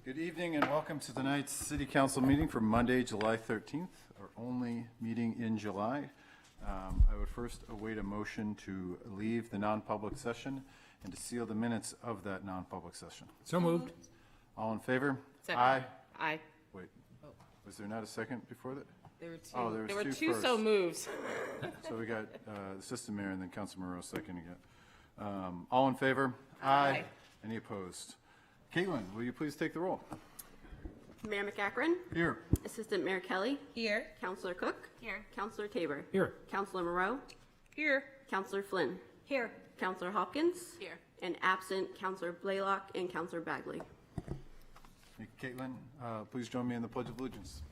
Good evening and welcome to tonight's City Council meeting for Monday, July 13th, our only meeting in July. I would first await a motion to leave the non-public session and to seal the minutes of that non-public session. So moved. All in favor? Second. Aye. Aye. Wait, was there not a second before that? There were two. Oh, there was there were two two so first. moves. So we got the Assistant Mayor and then Council Moreau seconding it. All in favor? Aye. Any opposed? Caitlin, will you please take the roll? Mayor McAkron, Here. Assistant Mayor Kelly, Here. Counselor Cook, Here. Counselor Tabor, Here. Counselor Moreau, Here. Counselor Flynn, Here. Counselor Hopkins, Here. and absent Counselor Blaylock and Counselor Bagley. Thank you, Caitlin. Please join me in the Pledge of Allegiance.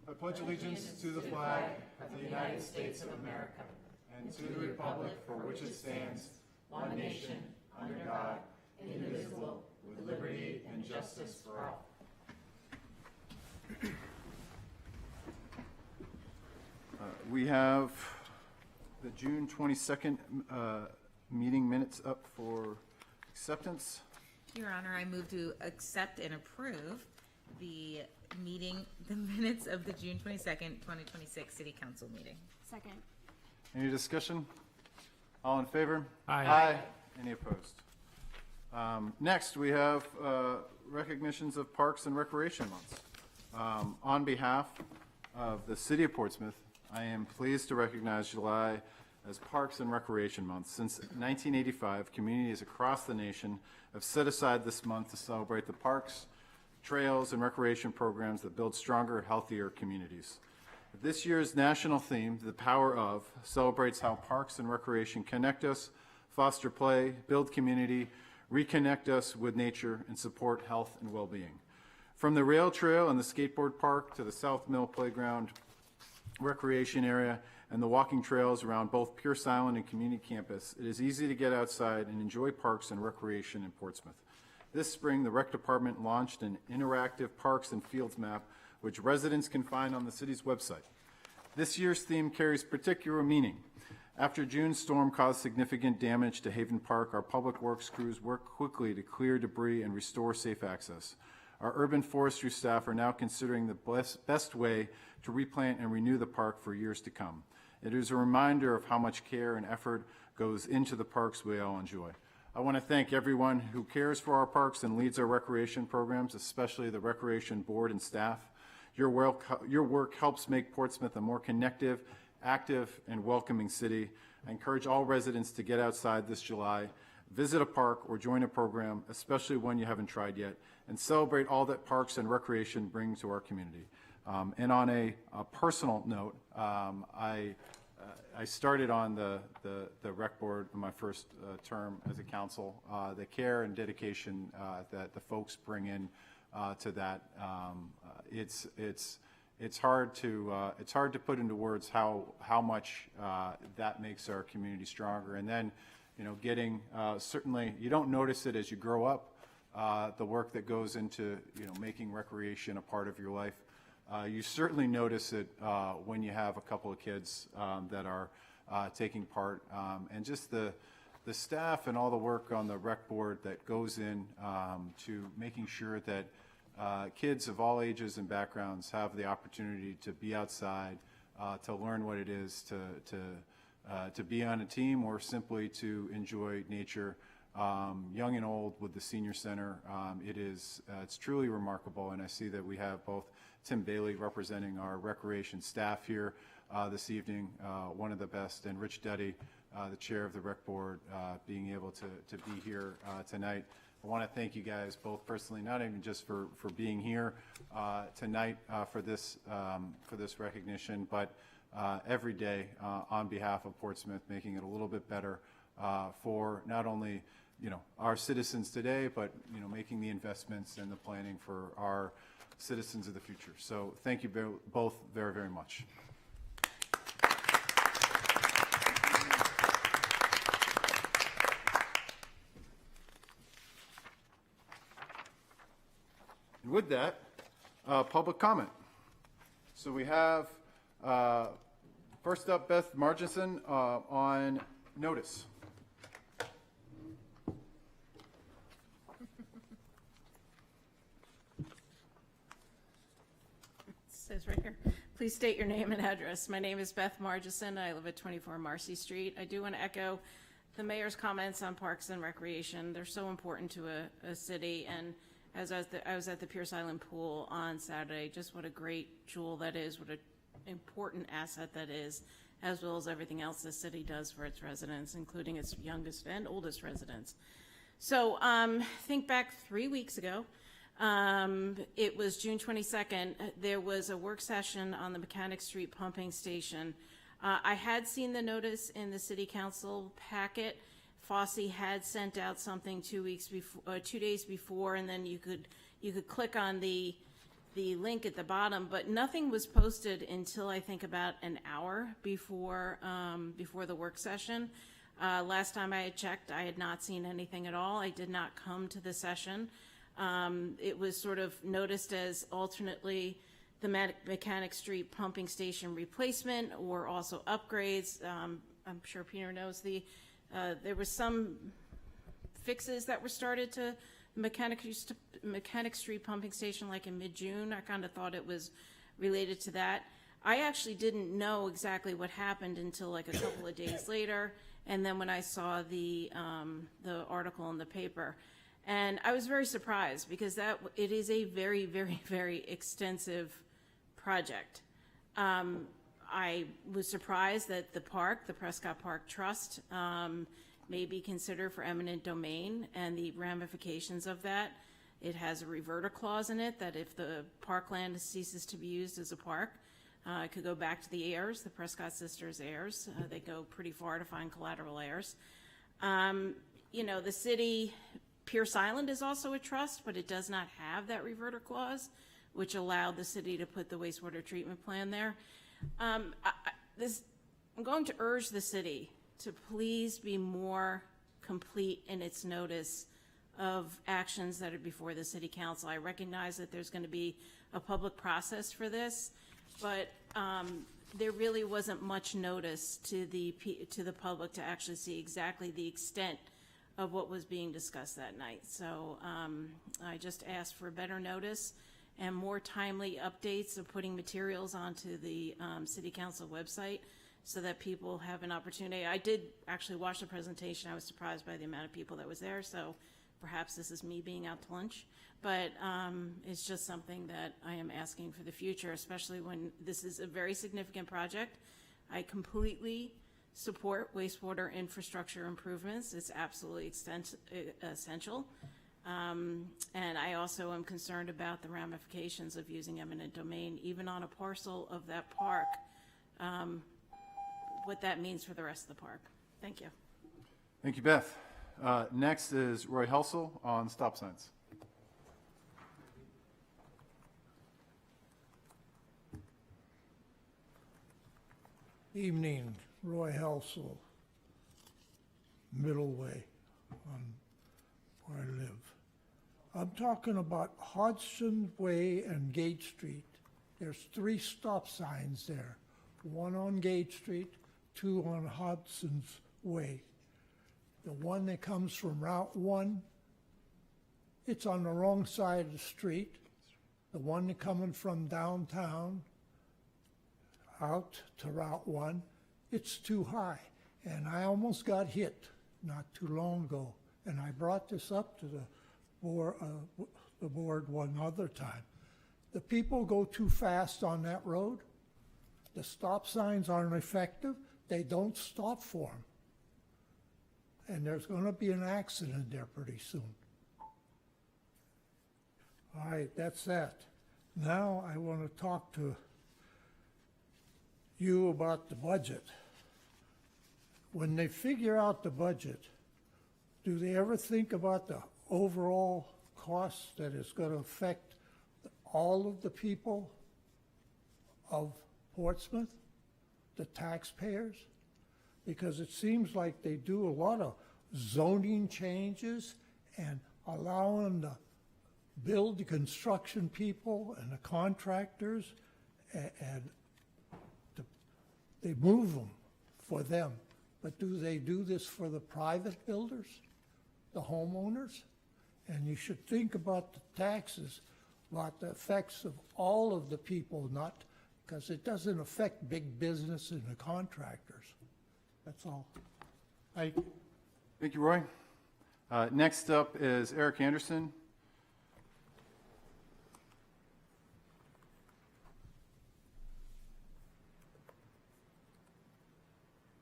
I pledge allegiance to the flag of the United States of America and to the republic for which it stands, one nation, under God, indivisible, with liberty and justice for all. We have the June 22nd meeting minutes up for acceptance. Your Honor, I move to accept and approve the minutes of the June 22nd, 2026 City Council meeting. Second. Any discussion? All in favor? Aye. Any opposed? Next, we have recognitions of Parks and Recreation Months. On behalf of the City of Portsmouth, I am pleased to recognize July as Parks and Recreation Month. Since 1985, communities across the nation have set aside this month to celebrate the parks, trails, and recreation programs that build stronger, healthier communities. This year's national theme, The Power Of, celebrates how parks and recreation connect us, foster play, build community, reconnect us with nature, and support health and well-being. From the rail trail and the skateboard park to the South Mill Playground recreation area and the walking trails around both Pierce Island and Community Campus, it is easy to get outside and enjoy parks and recreation in Portsmouth. This spring, the Rec Department launched an interactive parks and fields map, which residents can find on the city's website. This year's theme carries particular meaning. After June's storm caused significant damage to Haven Park, our public works crews worked quickly to clear debris and restore safe access. Our urban forestry staff are now considering the best way to replant and renew the park for years to come. It is a reminder of how much care and effort goes into the parks we all enjoy. I want to thank everyone who cares for our parks and leads our recreation programs, especially the Recreation Board and staff. Your work helps make Portsmouth a more connective, active, and welcoming city. I encourage all residents to get outside this July, visit a park or join a program, especially one you haven't tried yet, and celebrate all that parks and recreation bring to our community. And on a personal note, I started on the rec board in my first term as a council. The care and dedication that the folks bring in to that, it's hard to put into words how much that makes our community stronger. And then, getting certainly you don't notice it as you grow up. The work that goes into making recreation a part of your life. You certainly notice it when you have a couple of kids that are taking part, and just the staff and all the work on the rec board that goes in to making sure that kids of all ages and backgrounds have the opportunity to be outside, to learn what it is to be on a team or simply to enjoy nature. Young and old with the senior center, it's truly remarkable, and I see that we have both Tim Bailey representing our recreation staff here this evening, one of the best, and Rich Duddy, the chair of the rec board, being able to be here tonight. I want to thank you guys both personally, not even just for being here tonight for this recognition, but every day on behalf of Portsmouth, making it a little bit better for not only our citizens today, but making the investments and the planning for our citizens of the future. So thank you both very, very much. And with that, public comment. So we have first up Beth Marginson on notice. says right here. Please state your name and address. My name is Beth Margison. I live at 24 Marcy Street. I do want to echo the mayor's comments on parks and recreation. They're so important to a city. And as I was at the Pierce Island Pool on Saturday, just what a great jewel that is, what an important asset that is, as well as everything else the city does for its residents, including its youngest and oldest residents. So think back 3 weeks ago. It was June 22nd. There was a work session on the Mechanic Street pumping station. I had seen the notice in the city council packet. Fosse had sent out something 2 days before, and then you could click on the link at the bottom, but nothing was posted until I think about an hour before the work session. Last time I had checked, I had not seen anything at all. I did not come to the session. It was sort of noticed as alternately the Mechanic Street pumping station replacement or also upgrades. I'm sure Peter knows there was some fixes that were started to Mechanic Street pumping station like in mid-June. I kind of thought it was related to that. I actually didn't know exactly what happened until like a couple of days later, and then when I saw the article in the paper. And I was very surprised because it is a very, very, very extensive project. I was surprised that the Prescott Park Trust, may be considered for eminent domain and the ramifications of that. It has a reverter clause in it that if the parkland ceases to be used as a park, it could go back to the heirs, the Prescott sisters' heirs. They go pretty far to find collateral heirs. The city, Pierce Island is also a trust, but it does not have that reverter clause, which allowed the city to put the wastewater treatment plan there. I'm going to urge the city to please be more complete in its notice of actions that are before the city council. I recognize that there's going to be a public process for this, but there really wasn't much notice to the public to actually see exactly the extent of what was being discussed that night. So I just asked for better notice and more timely updates of putting materials onto the city council website so that people have an opportunity. I did actually watch the presentation. I was surprised by the amount of people that was there, so perhaps this is me being out to lunch. But it's just something that I am asking for the future, especially when this is a very significant project. I completely support wastewater infrastructure improvements. It's absolutely essential. And I also am concerned about the ramifications of using eminent domain, even on a parcel of that park, what that means for the rest of the park. Thank you. Thank you, Beth. Next is Roy Helsel on stop signs. Evening, Roy Helsel, Middle Way, where I live. I'm talking about Hodgson Way and Gate Street. There's 3 stop signs there, one on Gate Street, 2 on Hodgson's Way. The one that comes from Route 1, it's on the wrong side of the street. The one that coming from downtown out to Route 1, it's too high. And I almost got hit not too long ago. And I brought this up to the board one other time. The people go too fast on that road. The stop signs aren't effective. They don't stop for them. And there's going to be an accident there pretty soon. All right, that's that. Now I want to talk to you about the budget. When they figure out the budget, do they ever think about the overall cost that is going to affect all of the people of Portsmouth, the taxpayers? Because it seems like they do a lot of zoning changes and allowing the build, the construction people and the contractors, and they move them for them. But do they do this for the private builders, the homeowners? And you should think about the taxes about the effects of all of the people, not, because it doesn't affect big business and the contractors. That's all. Thank you, Roy. Next up is Eric Anderson.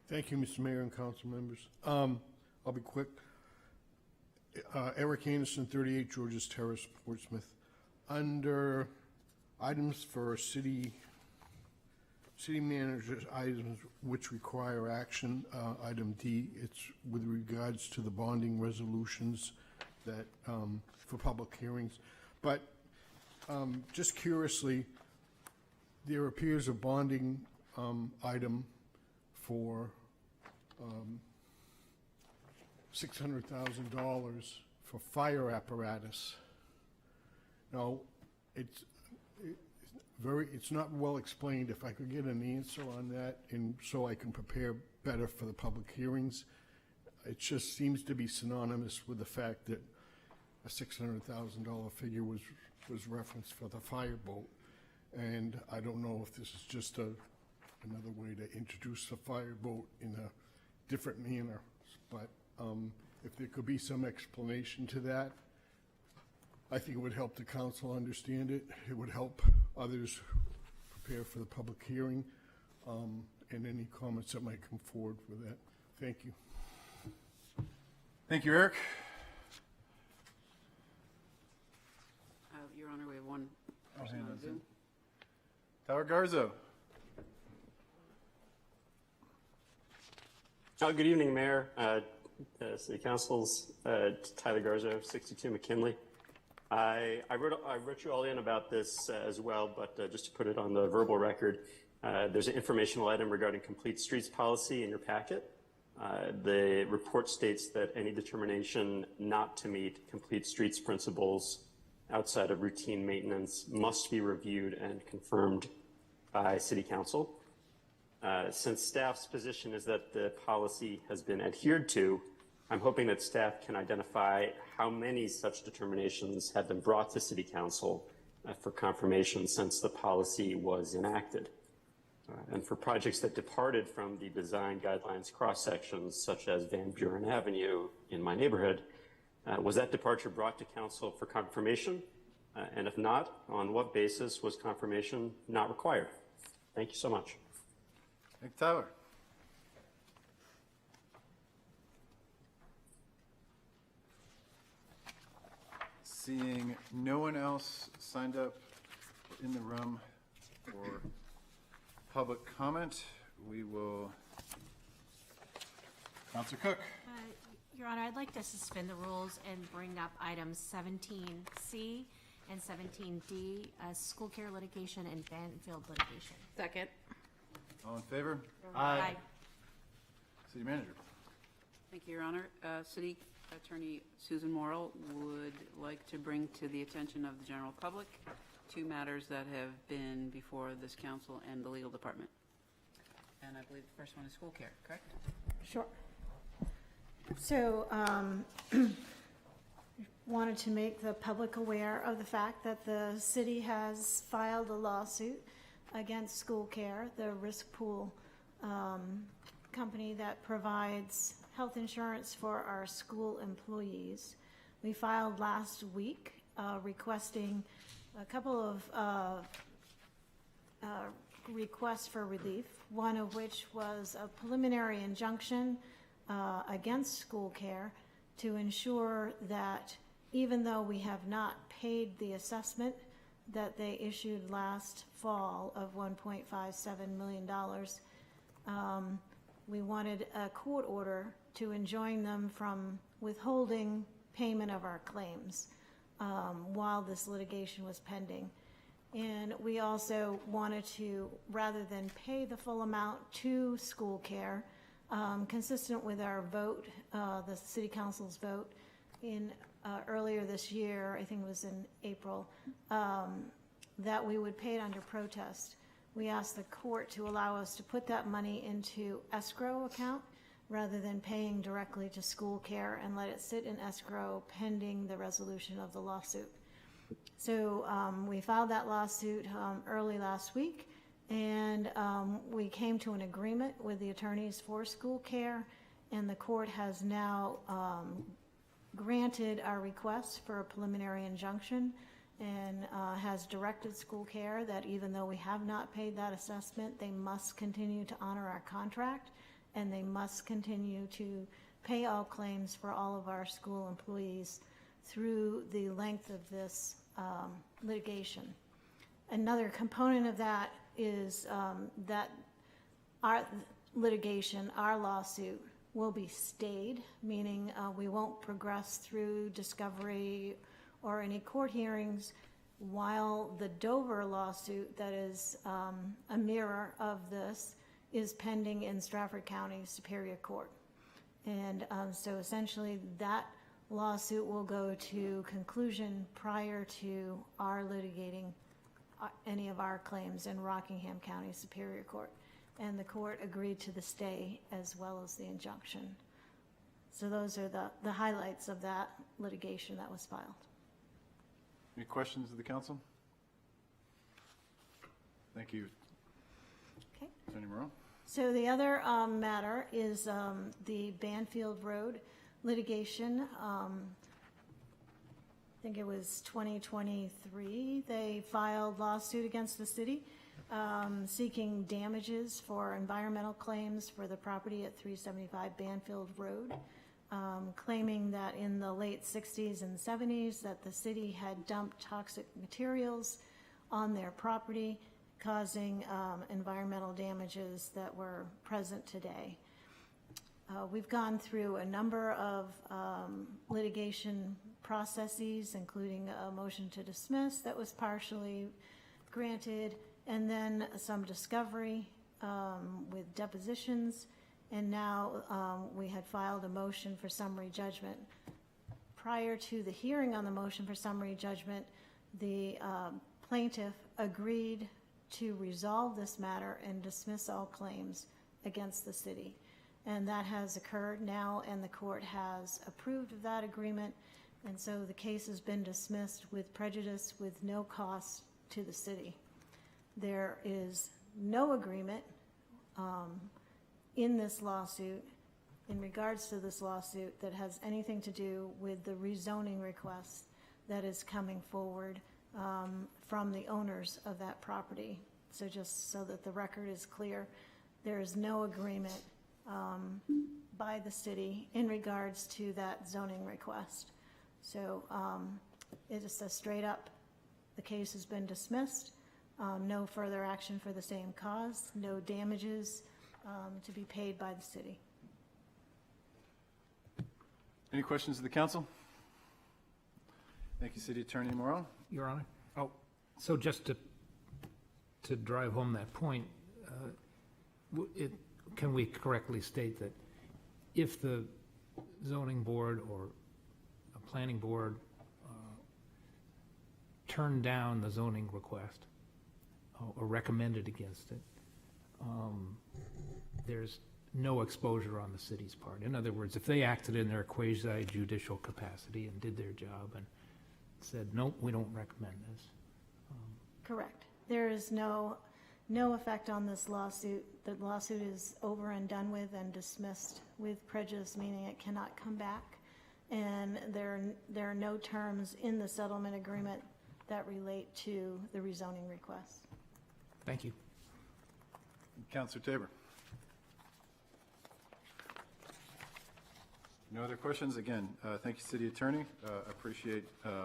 Thank you, Mr. Mayor and council members. I'll be quick. Eric Anderson, 38 Georges Terrace, Portsmouth. Under items for city managers, items which require action, item D, it's with regards to the bonding resolutions that, for public hearings. But just curiously, there appears a bonding item for $600,000 for fire apparatus. Now, it's not well explained. If I could get an answer on that, and so I can prepare better for the public hearings. It just seems to be synonymous with the fact that a $600,000 figure was referenced for the fireboat. And I don't know if this is just another way to introduce the fireboat in a different manner, but if there could be some explanation to that, I think it would help the council understand it. It would help others prepare for the public hearing, and any comments that might come forward with that. Thank you. Thank you, Eric. Your Honor, we have one person on Zoom. Tyler Garzo. Good evening, Mayor, City Councils, Tyler Garzo, 62 McKinley. I wrote you all in about this as well, but just to put it on the verbal record, there's an informational item regarding complete streets policy in your packet. The report states that any determination not to meet complete streets principles outside of routine maintenance must be reviewed and confirmed by City Council. Since staff's position is that the policy has been adhered to, I'm hoping that staff can identify how many such determinations have been brought to City Council for confirmation since the policy was enacted. And for projects that departed from the design guidelines cross-sections, such as Van Buren Avenue in my neighborhood, was that departure brought to Council for confirmation? And if not, on what basis was confirmation not required? Thank you so much. Thank you, Tyler. Seeing no one else signed up in the room for public comment, we will. Counselor Cook. Your Honor, I'd like to suspend the rules and bring up items 17C and 17D, school care litigation and Banfield litigation. Second. All in favor? Aye. City Manager. Thank you, Your Honor. City Attorney Susan Morrill would like to bring to the attention of the general public two matters that have been before this council and the legal department. And I believe the first one is school care, correct? Sure. So, wanted to make the public aware of the fact that the city has filed a lawsuit against School Care, the risk pool company that provides health insurance for our school employees. We filed last week requesting a couple of requests for relief, one of which was a preliminary injunction against School Care to ensure that even though we have not paid the assessment that they issued last fall of $1.57 million, we wanted a court order to enjoin them from withholding payment of our claims while this litigation was pending. And we also wanted to, rather than pay the full amount to School Care, consistent with our vote, the City Council's vote in earlier this year, I think it was in April, that we would pay it under protest. We asked the court to allow us to put that money into escrow account rather than paying directly to School Care and let it sit in escrow pending the resolution of the lawsuit. So we filed that lawsuit early last week, and we came to an agreement with the attorneys for school care, and the court has now granted our request for a preliminary injunction and has directed school care that even though we have not paid that assessment, they must continue to honor our contract, and they must continue to pay all claims for all of our school employees through the length of this litigation. Another component of that is that our litigation, our lawsuit, will be stayed, meaning we won't progress through discovery or any court hearings while the Dover lawsuit that is a mirror of this is pending in Stratford County Superior Court. And so essentially that lawsuit will go to conclusion prior to our litigating any of our claims in Rockingham County Superior Court. And the court agreed to the stay as well as the injunction. So those are the highlights of that litigation that was filed. Any questions of the council? Thank you. Okay. Attorney Moreau? So the other matter is the Banfield Road litigation. I think it was 2023. They filed lawsuit against the city seeking damages for environmental claims for the property at 375 Banfield Road, claiming that in the late 60s and 70s that the city had dumped toxic materials on their property, causing environmental damages that were present today. We've gone through a number of litigation processes, including a motion to dismiss that was partially granted, and then some discovery with depositions, and now we had filed a motion for summary judgment. Prior to the hearing on the motion for summary judgment, the plaintiff agreed to resolve this matter and dismiss all claims against the city. And that has occurred now, and the court has approved of that agreement, and so the case has been dismissed with prejudice with no cost to the city. There is no agreement in this lawsuit, in regards to this lawsuit, that has anything to do with the rezoning request that is coming forward from the owners of that property. So just so that the record is clear, there is no agreement by the city in regards to that zoning request. So it is a straight up, the case has been dismissed, no further action for the same cause, no damages to be paid by the city. Any questions of the council? Thank you, City Attorney Moreau. Your Honor. Oh, so just to drive home that point, can we correctly state that if the zoning board or a planning board turned down the zoning request or recommended against it, there's no exposure on the city's part? In other words, if they acted in their quasi-judicial capacity and did their job and said, nope, we don't recommend this. Correct. There is no effect on this lawsuit. The lawsuit is over and done with and dismissed with prejudice, meaning it cannot come back. And there are no terms in the settlement agreement that relate to the rezoning request. Thank you. Councilor Tabor. No other questions? Again, thank you, City Attorney. Appreciate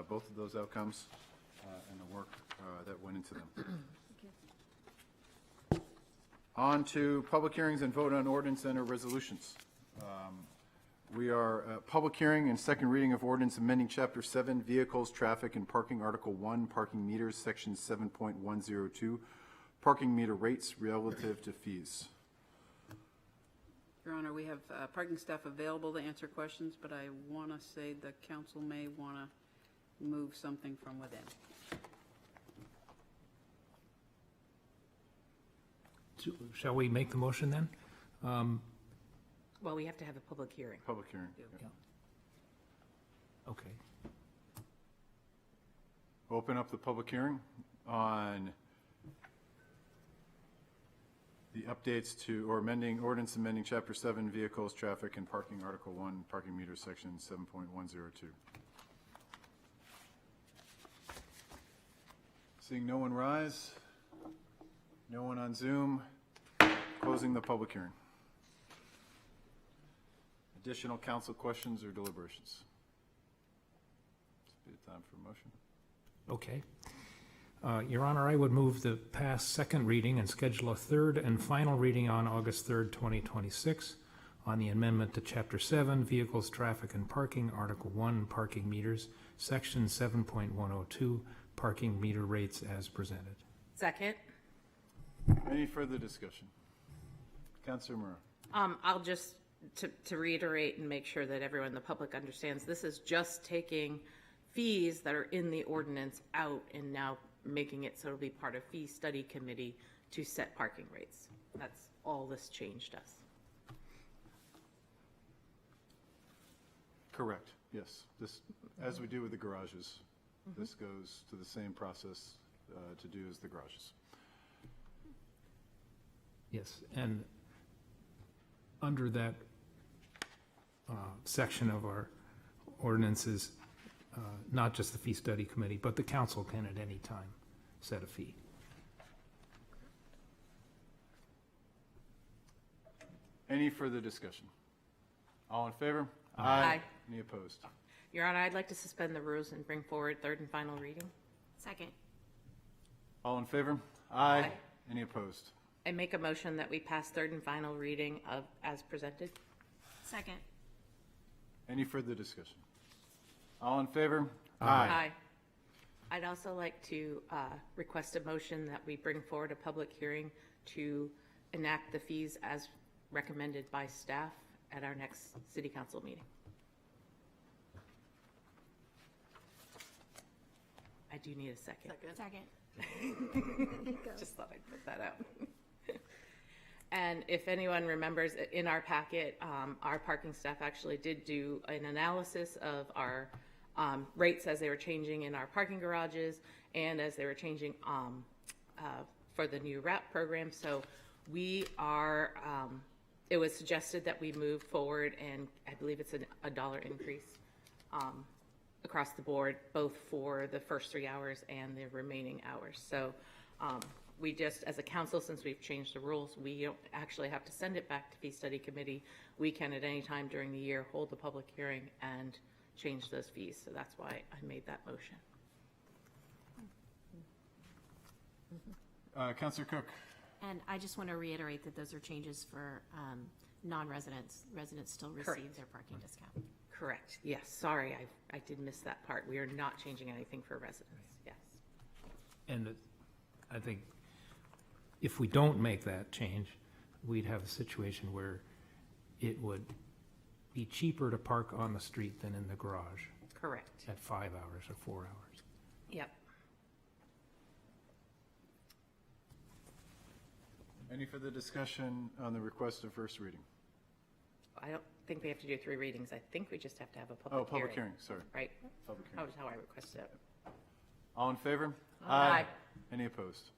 both of those outcomes and the work that went into them. On to public hearings and vote on ordinance and or resolutions. We are public hearing and second reading of ordinance amending Chapter 7, Vehicles, Traffic, and Parking, Article 1, Parking Meters, Section 7.102, Parking Meter Rates relative to fees. Your Honor, we have parking staff available to answer questions, but I want to say the council may want to move something from within. Shall we make the motion then? Well, we have to have a public hearing. Public hearing. Okay. open up the public hearing on the updates to, or amending, ordinance amending Chapter 7, Vehicles, Traffic, and Parking, Article 1, Parking Meters, Section 7.102. Seeing no one rise, no one on Zoom, closing the public hearing. Additional council questions or deliberations? It's a bit of time for a motion. Okay. Your Honor, I would move to pass second reading and schedule a third and final reading on August 3rd, 2026 on the amendment to Chapter 7, Vehicles, Traffic, and Parking, Article 1, Parking Meters, Section 7.102, Parking Meter Rates as presented. Second. Any further discussion? Councilor Morrow. I'll just, to reiterate and make sure that everyone in the public understands, this is just taking fees that are in the ordinance out and now making it so it'll be part of fee study committee to set parking rates. That's all this change does. Correct, yes. This, as we do with the garages, this goes to the same process to do as the garages. Yes, and under that section of our ordinances, not just the fee study committee, but the council can at any time set a fee. Any further discussion? All in favor? Aye. Any opposed? Your Honor, I'd like to suspend the rules and bring forward third and final reading. Second. All in favor? Aye. Any opposed? I make a motion that we pass third and final reading of as presented. Second. Any further discussion? All in favor? Aye. I'd also like to request a motion that we bring forward a public hearing to enact the fees as recommended by staff at our next city council meeting. I do need a second. Second. Just thought I'd put that out. And if anyone remembers, in our packet, our parking staff actually did do an analysis of our rates as they were changing in our parking garages and as they were changing for the new RAP program. So we are, it was suggested that we move forward, and I believe it's a $1 increase across the board, both for the first 3 hours and the remaining hours. So we just, as a council, since we've changed the rules, we don't actually have to send it back to fee study committee. We can at any time during the year hold the public hearing and change those fees. So that's why I made that motion. Councilor Cook. And I just want to reiterate that those are changes for non-residents. Residents still receive Correct. their parking discount. Correct. Yes. Sorry, I did miss that part. We are not changing anything for residents. Yes. And I think if we don't make that change, we'd have a situation where it would be cheaper to park on the street than in the garage Correct. at 5 hours or 4 hours. Yep. Any further discussion on the request of first reading? I don't think we have to do 3 readings. I think we just have to have a public hearing. Oh, public hearing, sorry. Right? Public That hearing. was how I requested it. All in favor? Aye. Any opposed?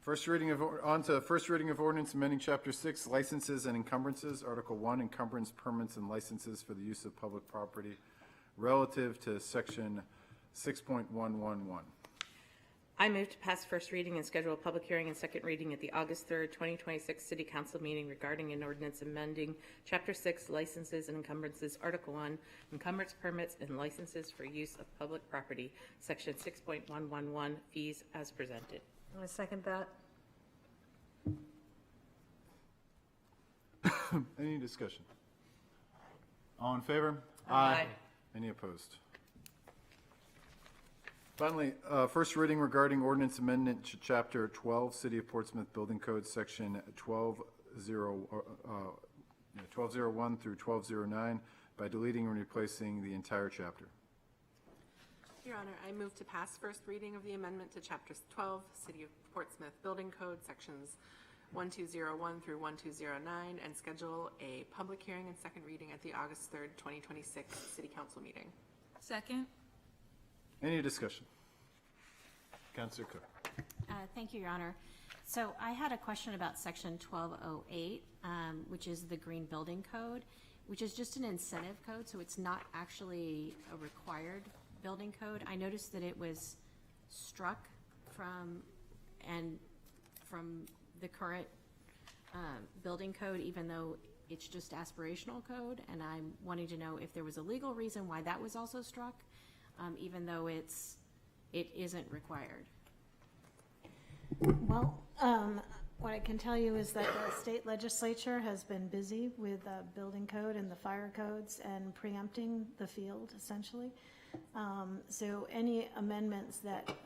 First reading of, on to first reading of ordinance amending Chapter 6, Licenses and Encumbrances, Article 1, Encumbrance Permits and Licenses for the Use of Public Property relative to Section 6.111. I move to pass first reading and schedule a public hearing and second reading at the August 3rd, 2026 City Council meeting regarding an ordinance amending Chapter 6 Licenses and Encumbrances, Article 1, Encumbrance Permits and Licenses for Use of Public Property, Section 6.111, Fees as presented. I second that. Any discussion? All in favor? Aye. Any opposed? Finally, first reading regarding ordinance amendment to Chapter 12, City of Portsmouth Building Code, Section 1201 through 1209, by deleting and replacing the entire chapter. Your Honor, I move to pass first reading of the amendment to Chapter 12, City of Portsmouth Building Code, Sections 1201 through 1209, and schedule a public hearing and second reading at the August 3rd, 2026 City Council meeting. Second. Any discussion? Councillor Cook. Thank you, Your Honor. So I had a question about section 1208, which is the Green Building Code, which is just an incentive code, so it's not actually a required building code. I noticed that it was struck from the current building code, even though it's just aspirational code, and I'm wanting to know if there was a legal reason why that was also struck, even though it isn't required. Well, what I can tell you is that the state legislature has been busy with building code and the fire codes and preempting the field, essentially. So any amendments that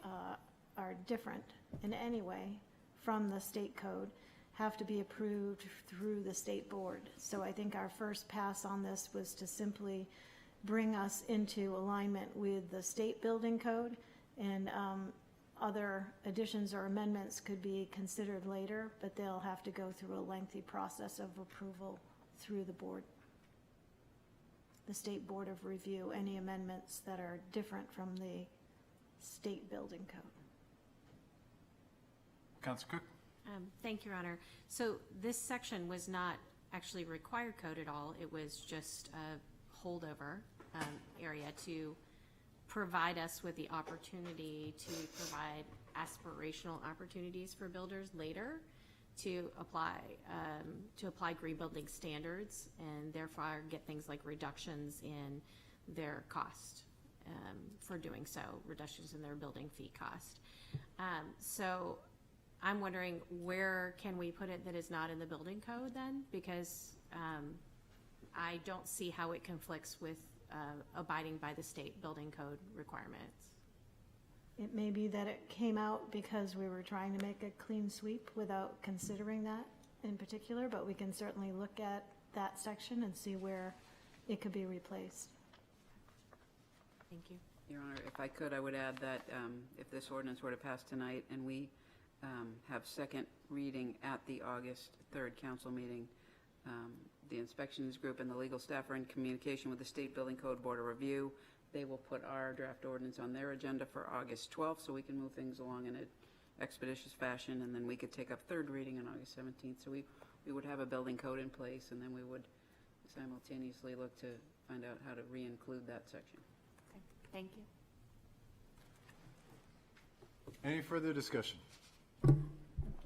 are different in any way from the state code have to be approved through the state board. So I think our first pass on this was to simply bring us into alignment with the state building code, and other additions or amendments could be considered later, but they'll have to go through a lengthy process of approval through the board, the State Board of Review, any amendments that are different from the state building code. Councillor Cook. Thank you, Your Honor. So this section was not actually required code at all. It was just a holdover area to provide us with the opportunity to provide aspirational opportunities for builders later to apply green building standards, and therefore get things like reductions in their cost for doing so, reductions in their building fee cost. So I'm wondering, where can we put it that is not in the building code then? Because I don't see how it conflicts with abiding by the state building code requirements. It may be that it came out because we were trying to make a clean sweep without considering that in particular, but we can certainly look at that section and see where it could be replaced. Thank you. Your Honor, if I could, I would add that if this ordinance were to pass tonight and we have second reading at the August 3rd council meeting, the inspections group and the legal staff are in communication with the State Building Code Board of Review. They will put our draft ordinance on their agenda for August 12th, so we can move things along in an expeditious fashion, and then we could take up third reading on August 17th. So we would have a building code in place, and then we would simultaneously look to find out how to re-include that section. Okay. Thank you. Any further discussion?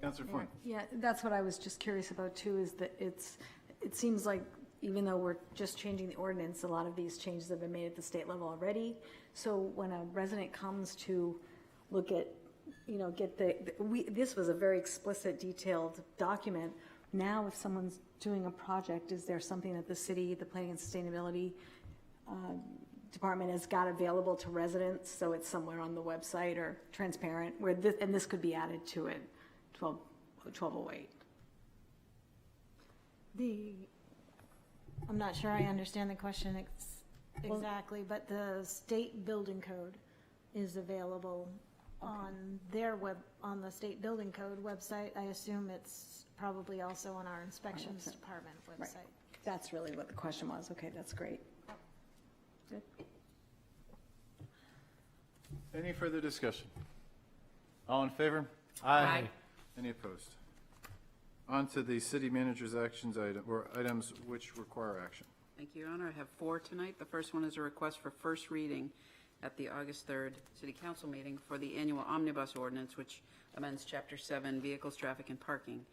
Councillor Flynn. Yeah, that's what I was just curious about too, is that it seems like even though we're just changing the ordinance, a lot of these changes have been made at the state level already. So when a resident comes to look at, this was a very explicit, detailed document. Now, if someone's doing a project, is there something that the city, the Planning and Sustainability Department has got available to residents, so it's somewhere on the website or transparent, where this could be added to it, 1208? I'm not sure I understand the question exactly, but the state building code is available on their on the state building code website. I assume it's probably also on our inspections department website. Right. That's really what the question was. Okay, that's great. Good. Any further discussion? All in favor? Aye. Any opposed? On to the city manager's actions item, or items which require action. Thank you, Your Honor. I have 4 tonight. The first one is a request for first reading at the August 3rd City Council meeting for the annual omnibus ordinance, which amends Chapter 7, Vehicles, Traffic, and Parking.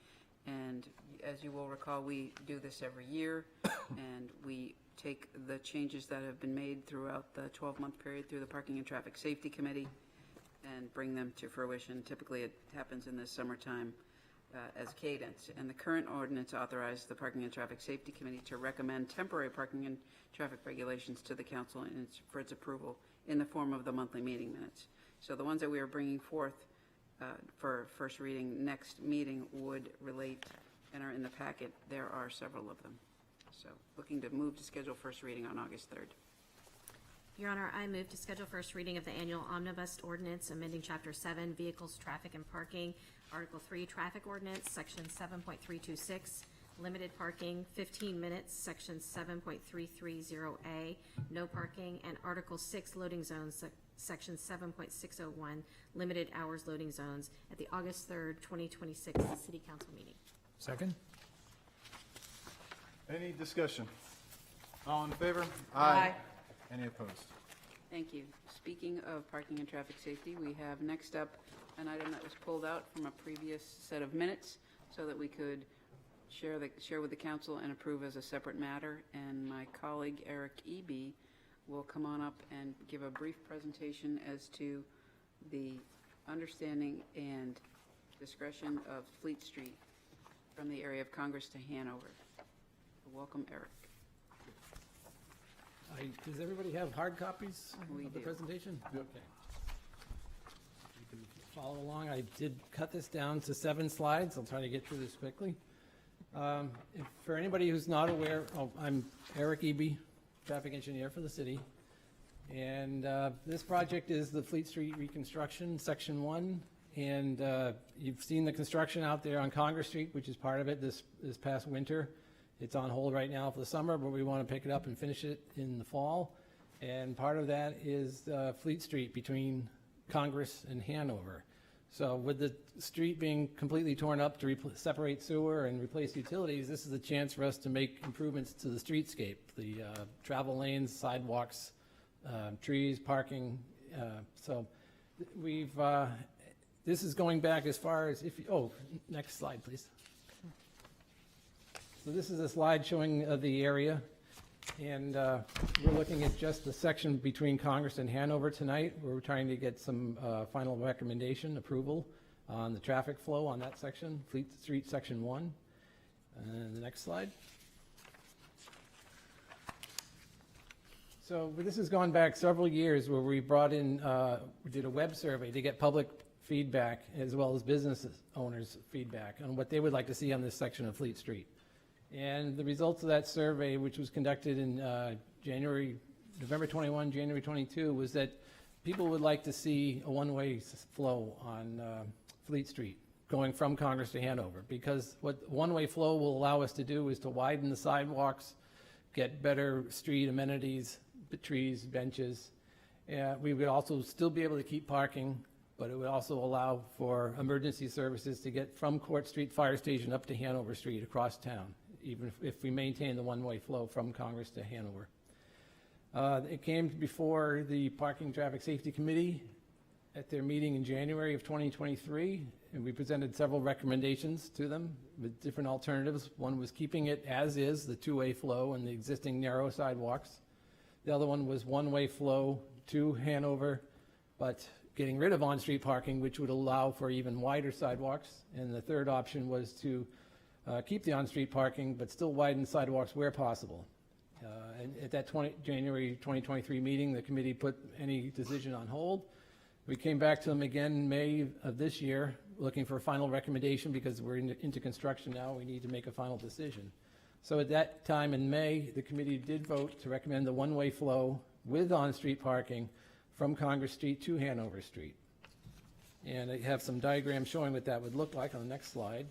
And as you will recall, we do this every year, and we take the changes that have been made throughout the 12-month period through the Parking and Traffic Safety Committee and bring them to fruition. Typically, it happens in the summertime as cadence. And the current ordinance authorized the Parking and Traffic Safety Committee to recommend temporary parking and traffic regulations to the council for its approval in the form of the monthly meeting minutes. So the ones that we are bringing forth for first reading next meeting would relate and are in the packet. There are several of them. So looking to move to schedule first reading on August 3rd. Your Honor, I move to schedule first reading of the annual omnibus ordinance amending Chapter 7, Vehicles, Traffic, and Parking, Article 3, Traffic Ordinance, Section 7.326, Limited Parking, 15 minutes, Section 7.330A, No Parking, and Article 6, Loading Zones, section 7.601, limited hours loading zones, at the August 3rd, 2026 City Council meeting. Second? Any discussion? All in favor? Aye. Any opposed? Thank you. Speaking of parking and traffic safety, we have next up an item that was pulled out from a previous set of minutes so that we could share with the council and approve as a separate matter. And my colleague Eric Eby will come on up and give a brief presentation as to the understanding and discretion of Fleet Street from the area of Congress to Hanover. Welcome, Eric. Does everybody have hard copies We of the do. presentation? Okay. You can follow along. I did cut this down to 7 slides. I'll try to get through this quickly. For anybody who's not aware, I'm Eric Eby, traffic engineer for the city. And this project is the Fleet Street reconstruction, section 1. And you've seen the construction out there on Congress Street, which is part of it this past winter. It's on hold right now for the summer, but we want to pick it up and finish it in the fall. And part of that is Fleet Street between Congress and Hanover. So with the street being completely torn up to separate sewer and replace utilities, this is a chance for us to make improvements to the streetscape, the travel lanes, sidewalks, trees, parking. So we've, this is going back as far as next slide, please. So this is a slide showing the area, and we're looking at just the section between Congress and Hanover tonight. We're trying to get some final recommendation approval on the traffic flow on that section, Fleet Street Section 1. And the next slide. So this has gone back several years where we brought in, we did a web survey to get public feedback as well as business owners' feedback on what they would like to see on this section of Fleet Street. And the results of that survey, which was conducted in November 21, January 22, was that people would like to see a one-way flow on Fleet Street going from Congress to Hanover, because what one-way flow will allow us to do is to widen the sidewalks, get better street amenities, trees, benches. We would also still be able to keep parking, but it would also allow for emergency services to get from Court Street Fire Station up to Hanover Street across town, even if we maintain the one-way flow from Congress to Hanover. It came before the Parking Traffic Safety Committee at their meeting in January of 2023, and we presented several recommendations to them with different alternatives. One was keeping it as is, the two-way flow and the existing narrow sidewalks. The other one was one-way flow to Hanover, but getting rid of on-street parking, which would allow for even wider sidewalks. And the third option was to keep the on-street parking, but still widen sidewalks where possible. And at that January 2023 meeting, the committee put any decision on hold. We came back to them again in May of this year, looking for a final recommendation because we're into construction now. We need to make a final decision. So at that time in May, the committee did vote to recommend the one-way flow with on-street parking from Congress Street to Hanover Street. And I have some diagrams showing what that would look like on the next slide.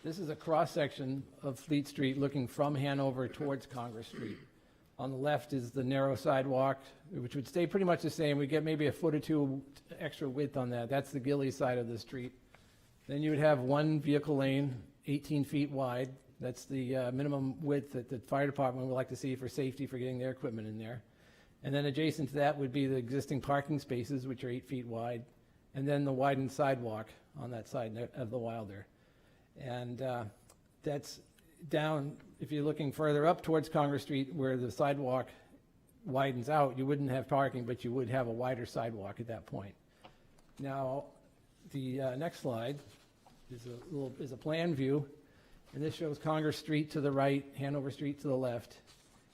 This is a cross-section of Fleet Street looking from Hanover towards Congress Street. On the left is the narrow sidewalk, which would stay pretty much the same. We get maybe a foot or two extra width on that. That's the Gillies side of the street. Then you would have one vehicle lane, 18 feet wide. That's the minimum width that the fire department would like to see for safety for getting their equipment in there. And then adjacent to that would be the existing parking spaces, which are 8 feet wide, and then the widened sidewalk on that side of the Wilder. And that's down, if you're looking further up towards Congress Street where the sidewalk widens out, you wouldn't have parking, but you would have a wider sidewalk at that point. Now, the next slide is a plan view, and this shows Congress Street to the right, Hanover Street to the left,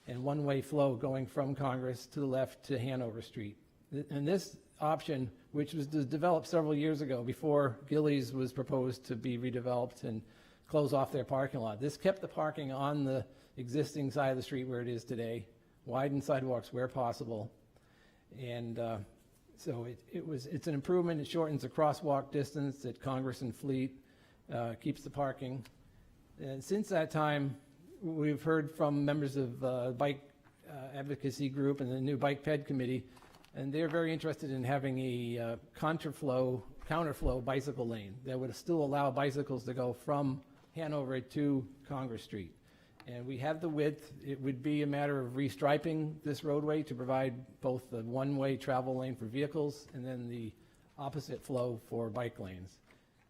and one-way flow going from Congress to the left to Hanover Street. And this option, which was developed several years ago before Gillies was proposed to be redeveloped and close off their parking lot, this kept the parking on the existing side of the street where it is today, widened sidewalks where possible, and so it's an improvement. It shortens the crosswalk distance at Congress and Fleet, keeps the parking. And since that time, we've heard from members of bike advocacy group and the new Bike Ped Committee, and they're very interested in having a counterflow bicycle lane that would still allow bicycles to go from Hanover to Congress Street. And we have the width. It would be a matter of restriping this roadway to provide both the one-way travel lane for vehicles and then the opposite flow for bike lanes.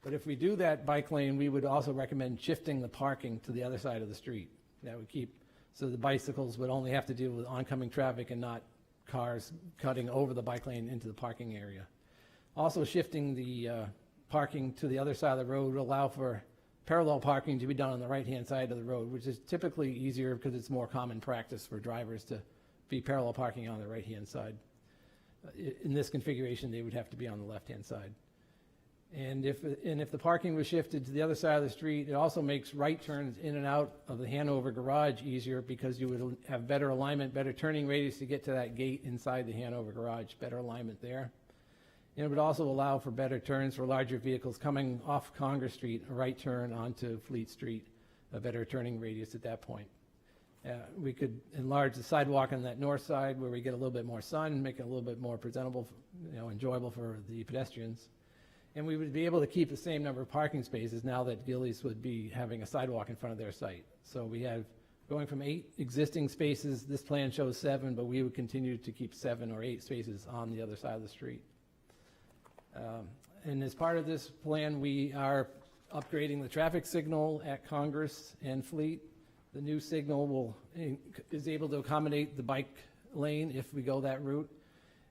But if we do that bike lane, we would also recommend shifting the parking to the other side of the street. That would keep, so the bicycles would only have to deal with oncoming traffic and not cars cutting over the bike lane into the parking area. Also shifting the parking to the other side of the road would allow for parallel parking to be done on the right-hand side of the road, which is typically easier because it's more common practice for drivers to be parallel parking on the right-hand side. In this configuration, they would have to be on the left-hand side. And if the parking was shifted to the other side of the street, it also makes right turns in and out of the Hanover garage easier because you would have better alignment, better turning radius to get to that gate inside the Hanover garage, better alignment there. And it would also allow for better turns for larger vehicles coming off Congress Street, a right turn onto Fleet Street, a better turning radius at that point. We could enlarge the sidewalk on that north side where we get a little bit more sun, make it a little bit more presentable, enjoyable for the pedestrians. And we would be able to keep the same number of parking spaces now that Gillies would be having a sidewalk in front of their site. So we have going from 8 existing spaces, this plan shows 7, but we would continue to keep 7 or 8 spaces on the other side of the street. And as part of this plan, we are upgrading the traffic signal at Congress and Fleet. The new signal is able to accommodate the bike lane if we go that route.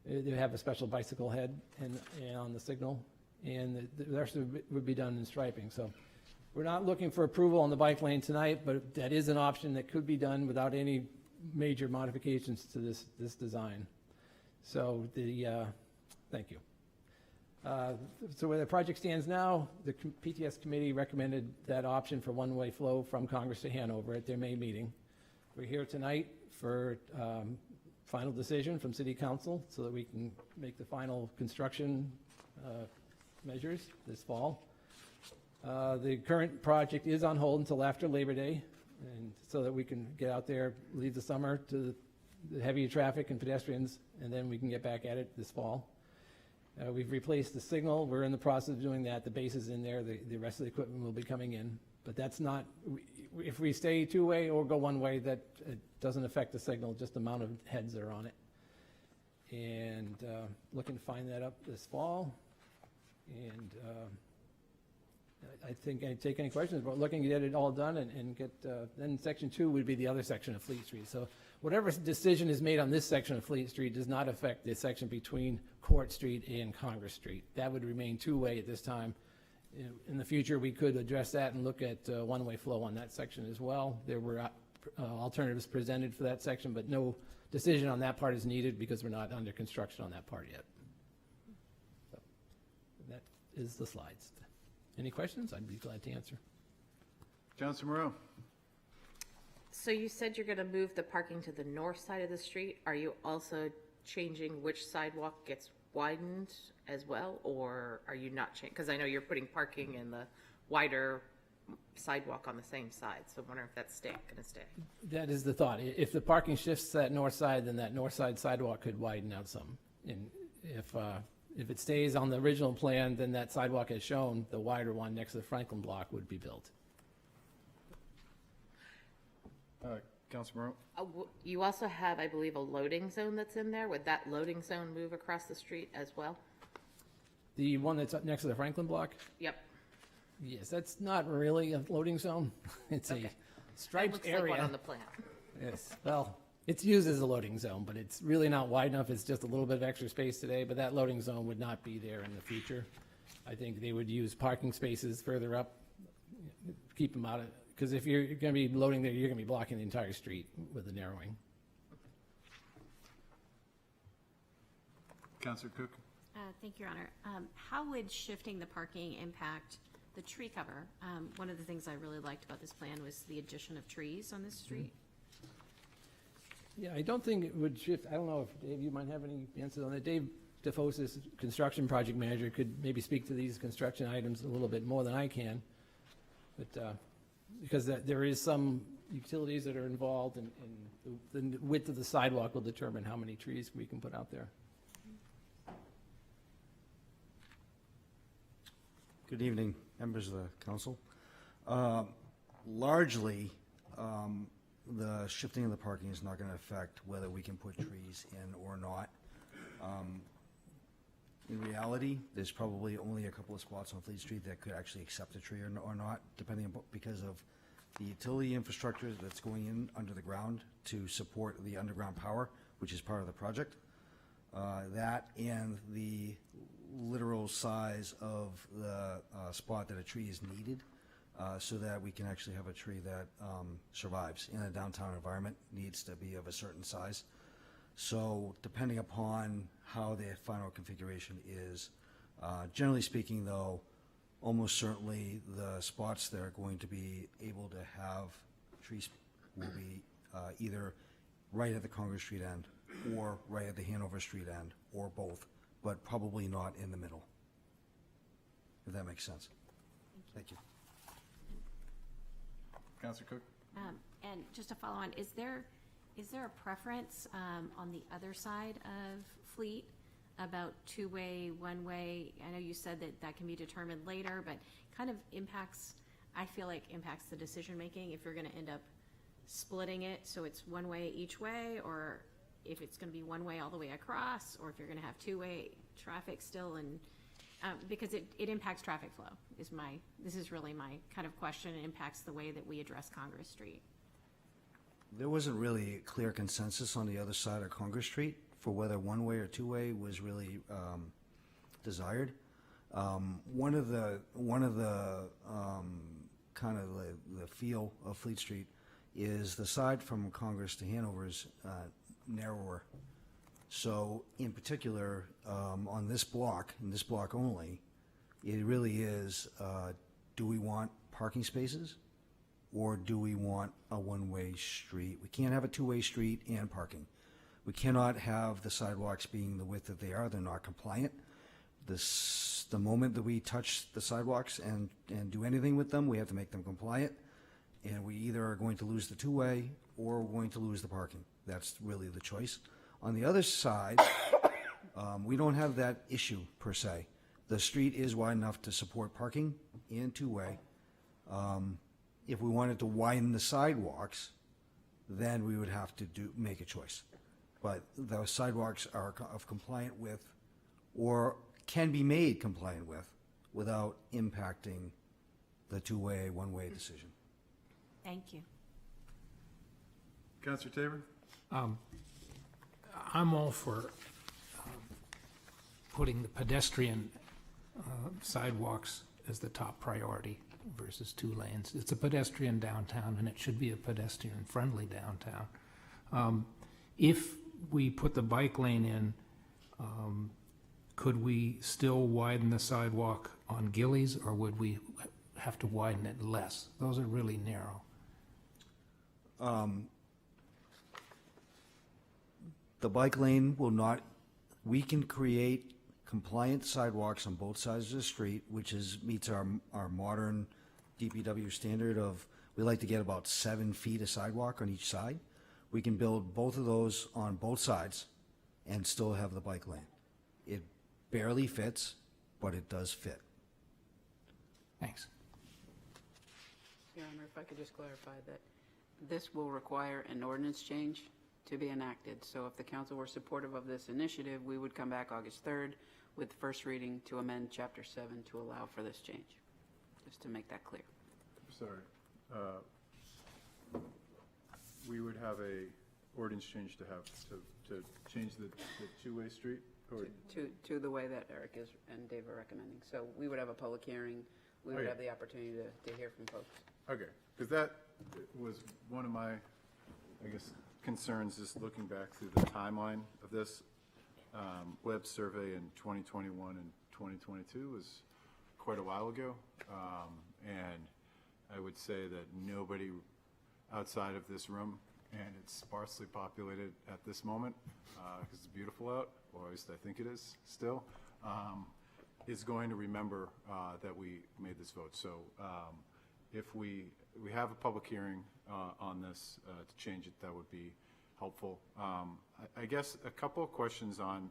They have a special bicycle head and on the signal, and the rest of it would be done in striping. So we're not looking for approval on the bike lane tonight, but that is an option that could be done without any major modifications to this design. So thank you. So where the project stands now, the PTS committee recommended that option for one-way flow from Congress to Hanover at their May meeting. We're here tonight for final decision from City Council so that we can make the final construction measures this fall. The current project is on hold until after Labor Day, and so that we can get out there, leave the summer to the heavier traffic and pedestrians, and then we can get back at it this fall. We've replaced the signal. We're in the process of doing that. The base is in there. The rest of the equipment will be coming in. But that's not, if we stay two-way or go one-way, that doesn't affect the signal, just the amount of heads that are on it. And looking to find that up this fall. And I think I'd take any questions, but looking to get it all done and get, then section 2 would be the other section of Fleet Street. So whatever decision is made on this section of Fleet Street does not affect the section between Court Street and Congress Street. That would remain two-way at this time. In the future, we could address that and look at one-way flow on that section as well. There were alternatives presented for that section, but no decision on that part is needed because we're not under construction on that part yet. So that is the slides. Any questions? I'd be glad to answer. Councilor Moreau. So you said you're going to move the parking to the north side of the street. Are you also changing which sidewalk gets widened as well, or are you not changing? Because I know you're putting parking in the wider sidewalk on the same side, so I'm wondering if that's going to stay. That is the thought. If the parking shifts to that north side, then that north side sidewalk could widen out some. And if it stays on the original plan, then that sidewalk as shown, the wider one next to the Franklin block, would be built. Councilor Moreau. You also have, I believe, a loading zone that's in there. Would that loading zone move across the street as well? The one that's up next to the Franklin block? Yep. Yes, that's not really a loading zone. It's a striped area. It looks like one on the plan. Yes, well, it's used as a loading zone, but it's really not wide enough. It's just a little bit of extra space today, but that loading zone would not be there in the future. I think they would use parking spaces further up, keep them out of, because if you're going to be loading there, you're going to be blocking the entire street with the narrowing. Councilor Cook. Thank you, Your Honor. How would shifting the parking impact the tree cover? One of the things I really liked about this plan was the addition of trees on this street. Yeah, I don't think it would shift. I don't know if, Dave, you might have any answers on that. Dave DeFosis, construction project manager, could maybe speak to these construction items a little bit more than I can. But because there is some utilities that are involved, and the width of the sidewalk will determine how many trees we can put out there. Good evening, members of the council. Largely, the shifting of the parking is not going to affect whether we can put trees in or not. In reality, there's probably only a couple of spots on Fleet Street that could actually accept a tree or not, depending on, because of the utility infrastructure that's going in under the ground to support the underground power, which is part of the project. That and the literal size of the spot that a tree is needed, so that we can actually have a tree that survives in a downtown environment, needs to be of a certain size. So depending upon how the final configuration is, generally speaking though, almost certainly the spots that are going to be able to have trees will be either right at the Congress Street end or right at the Hanover Street end, or both, but probably not in the middle, if that makes sense. Thank you. Councilor Cook? And just to follow on, is there a preference on the other side of Fleet about two-way, one-way? I know you said that can be determined later, but kind of impacts, I feel like impacts the decision-making if you're going to end up splitting it so it's one way each way, or if it's going to be one way all the way across, or if you're going to have two-way traffic still, and because it impacts traffic flow this is really my kind of question. It impacts the way that we address Congress Street. There wasn't really a clear consensus on the other side of Congress Street for whether one-way or two-way was really desired. One of the kind of the feel of Fleet Street is the side from Congress to Hanover is narrower. So in particular, on this block, in this block only, it really is, do we want parking spaces, or do we want a one-way street? We can't have a two-way street and parking. We cannot have the sidewalks being the width that they are. They're not compliant. The moment that we touch the sidewalks and do anything with them, we have to make them compliant. And we either are going to lose the two-way or we're going to lose the parking. That's really the choice. On the other side, we don't have that issue per se. The street is wide enough to support parking and two-way. If we wanted to widen the sidewalks, then we would have to make a choice. But the sidewalks are compliant with, or can be made compliant with, without impacting the two-way, one-way decision. Thank you. Councilor Tabor? I'm all for putting the pedestrian sidewalks as the top priority versus 2 lanes. It's a pedestrian downtown, and it should be a pedestrian-friendly downtown. If we put the bike lane in, could we still widen the sidewalk on Gillies, or would we have to widen it less? Those are really narrow. The bike lane will not, we can create compliant sidewalks on both sides of the street, which meets our modern DPW standard of, we like to get about 7 feet of sidewalk on each side. We can build both of those on both sides and still have the bike lane. It barely fits, but it does fit. Thanks. Your Honor, if I could just clarify that this will require an ordinance change to be enacted. So if the council were supportive of this initiative, we would come back August 3rd with first reading to amend Chapter 7 to allow for this change, just to make that clear. Sorry. We would have a ordinance change to change the two-way street? Or To the way that Eric and Dave are recommending. So we would have a public hearing. We would Okay. have the opportunity to hear from folks. Okay, because that was one of my, I guess, concerns, just looking back through the timeline of this. Web survey in 2021 and 2022 was quite a while ago. And I would say that nobody outside of this room, and it's sparsely populated at this moment, because it's beautiful out, or at least I think it is still, is going to remember that we made this vote. So if we have a public hearing on this to change it, that would be helpful. I guess a couple of questions on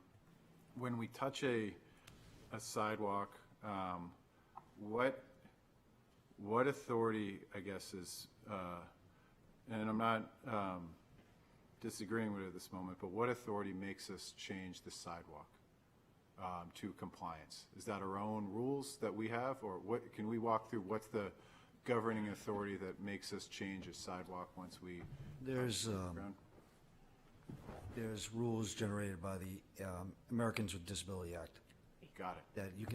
when we touch a sidewalk, what authority, I guess, is, and I'm not disagreeing with it at this moment, but what authority makes us change the sidewalk to compliance? Is that our own rules that we have, or what, can we walk through what's the governing authority that makes us change a sidewalk once we? There's rules generated by the Americans with Disability Act. Got it. That you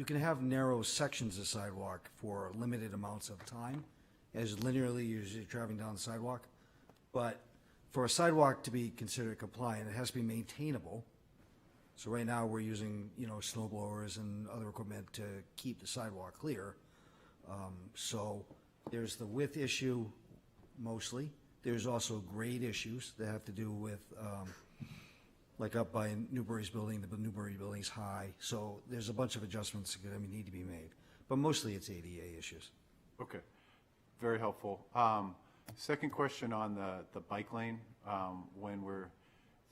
can have narrow sections of sidewalk for limited amounts of time, as linearly you're traveling down the sidewalk. But for a sidewalk to be considered compliant, it has to be maintainable. So right now, we're using, snow blowers and other equipment to keep the sidewalk clear. So there's the width issue mostly. There's also grade issues that have to do with, like up by Newbury's building, the Newbury building's high. So there's a bunch of adjustments that need to be made. But mostly it's ADA issues. Okay, very helpful. Second question on the bike lane, when we're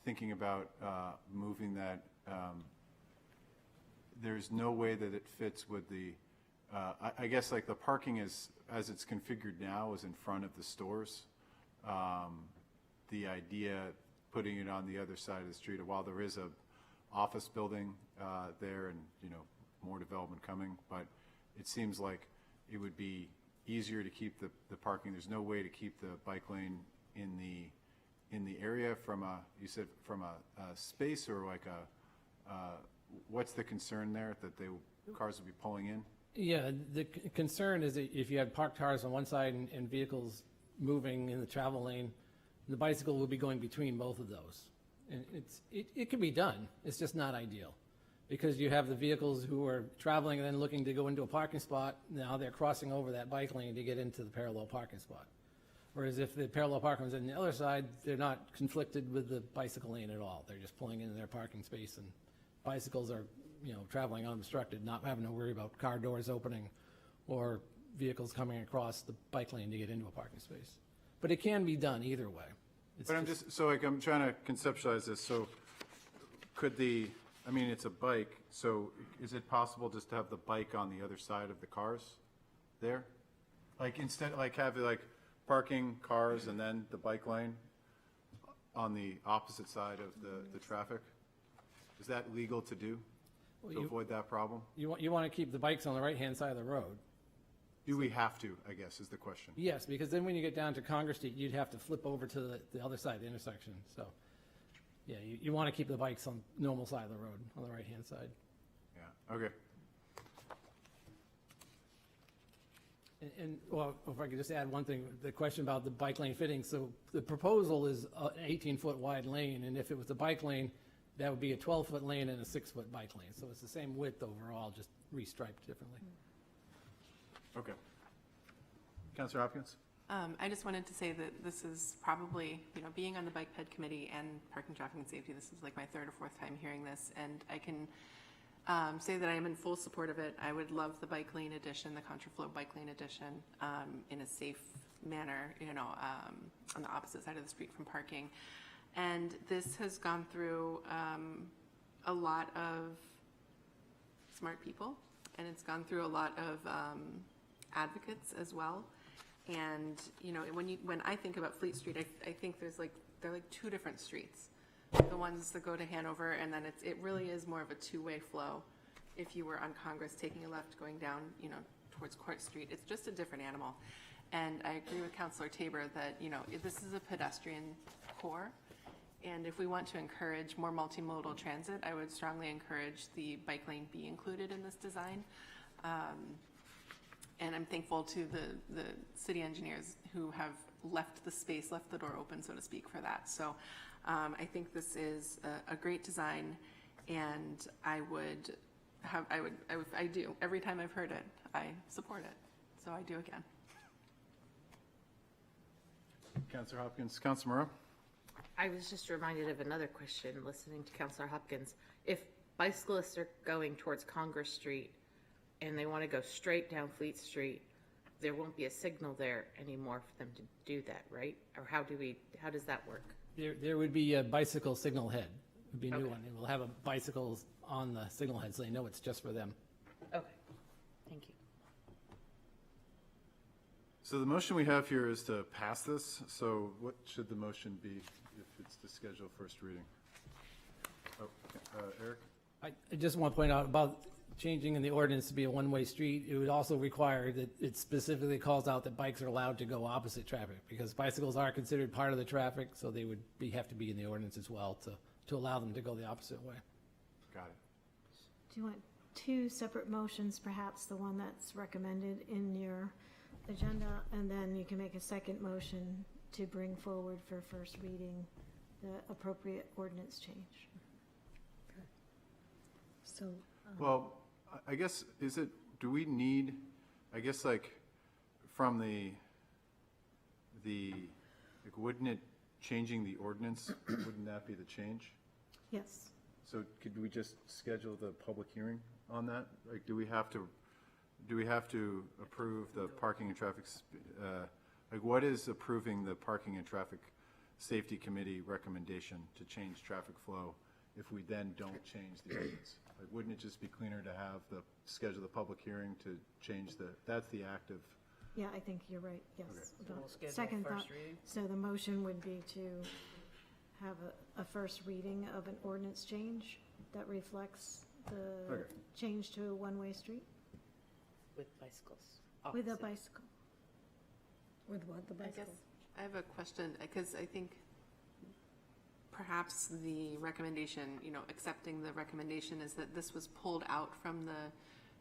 thinking about moving that, there's no way that it fits with the, I guess like the parking is, as it's configured now, is in front of the stores. The idea, putting it on the other side of the street, while there is a office building there and, more development coming, but it seems like it would be easier to keep the parking. There's no way to keep the bike lane in the area from a, you said from a space, or like what's the concern there, that cars would be pulling in? Yeah, the concern is that if you had parked cars on one side and vehicles moving in the travel lane, the bicycle would be going between both of those. And it can be done, it's just not ideal. Because you have the vehicles who are traveling and then looking to go into a parking spot, now they're crossing over that bike lane to get into the parallel parking spot. Whereas if the parallel parking was on the other side, they're not conflicted with the bicycle lane at all. They're just pulling into their parking space, and bicycles are, traveling unobstructed, not having to worry about car doors opening or vehicles coming across the bike lane to get into a parking space. But it can be done either way. But I'm trying to conceptualize this. So could it's a bike, so is it possible just to have the bike on the other side of the cars there? Like instead, have parking cars and then the bike lane on the opposite side of the traffic? Is that legal to do, to avoid that problem? You want to keep the bikes on the right-hand side of the road. Do we have to, I guess, is the question. Yes, because then when you get down to Congress Street, you'd have to flip over to the other side of the intersection. So, yeah, you want to keep the bikes on the normal side of the road, on the right-hand side. Yeah, okay. And well, if I could just add one thing, the question about the bike lane fitting. So the proposal is an 18-foot wide lane, and if it was a bike lane, that would be a 12-foot lane and a 6-foot bike lane. So it's the same width overall, just restriped differently. Okay. Councilor Hopkins? I just wanted to say that this is probably, being on the Bike Ped Committee and Parking, Traffic, and Safety, this is like my third or fourth time hearing this, and I can say that I am in full support of it. I would love the bike lane addition, the contraflow bike lane addition, in a safe manner, on the opposite side of the street from parking. And this has gone through a lot of smart people, and it's gone through a lot of advocates as well. And when I think about Fleet Street, I think they're like two different streets. The ones that go to Hanover, and then it really is more of a two-way flow. If you were on Congress taking a left going down, towards Court Street, it's just a different animal. And I agree with Councilor Tabor that, this is a pedestrian core. And if we want to encourage more multimodal transit, I would strongly encourage the bike lane be included in this design. And I'm thankful to the city engineers who have left the space, left the door open, so to speak, for that. So I think this is a great design, and I do. Every time I've heard it, I support it. So I do again. Councilor Hopkins. Councilor Morrow? I was just reminded of another question listening to Councilor Hopkins. If bicyclists are going towards Congress Street and they want to go straight down Fleet Street, there won't be a signal there anymore for them to do that, right? Or how does that work? There would be a bicycle signal head, would be a new Okay. one. It will have a bicycle on the signal head, so they know it's just for them. Okay, thank you. So the motion we have here is to pass this, so what should the motion be if it's to schedule first reading? Oh, Eric? I just want to point out about changing in the ordinance to be a one-way street, it would also require that it specifically calls out that bikes are allowed to go opposite traffic, because bicycles are considered part of the traffic, so they would have to be in the ordinance as well to allow them to go the opposite way. Got it. Do you want two separate motions, perhaps the one that's recommended in your agenda, and then you can make a second motion to bring forward for first reading the appropriate ordinance change? So, Well, I guess, do we need, I guess, like, from like, wouldn't it, changing the ordinance, wouldn't that be the change? Yes. So could we just schedule the public hearing on that? Like, do we have to approve the parking and traffic, like, what is approving the parking and traffic safety committee recommendation to change traffic flow if we then don't change the ordinance? Like, wouldn't it just be cleaner to have schedule the public hearing to change that's the active? Yeah, I think you're right, yes. Okay. So we'll schedule Second first thought, reading? so the motion would be to have a first reading of an ordinance change that reflects the Okay. change to a one-way street With bicycles. with a opposite. bicycle. with what, the I bicycle? guess I have a question, because I think perhaps the recommendation, accepting the recommendation is that this was pulled out from the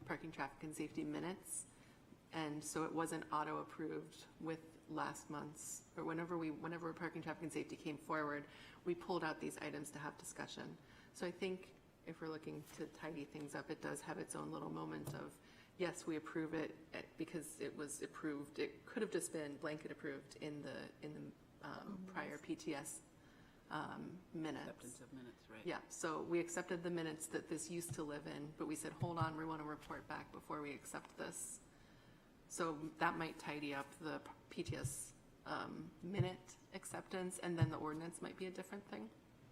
parking, traffic, and safety minutes. And so it wasn't auto-approved with last month's, or whenever parking, traffic, and safety came forward, we pulled out these items to have discussion. So I think if we're looking to tidy things up, it does have its own little moment of, yes, we approve it because it was approved. It could have just been blanket approved in the prior PTS minutes. Acceptance of minutes, right? Yeah, so we accepted the minutes that this used to live in, but we said, hold on, we want to report back before we accept this. So that might tidy up the PTS minute acceptance, and then the ordinance might be a different thing.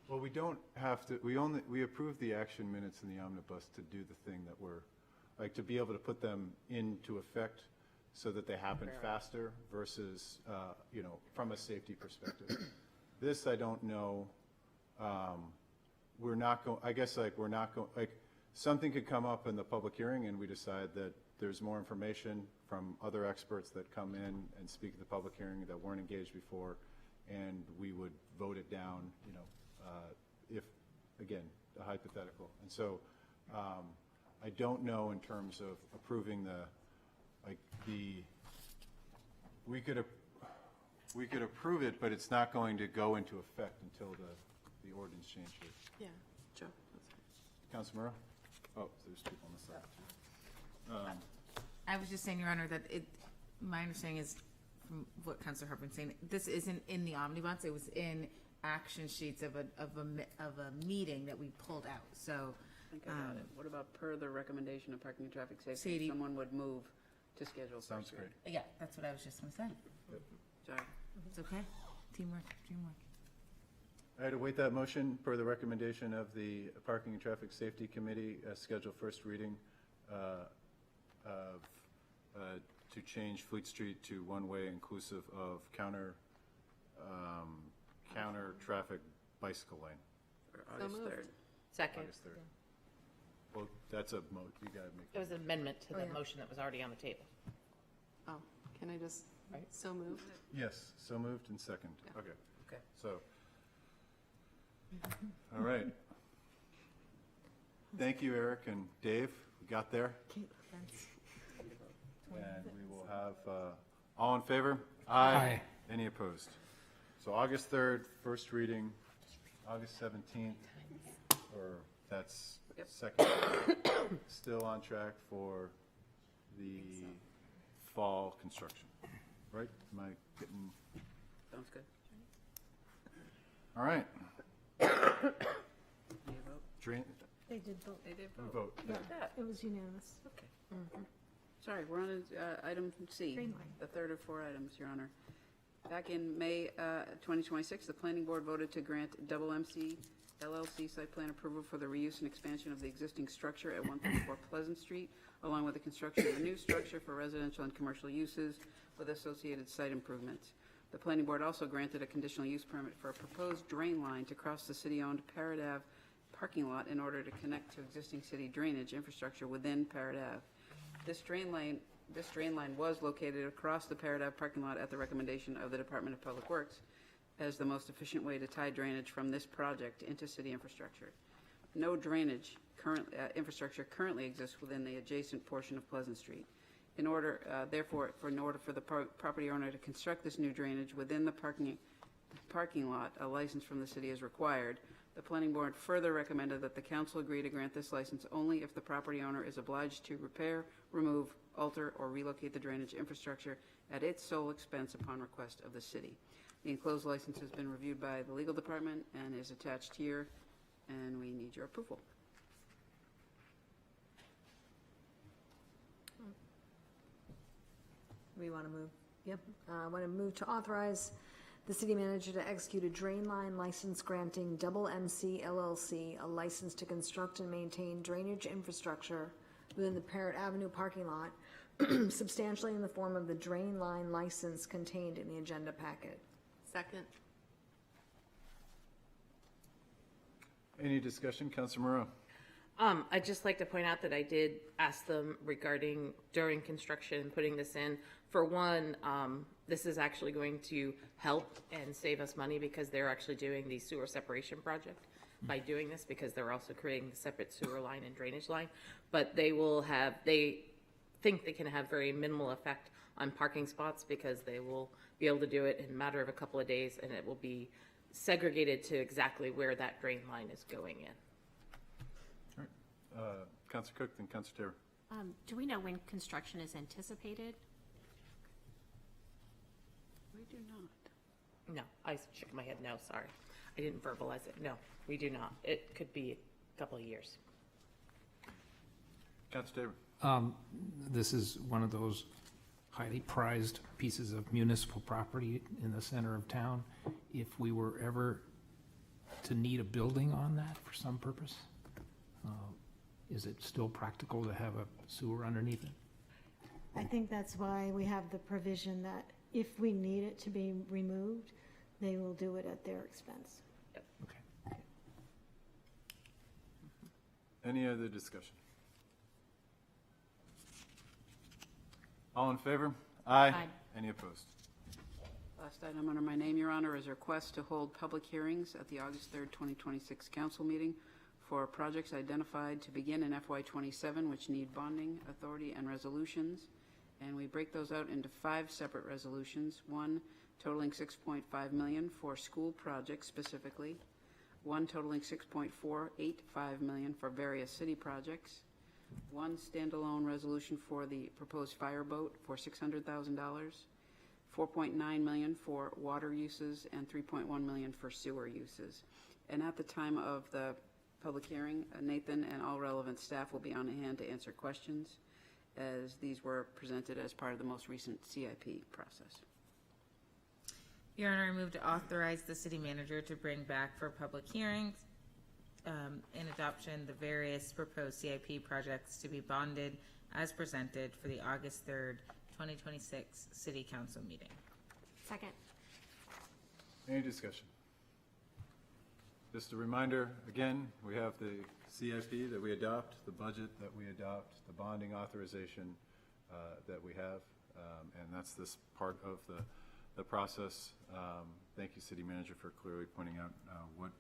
Well, we don't have to, we approve the action minutes in the omnibus to do the thing that we're, like, to be able to put them into effect so that they happen faster versus, from a safety perspective. This, I don't know, we're not going, I guess, like, we're not going, like, something could come up in the public hearing and we decide that there's more information from other experts that come in and speak at the public hearing that weren't engaged before, and we would vote it down, if, again, a hypothetical. And so I don't know in terms of approving we could approve it, but it's not going to go into effect until the ordinance change here. Yeah, Joe. Councilor Murrow? Oh, there's people on the side. I was just saying, Your Honor, that my understanding is, from what Councilor Hartman's saying, this isn't in the omnibus, it was in action sheets of a meeting that we pulled out, so. I think I got it. What about per the recommendation of parking and traffic safety? Sadie. Someone would move to schedule Sounds first great. reading. Yeah, that's what I was just gonna say. Sorry. It's okay. Teamwork. I had to wait that motion per the recommendation of the Parking and Traffic Safety Committee, schedule first reading to change Fleet Street to one-way inclusive of counter traffic bicycle lane. For August moved. 3rd. Second. August 3rd. Well, that's you gotta make. It was an amendment to Oh, the yeah. motion that was already on the table. Oh, can I just, Right. so moved? Yes, so moved and second. Yeah. Okay. Okay. So, all right. Thank you, Eric and Dave. We got there. And we will have, all in favor? Aye. Any opposed? So August 3rd, first reading, August 17th, or that's second, still on track for the fall construction, right? Am I getting, Sounds good. all right. Need a vote? Drain, They did vote. They did we vote. vote. Yeah, that. it was unanimous. Okay. Sorry, we're on item C, Drain line. the third of 4 items, Your Honor. Back in May 2026, the Planning Board voted to grant Double MC LLC site plan approval for the reuse and expansion of the existing structure at 134 Pleasant Street, along with the construction of a new structure for residential and commercial uses with associated site improvements. The Planning Board also granted a conditional use permit for a proposed drain line to cross the city-owned Parrot Ave parking lot in order to connect to existing city drainage infrastructure within Parrot Ave. This drain line was located across the Parrot Ave parking lot at the recommendation of the Department of Public Works as the most efficient way to tie drainage from this project into city infrastructure. No drainage infrastructure currently exists within the adjacent portion of Pleasant Street. In order for the property owner to construct this new drainage within the parking lot, a license from the city is required. The Planning Board further recommended that the council agree to grant this license only if the property owner is obliged to repair, remove, alter, or relocate the drainage infrastructure at its sole expense upon request of the city. The enclosed license has been reviewed by the legal department and is attached here, and we need your approval. We want to move? Yep. I want to move to authorize the city manager to execute a drain line license granting Double MC LLC a license to construct and maintain drainage infrastructure within the Parrot Avenue parking lot, substantially in the form of the drain line license contained in the agenda packet. Second. Any discussion? Councilor Moreau? I'd just like to point out that I did ask them regarding during construction, putting this in. For one, this is actually going to help and save us money because they're actually doing the sewer separation project by doing this, because they're also creating a separate sewer line and drainage line. But they think they can have very minimal effect on parking spots because they will be able to do it in a matter of a couple of days, and it will be segregated to exactly where that drain line is going in. Councilor Cook, then Councilor Taylor. Do we know when construction is anticipated? We do not. No, I shook my head, no, sorry. I didn't verbalize it. No, we do not. It could be a couple of years. Councilor Taylor. This is one of those highly prized pieces of municipal property in the center of town. If we were ever to need a building on that for some purpose, is it still practical to have a sewer underneath it? I think that's why we have the provision that if we need it to be removed, they will do it at their expense. Okay. Any other discussion? All in favor? Aye. Aye. Any opposed? Last item under my name, Your Honor, is a request to hold public hearings at the August 3rd, 2026 council meeting for projects identified to begin in FY27, which need bonding, authority, and resolutions. And we break those out into 5 separate resolutions. One totaling $6.5 million for school projects specifically. One totaling $6.485 million for various city projects. One standalone resolution for the proposed fireboat for $600,000. $4.9 million for water uses and $3.1 million for sewer uses. And at the time of the public hearing, Nathan and all relevant staff will be on hand to answer questions, as these were presented as part of the most recent CIP process. Your Honor, I move to authorize the city manager to bring back for public hearings and adoption the various proposed CIP projects to be bonded as presented for the August 3rd, 2026 City Council meeting. Second. Any discussion? Just a reminder, again, we have the CIP that we adopt, the budget that we adopt, the bonding authorization that we have, and that's this part of the process. Thank you, City Manager, for clearly pointing out what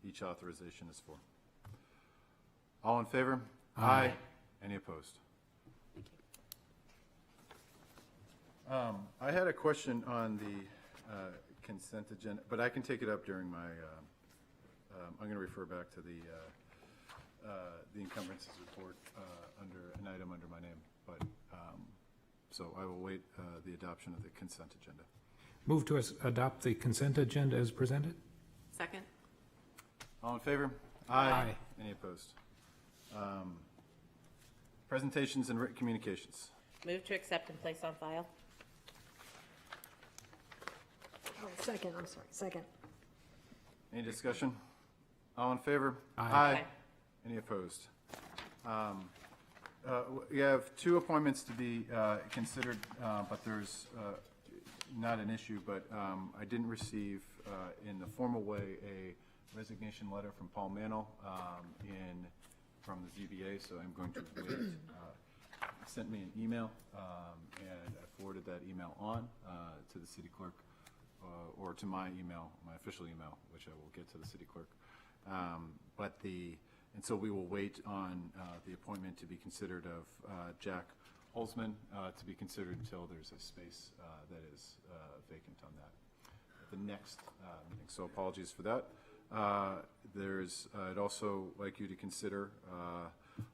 each authorization is for. All in favor? Aye. Any opposed? I had a question on the consent agenda, but I can take it up during my, I'm going to refer back to the encumbrances report under an item under my name, but, so I will wait the adoption of the consent agenda. Move to adopt the consent agenda as presented? Second. All in favor? Any opposed? Presentations and written communications. Move to accept and place on file. Oh, second, I'm sorry, second. Any discussion? All in favor? Aye. Any opposed? We have two appointments to be considered, but there's not an issue, but I didn't receive in the formal way a resignation letter from Paul Mantle from the ZBA, so I'm going to wait. He sent me an email, and I forwarded that email on to the city clerk, or to my email, my official email, which I will get to the city clerk. And so we will wait on the appointment to be considered of Jack Holzman to be considered until there's a space that is vacant on that at the next meeting. So apologies for that. I'd also like you to consider,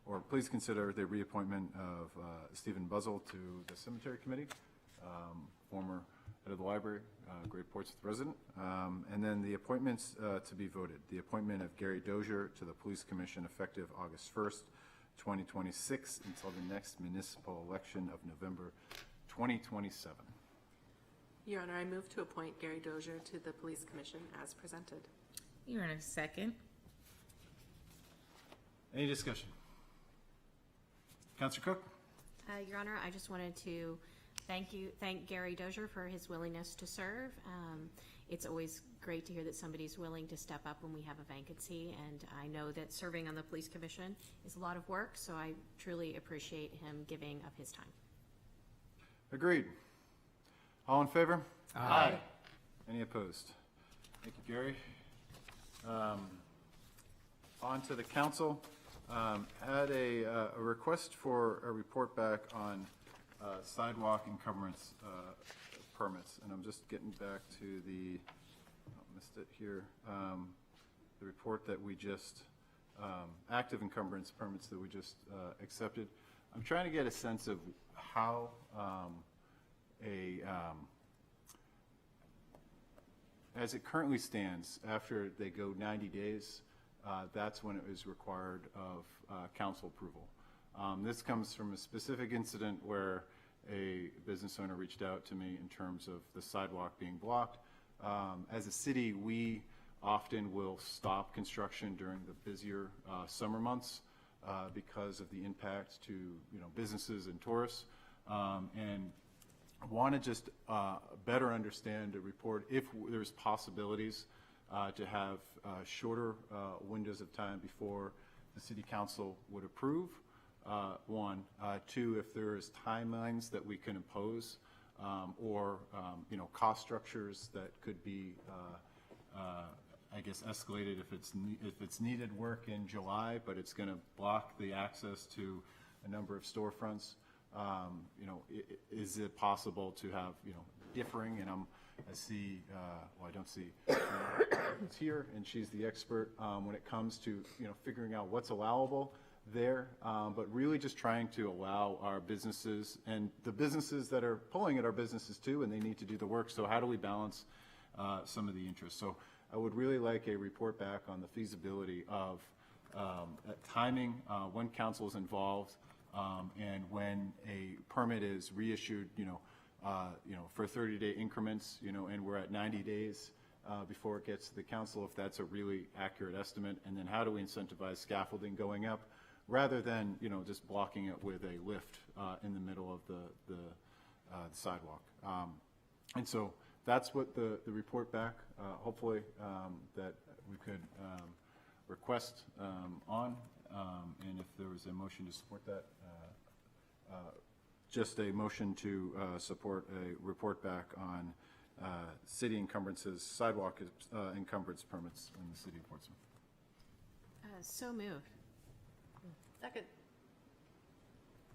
or please consider the reappointment of Stephen Buzzell to the Cemetery Committee, former head of the library, Great Portsmouth resident. And then the appointments to be voted. The appointment of Gary Dozier to the Police Commission effective August 1st, 2026 until the next municipal election of November 2027. Your Honor, I move to appoint Gary Dozier to the Police Commission as presented. Your Honor, second. Any discussion? Councilor Cook? Your Honor, I just wanted to thank Gary Dozier for his willingness to serve. It's always great to hear that somebody's willing to step up when we have a vacancy, and I know that serving on the Police Commission is a lot of work, so I truly appreciate him giving of his time. Agreed. All in favor? Aye. Any opposed? Thank you, Gary. On to the council. Had a request for a report back on sidewalk encumbrance permits, and I'm just getting back to missed it here, the report that we just, active encumbrance permits that we just accepted. I'm trying to get a sense of how as it currently stands, after they go 90 days, that's when it is required of council approval. This comes from a specific incident where a business owner reached out to me in terms of the sidewalk being blocked. As a city, we often will stop construction during the busier summer months because of the impact to businesses and tourists. And I want to just better understand the report if there's possibilities to have shorter windows of time before the city council would approve. One. Two, if there is timelines that we can impose or cost structures that could be I guess escalated if it's needed work in July, but it's going to block the access to a number of storefronts. Is it possible to have differing? And I see. I don't see. It's here, and she's the expert when it comes to figuring out what's allowable there, but really just trying to allow our businesses and the businesses that are pulling at our businesses too, and they need to do the work. So how do we balance some of the interests? So I would really like a report back on the feasibility of timing, when council is involved, and when a permit is reissued, for 30-day increments, and we're at 90 days before it gets to the council, if that's a really accurate estimate, and then how do we incentivize scaffolding going up, rather than just blocking it with a lift in the middle of the sidewalk. And so that's what the report back, hopefully, that we could request on, and if there was a motion to support that, just a motion to support a report back on city encumbrances, sidewalk encumbrance permits in the city of Portsmouth. So moved. Second.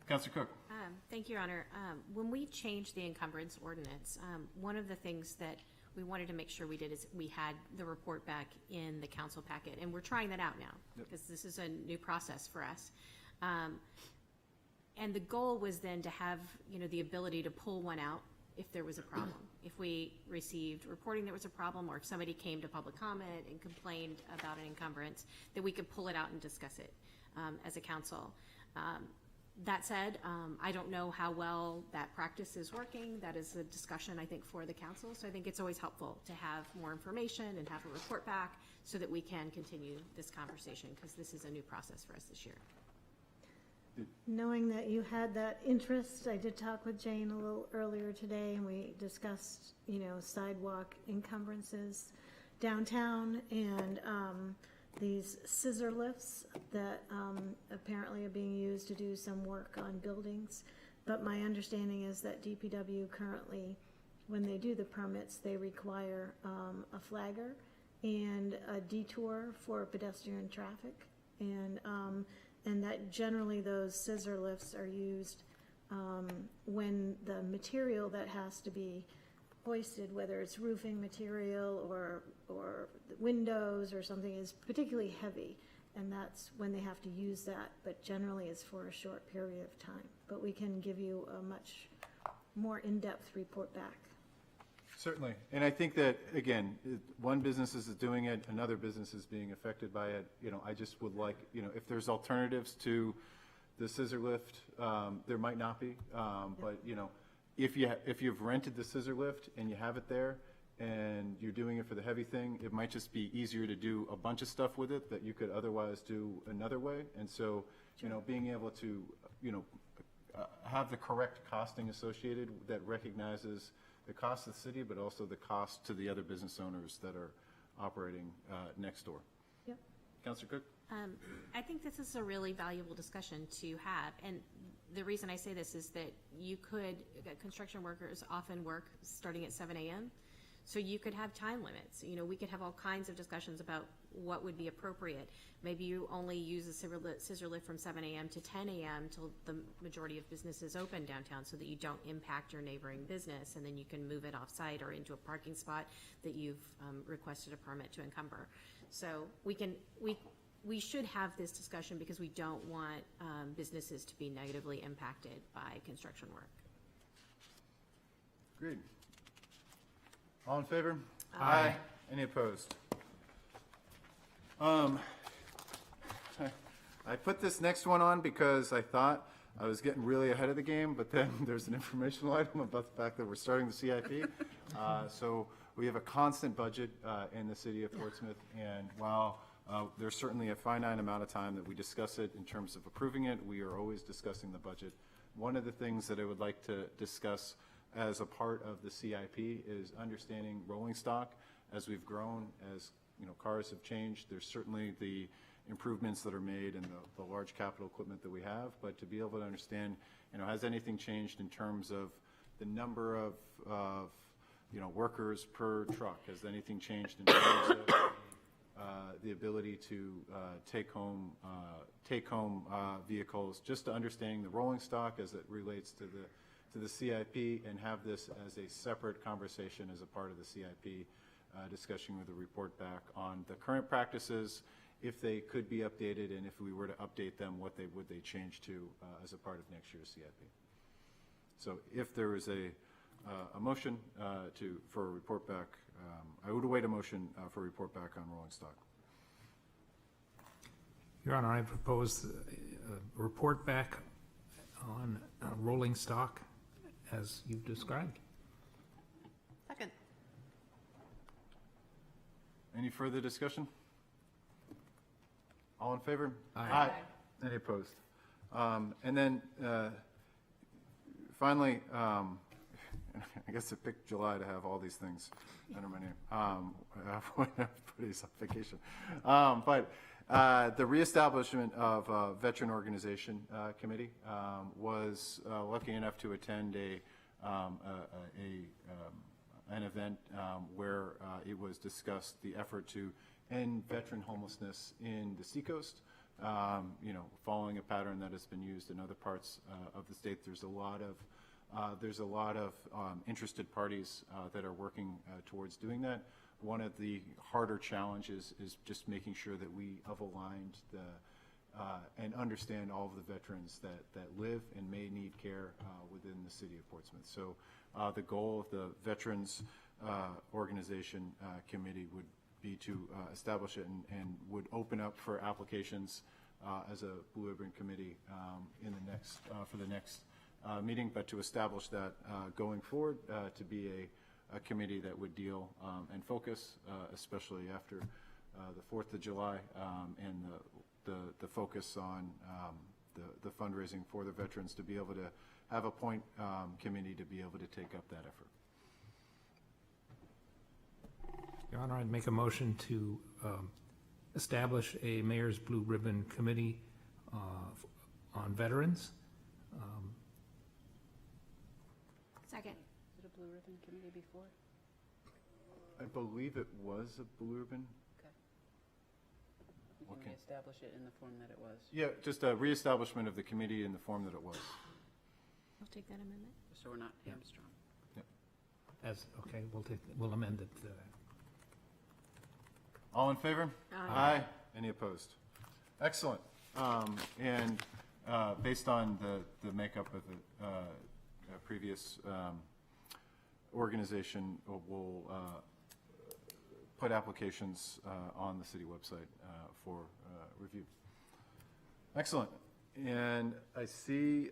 Councilor Cook. Thank you, Your Honor. When we changed the encumbrance ordinance, one of the things that we wanted to make sure we did is we had the report back in the council packet, and we're trying that out now because this is a new process for us. And the goal was then to have, the ability to pull one out if there was a problem. If we received reporting there was a problem, or if somebody came to public comment and complained about an encumbrance, that we could pull it out and discuss it as a council. That said, I don't know how well that practice is working. That is a discussion, I think, for the council. So I think it's always helpful to have more information and have a report back so that we can continue this conversation, because this is a new process for us this year. Knowing that you had that interest, I did talk with Jane a little earlier today, and we discussed, sidewalk encumbrances downtown, and these scissor lifts that apparently are being used to do some work on buildings. But my understanding is that DPW currently, when they do the permits, they require a flagger and a detour for pedestrian traffic. And that generally those scissor lifts are used when the material that has to be hoisted, whether it's roofing material or windows or something, is particularly heavy, and that's when they have to use that, but generally it's for a short period of time. But we can give you a much more in-depth report back. Certainly. And I think that, again, one business is doing it, another business is being affected by it. I just would like, if there's alternatives to the scissor lift, there might not be. But, if you've rented the scissor lift and you have it there and you're doing it for the heavy thing, it might just be easier to do a bunch of stuff with it that you could otherwise do another way. And so, being able to, have the correct costing associated that recognizes the cost of the city, but also the cost to the other business owners that are operating next door. Yep. Councilor Cook? I think this is a really valuable discussion to have, and the reason I say this is that construction workers often work starting at 7 a.m., so you could have time limits. We could have all kinds of discussions about what would be appropriate. Maybe you only use a scissor lift from 7 a.m. to 10 a.m. till the majority of businesses open downtown, so that you don't impact your neighboring business, and then you can move it off-site or into a parking spot that you've requested a permit to encumber. So we should have this discussion because we don't want businesses to be negatively impacted by construction work. Agreed. All in favor? Aye. Any opposed? I put this next one on because I thought I was getting really ahead of the game, but then there's an informational item about the fact that we're starting the CIP. So we have a constant budget in the city of Portsmouth, and while there's certainly a finite amount of time that we discuss it in terms of approving it, we are always discussing the budget. One of the things that I would like to discuss as a part of the CIP is understanding rolling stock as we've grown, as cars have changed. There's certainly the improvements that are made and the large capital equipment that we have, but to be able to understand, has anything changed in terms of the number of workers per truck? Has anything changed in terms of the ability to take home vehicles? Just to understanding the rolling stock as it relates to the CIP, and have this as a separate conversation as a part of the CIP discussion with a report back on the current practices, if they could be updated, and if we were to update them, would they change to as a part of next year's CIP. So if there is a motion for a report back, I would await a motion for a report back on rolling stock. Your Honor, I propose a report back on rolling stock as you've described. Second. Any further discussion? All in favor? Aye. Any opposed? And then finally, I guess I picked July to have all these things under my name. Everybody's on vacation. But the reestablishment of a veteran organization committee was lucky enough to attend an event where it was discussed the effort to end veteran homelessness in the Seacoast. Following a pattern that has been used in other parts of the state. There's a lot of interested parties that are working towards doing that. One of the harder challenges is just making sure that we have aligned and understand all of the veterans that live and may need care within the city of Portsmouth. So the goal of the Veterans Organization Committee would be to establish it and would open up for applications as a Blue Ribbon Committee for the next meeting, but to establish that going forward to be a committee that would deal and focus, especially after the 4th of July, and the focus on the fundraising for the veterans, to be able to have a point committee to be able to take up that effort. Your Honor, I'd make a motion to establish a Mayor's Blue Ribbon Committee on veterans. Second. Is it a Blue Ribbon Committee before? I believe it was a Blue Ribbon. Can we establish it in the form that it was? Yeah, just a reestablishment of the committee in the form that it was. I'll take that amendment. So we're not hamstrung. Okay, we'll amend it. All in favor? Aye. Any opposed? Excellent. And based on the makeup of the previous organization, we'll put applications on the city website for review. Excellent. And I see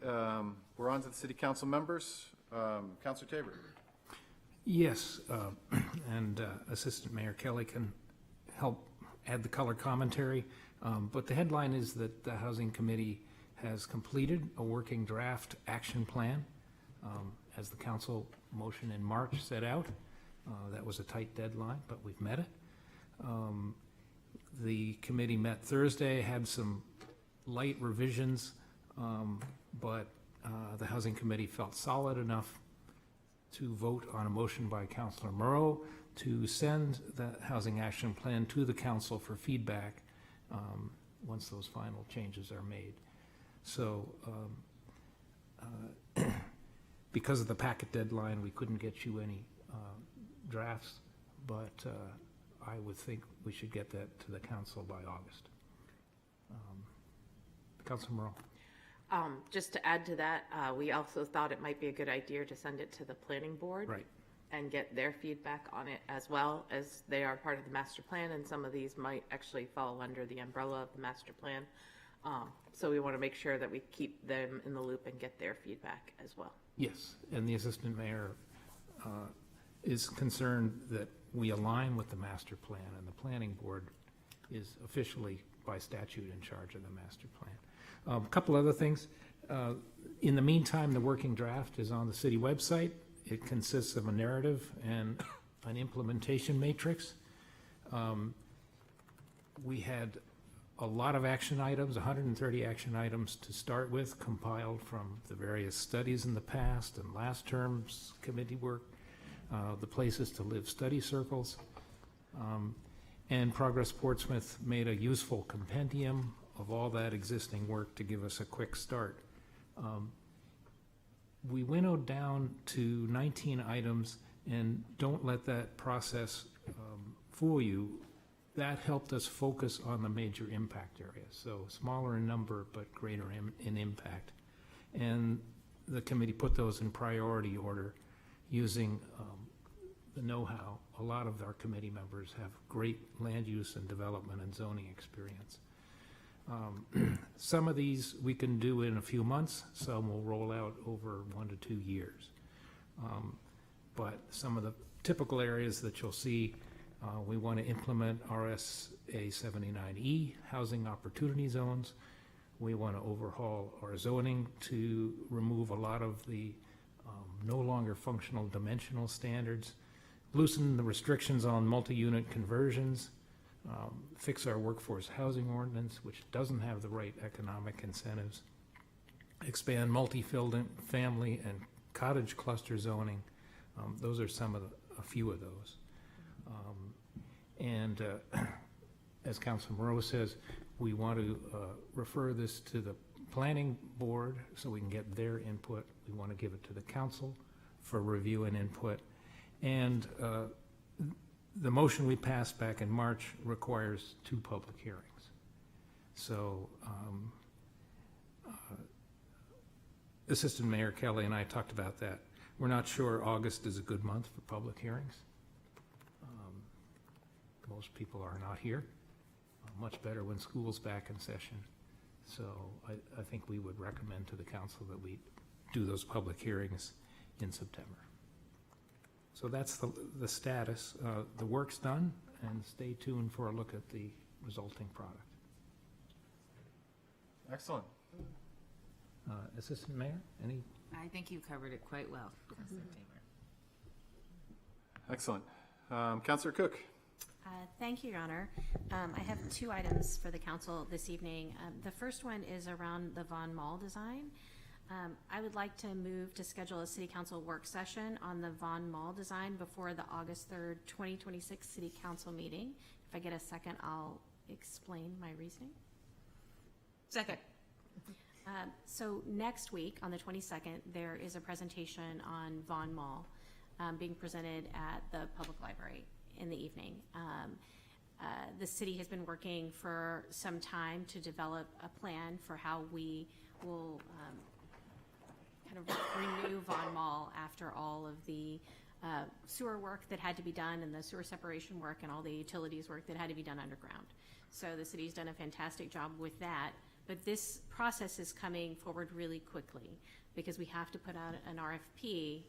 we're on to the city council members. Councilor Tabor. Yes, and Assistant Mayor Kelly can help add the color commentary. But the headline is that the Housing Committee has completed a working draft action plan, as the council motion in March set out. That was a tight deadline, but we've met it. The committee met Thursday, had some light revisions, but the Housing Committee felt solid enough to vote on a motion by Councilor Moreau to send the Housing Action Plan to the council for feedback once those final changes are made. So because of the packet deadline, we couldn't get you any drafts, but I would think we should get that to the council by August. Councilor Moreau. Just to add to that, we also thought it might be a good idea to send it to the planning board. Right. And get their feedback on it, as well as they are part of the master plan, and some of these might actually fall under the umbrella of the master plan. So we want to make sure that we keep them in the loop and get their feedback as well. Yes, and the assistant mayor is concerned that we align with the master plan, and the planning board is officially by statute in charge of the master plan. A couple other things. In the meantime, the working draft is on the city website. It consists of a narrative and an implementation matrix. We had a lot of action items, 130 action items to start with, compiled from the various studies in the past and last term's committee work, the Places to Live study circles. And Progress Portsmouth made a useful compendium of all that existing work to give us a quick start. We winnowed down to 19 items, and don't let that process fool you. That helped us focus on the major impact areas. So smaller in number, but greater in impact. And the committee put those in priority order using the know-how. A lot of our committee members have great land use and development and zoning experience. Some of these we can do in a few months, some will roll out over 1 to 2 years. But some of the typical areas that you'll see, we want to implement RSA 79E, housing opportunity zones. We want to overhaul our zoning to remove a lot of the no longer functional dimensional standards, loosen the restrictions on multi-unit conversions, fix our workforce housing ordinance, which doesn't have the right economic incentives, expand multi-family and cottage cluster zoning. Those are a few of those. As Councilor Moreau says, we want to refer this to the planning board so we can get their input. We want to give it to the council for review and input. And the motion we passed back in March requires 2 public hearings. So Assistant Mayor Kelly and I talked about that. We're not sure August is a good month for public hearings. Most people are not here. Much better when school's back in session. So I think we would recommend to the council that we do those public hearings in September. So that's the status. The work's done, and stay tuned for a look at the resulting product. Excellent. Assistant Mayor, any? I think you covered it quite well, Councilor Tabor. Excellent. Councillor Cook. Thank you, Your Honor. I have two items for the council this evening. The first one is around the Von Mall design. I would like to move to schedule a city council work session on the Von Mall design before the August 3rd, 2026 city council meeting. If I get a second, I'll explain my reasoning. Second. So next week, on the 22nd, there is a presentation on Von Mall being presented at the public library in the evening. The city has been working for some time to develop a plan for how we will kind of renew Von Mall after all of the sewer work that had to be done and the sewer separation work and all the utilities work that had to be done underground. So the city's done a fantastic job with that. But this process is coming forward really quickly because we have to put out an RFP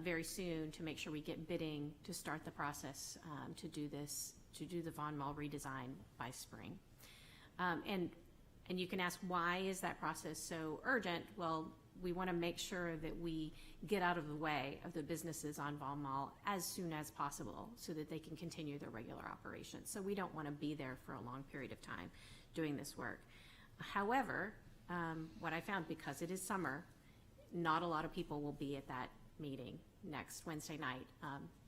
very soon to make sure we get bidding to start the process to do the Von Mall redesign by spring. And you can ask, why is that process so urgent? Well, we want to make sure that we get out of the way of the businesses on Von Mall as soon as possible so that they can continue their regular operations. So we don't want to be there for a long period of time doing this work. However, what I found, because it is summer, not a lot of people will be at that meeting next Wednesday night.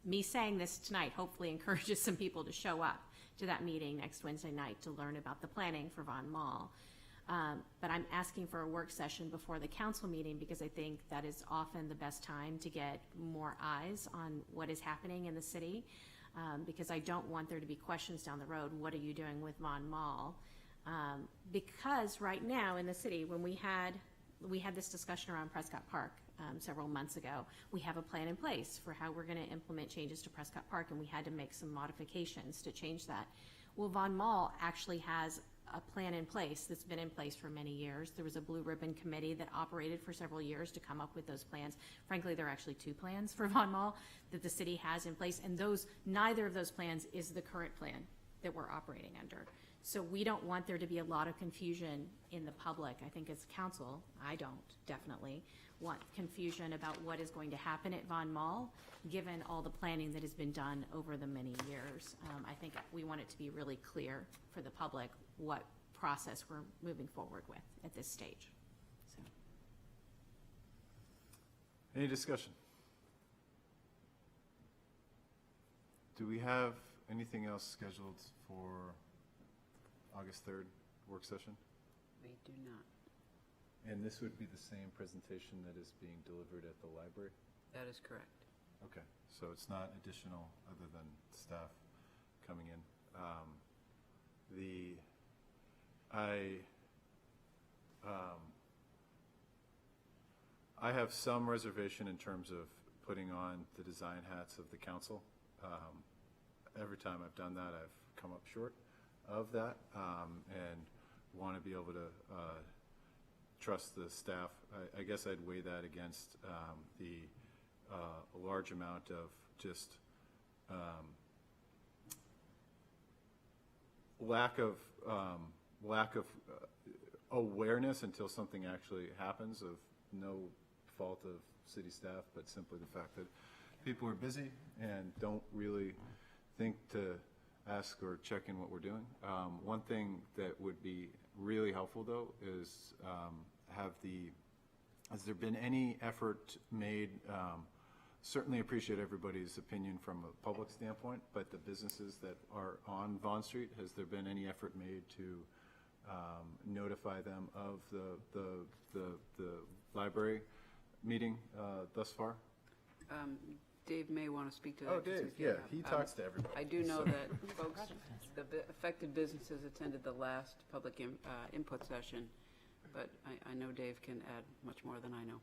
Me saying this tonight hopefully encourages some people to show up to that meeting next Wednesday night to learn about the planning for Von Mall. But I'm asking for a work session before the council meeting because I think that is often the best time to get more eyes on what is happening in the city. Because I don't want there to be questions down the road, what are you doing with Von Mall? Because right now in the city, when we had this discussion around Prescott Park several months ago, we have a plan in place for how we're going to implement changes to Prescott Park, and we had to make some modifications to change that. Well, Von Mall actually has a plan in place that's been in place for many years. There was a blue ribbon committee that operated for several years to come up with those plans. Frankly, there are actually two plans for Von Mall that the city has in place, and neither of those plans is the current plan that we're operating under. So we don't want there to be a lot of confusion in the public. I think as council, I don't definitely want confusion about what is going to happen at Von Mall, given all the planning that has been done over the many years. I think we want it to be really clear for the public what process we're moving forward with at this stage. So. Any discussion? Do we have anything else scheduled for August 3rd work session? We do not. And this would be the same presentation that is being delivered at the library? That is correct. Okay, so it's not additional other than staff coming in. I have some reservation in terms of putting on the design hats of the council. Every time I've done that, I've come up short of that, and want to be able to trust the staff. I guess I'd weigh that against the large amount of just lack of awareness until something actually happens, of no fault of city staff, but simply the fact that people are busy and don't really think to ask or check in what we're doing. One thing that would be really helpful, though, is has there been any effort made, certainly appreciate everybody's opinion from a public standpoint, but the businesses that are on Vaughn Street, has there been any effort made to notify them of the library meeting thus far? Dave may want to speak to that. Oh, Dave, yeah, he talks to everybody. I do know that folks, the affected businesses attended the last public input session, but I know Dave can add much more than I know.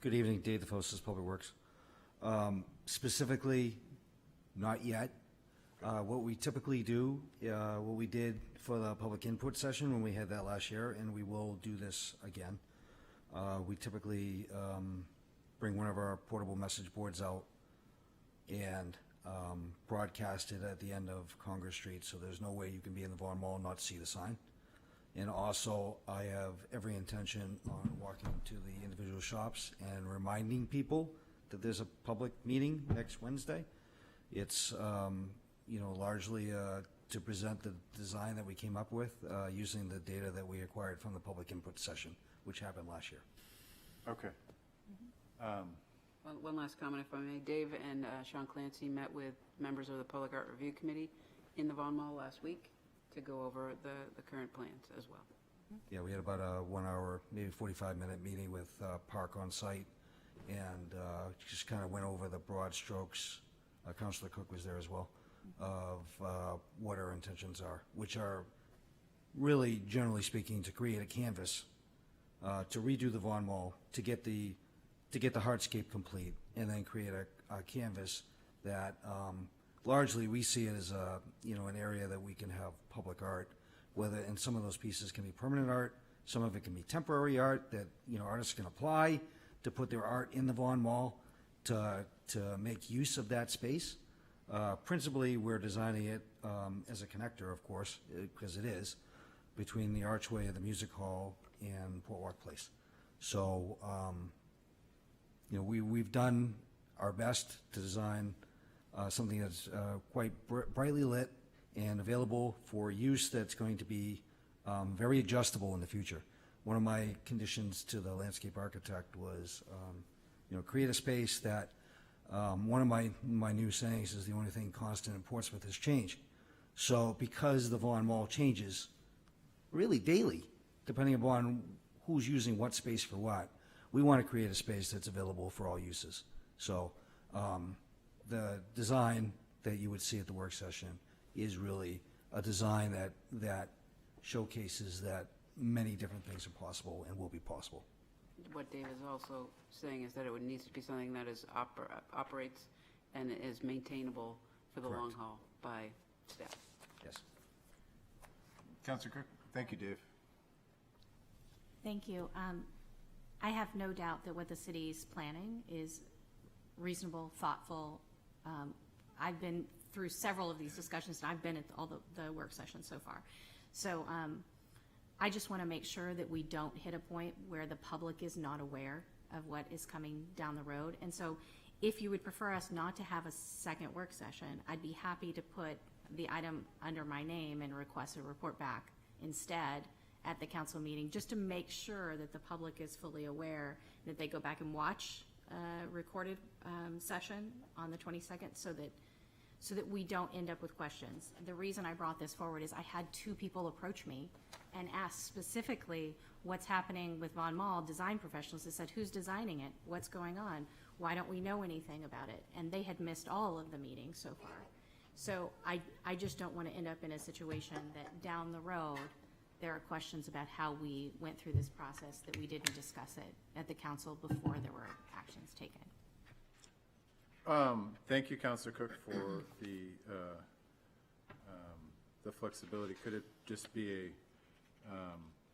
Good evening, Dave DeFostis, Public Works. Specifically, not yet. What we typically do, what we did for the public input session when we had that last year, and we will do this again, we typically bring one of our portable message boards out and broadcast it at the end of Congress Street, so there's no way you can be in the Vaughan Mall and not see the sign. And also, I have every intention on walking to the individual shops and reminding people that there's a public meeting next Wednesday. It's, largely to present the design that we came up with using the data that we acquired from the public input session, which happened last year. Okay. One last comment, if I may. Dave and Sean Clancy met with members of the Public Art Review Committee in the Vaughan Mall last week to go over the current plans as well. Yeah, we had about a 1 hour, maybe 45-minute meeting with Park on site, and just kind of went over the broad strokes. Councilor Cook was there as well, of what our intentions are, which are really, generally speaking, to create a canvas, to redo the Vaughan Mall, to get the hardscape complete, and then create a canvas that largely we see it as an area that we can have public art, and some of those pieces can be permanent art, some of it can be temporary art that artists can apply to put their art in the Vaughan Mall to make use of that space. Principally, we're designing it as a connector, of course, because it is, between the archway of the music hall and Port Walk Place. So, we've done our best to design something that's quite brightly lit and available for use that's going to be very adjustable in the future. One of my conditions to the landscape architect was, create a space that, one of my new sayings is the only thing constant in Portsmouth is change. So because the Vaughan Mall changes really daily, depending upon who's using what space for what, we want to create a space that's available for all uses. So the design that you would see at the work session is really a design that showcases that many different things are possible and will be possible. What Dave is also saying is that it would need to be something that is operates and is maintainable for the long haul by staff. Yes. Councilor Cook? Thank you, Dave. Thank you. I have no doubt that what the city's planning is reasonable, thoughtful. I've been through several of these discussions, and I've been at all the work sessions so far. So I just want to make sure that we don't hit a point where the public is not aware of what is coming down the road. And so if you would prefer us not to have a second work session, I'd be happy to put the item under my name and request a report back instead at the council meeting, just to make sure that the public is fully aware, that they go back and watch a recorded session on the 22nd so that we don't end up with questions. The reason I brought this forward is I had 2 people approach me and ask specifically what's happening with Vaughan Mall design professionals. They said, who's designing it? What's going on? Why don't we know anything about it? And they had missed all of the meetings so far. So I just don't want to end up in a situation that down the road there are questions about how we went through this process, that we didn't discuss it at the council before there were actions taken. Thank you, Councilor Cook, for the flexibility. Could it just be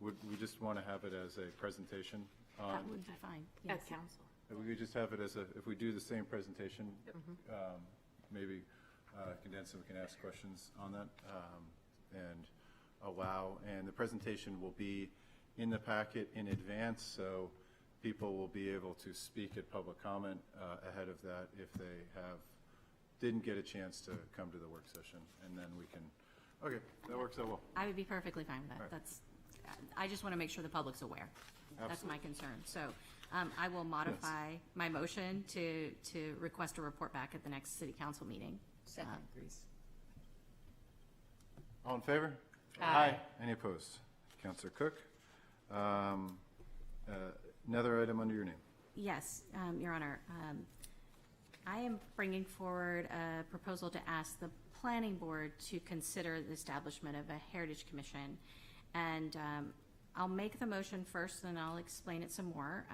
would we just want to have it as a presentation? That would be fine. Yes. At council. We could just have it as if we do the same presentation, maybe condense and we can ask questions on that and allow, and the presentation will be in the packet in advance, so people will be able to speak at public comment ahead of that if they didn't get a chance to come to the work session, and then we can, okay, that works out well. I would be perfectly fine with that. Right. That's, I just want to make sure the public's aware. That's my Absolutely. concern. So I will modify my motion to request a report back at the next city council meeting. Second. All in favor? Aye. Any opposed? Councilor Cook. Another item under your name. Yes, Your Honor. I am bringing forward a proposal to ask the planning board to consider the establishment of a heritage commission. And I'll make the motion first, then I'll explain it some more.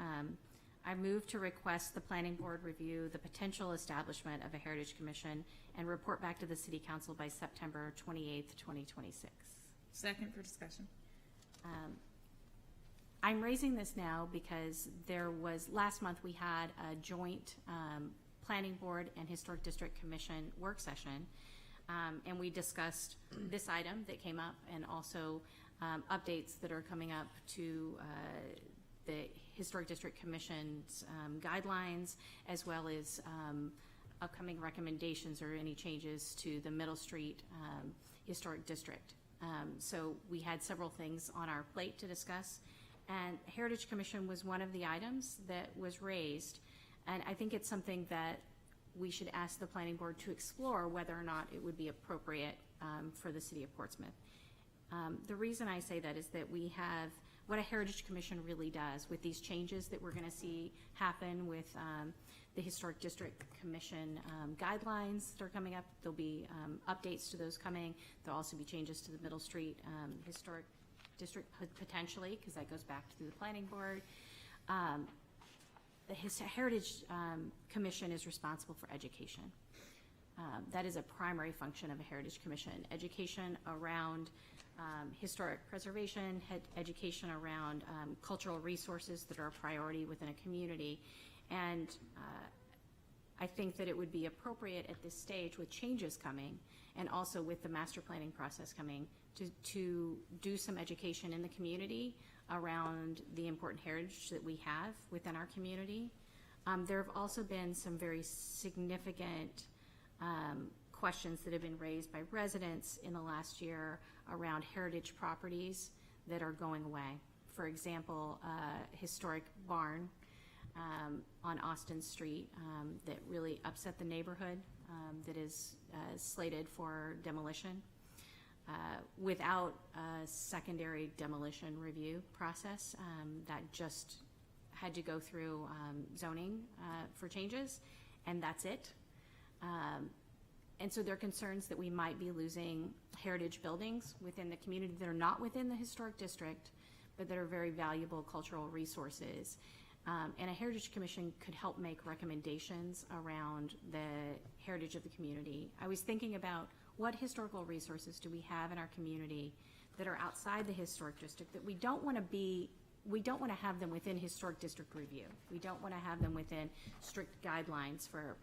I move to request the planning board review the potential establishment of a Heritage Commission and report back to the City Council by September 28th, 2026. Second for discussion. I'm raising this now because last month we had a joint Planning Board and Historic District Commission work session, and we discussed this item that came up and also updates that are coming up to the Historic District Commission's guidelines, as well as upcoming recommendations or any changes to the Middle Street Historic District. So we had several things on our plate to discuss, and Heritage Commission was one of the items that was raised, and I think it's something that we should ask the Planning Board to explore whether or not it would be appropriate for the City of Portsmouth. The reason I say that is that we have what a Heritage Commission really does with these changes that we're going to see happen with the Historic District Commission guidelines that are coming up. There'll be updates to those coming. There'll also be changes to the Middle Street Historic District potentially, because that goes back to the Planning Board. The Heritage Commission is responsible for education. That is a primary function of a Heritage Commission. Education around historic preservation, education around cultural resources that are a priority within a community. And I think that it would be appropriate at this stage, with changes coming and also with the master planning process coming, to do some education in the community around the important heritage that we have within our community. There have also been some very significant questions that have been raised by residents in the last year around heritage properties that are going away. For example, historic barn on Austin Street that really upset the neighborhood, that is slated for demolition without a secondary demolition review process. That just had to go through zoning for changes, and that's it. And so there are concerns that we might be losing heritage buildings within the community that are not within the historic district, but that are very valuable cultural resources. And a Heritage Commission could help make recommendations around the heritage of the community. I was thinking about what historical resources do we have in our community that are outside the historic district that we don't want to have them within historic district review. We don't want to have them within strict guidelines for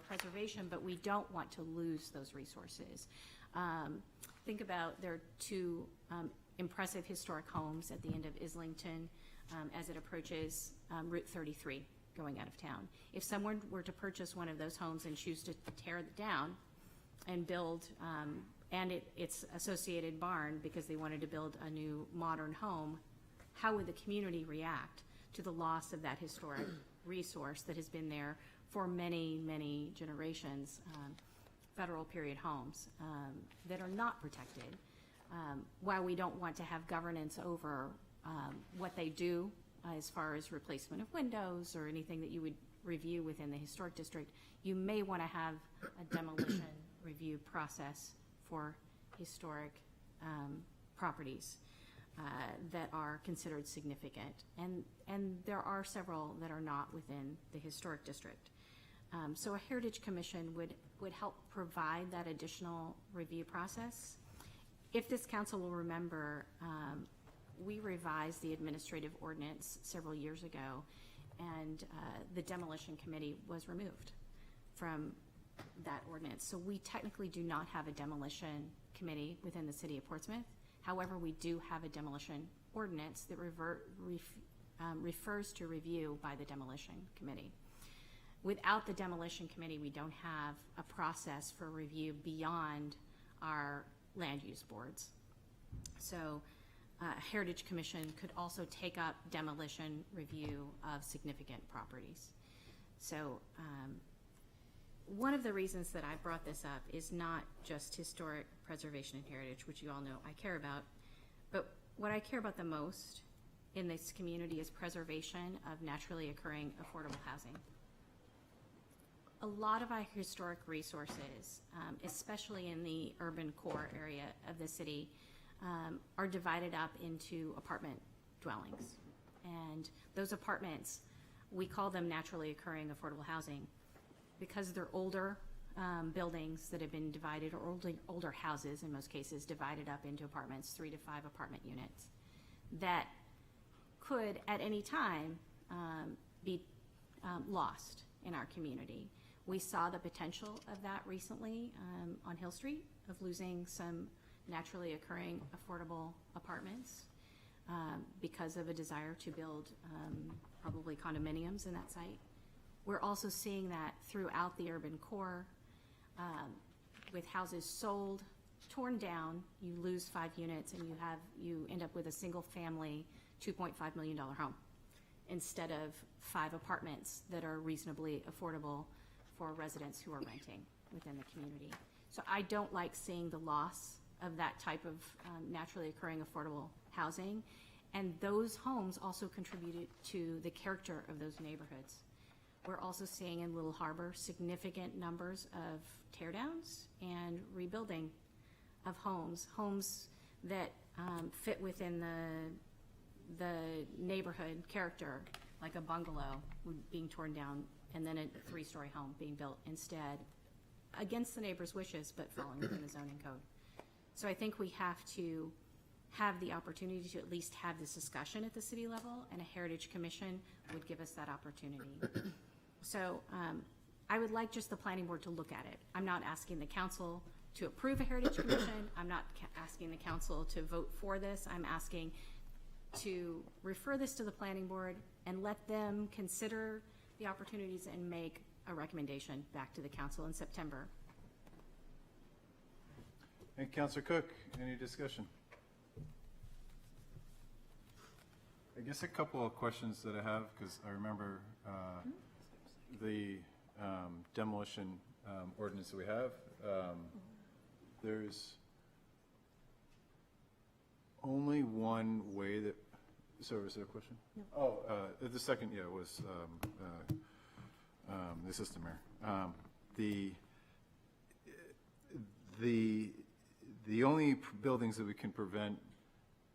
preservation, but we don't want to lose those resources. Think about there are two impressive historic homes at the end of Islington as it approaches Route 33 going out of town. If someone were to purchase one of those homes and choose to tear it down and build and its associated barn because they wanted to build a new modern home, how would the community react to the loss of that historic resource that has been there for many, many generations, federal period homes that are not protected? While we don't want to have governance over what they do as far as replacement of windows or anything that you would review within the historic district, you may want to have a demolition review process for historic properties that are considered significant. And there are several that are not within the historic district. So a Heritage Commission would help provide that additional review process. If this council will remember, we revised the administrative ordinance several years ago, and the demolition committee was removed from that ordinance. So we technically do not have a demolition committee within the city of Portsmouth. However, we do have a demolition ordinance that refers to review by the demolition committee. Without the demolition committee, we don't have a process for review beyond our land use boards. So a Heritage Commission could also take up demolition review of significant properties. So one of the reasons that I brought this up is not just historic preservation and heritage, which you all know I care about, but what I care about the most in this community is preservation of naturally occurring affordable housing. A lot of our historic resources, especially in the urban core area of the city, are divided up into apartment dwellings. And those apartments we call them naturally occurring affordable housing because they're older buildings that have been divided, or older houses in most cases, divided up into apartments, 3 to 5 apartment units, that could at any time be lost in our community. We saw the potential of that recently on Hill Street, of losing some naturally occurring affordable apartments because of a desire to build probably condominiums in that site. We're also seeing that throughout the urban core, with houses sold, torn down, you lose 5 units and you end up with a single family $2.5 million home instead of 5 apartments that are reasonably affordable for residents who are renting within the community. So I don't like seeing the loss of that type of naturally occurring affordable housing. And those homes also contributed to the character of those neighborhoods. We're also seeing in Little Harbor significant numbers of teardowns and rebuilding of homes that fit within the neighborhood character, like a bungalow being torn down and then a 3-story home being built instead, against the neighbor's wishes, but falling within the zoning code. So I think we have to have the opportunity to at least have this discussion at the city level, and a Heritage Commission would give us that opportunity. So I would like just the planning board to look at it. I'm not asking the council to approve a Heritage Commission. I'm not asking the council to vote for this. I'm asking to refer this to the planning board and let them consider the opportunities and make a recommendation back to the council in September. And Councilor Cook, any discussion? I guess a couple of questions that I have, because I remember the demolition ordinance that we have. There's only one way that, so was there a question? No. Oh, the second, yeah, was the assistant mayor. The only buildings that we can prevent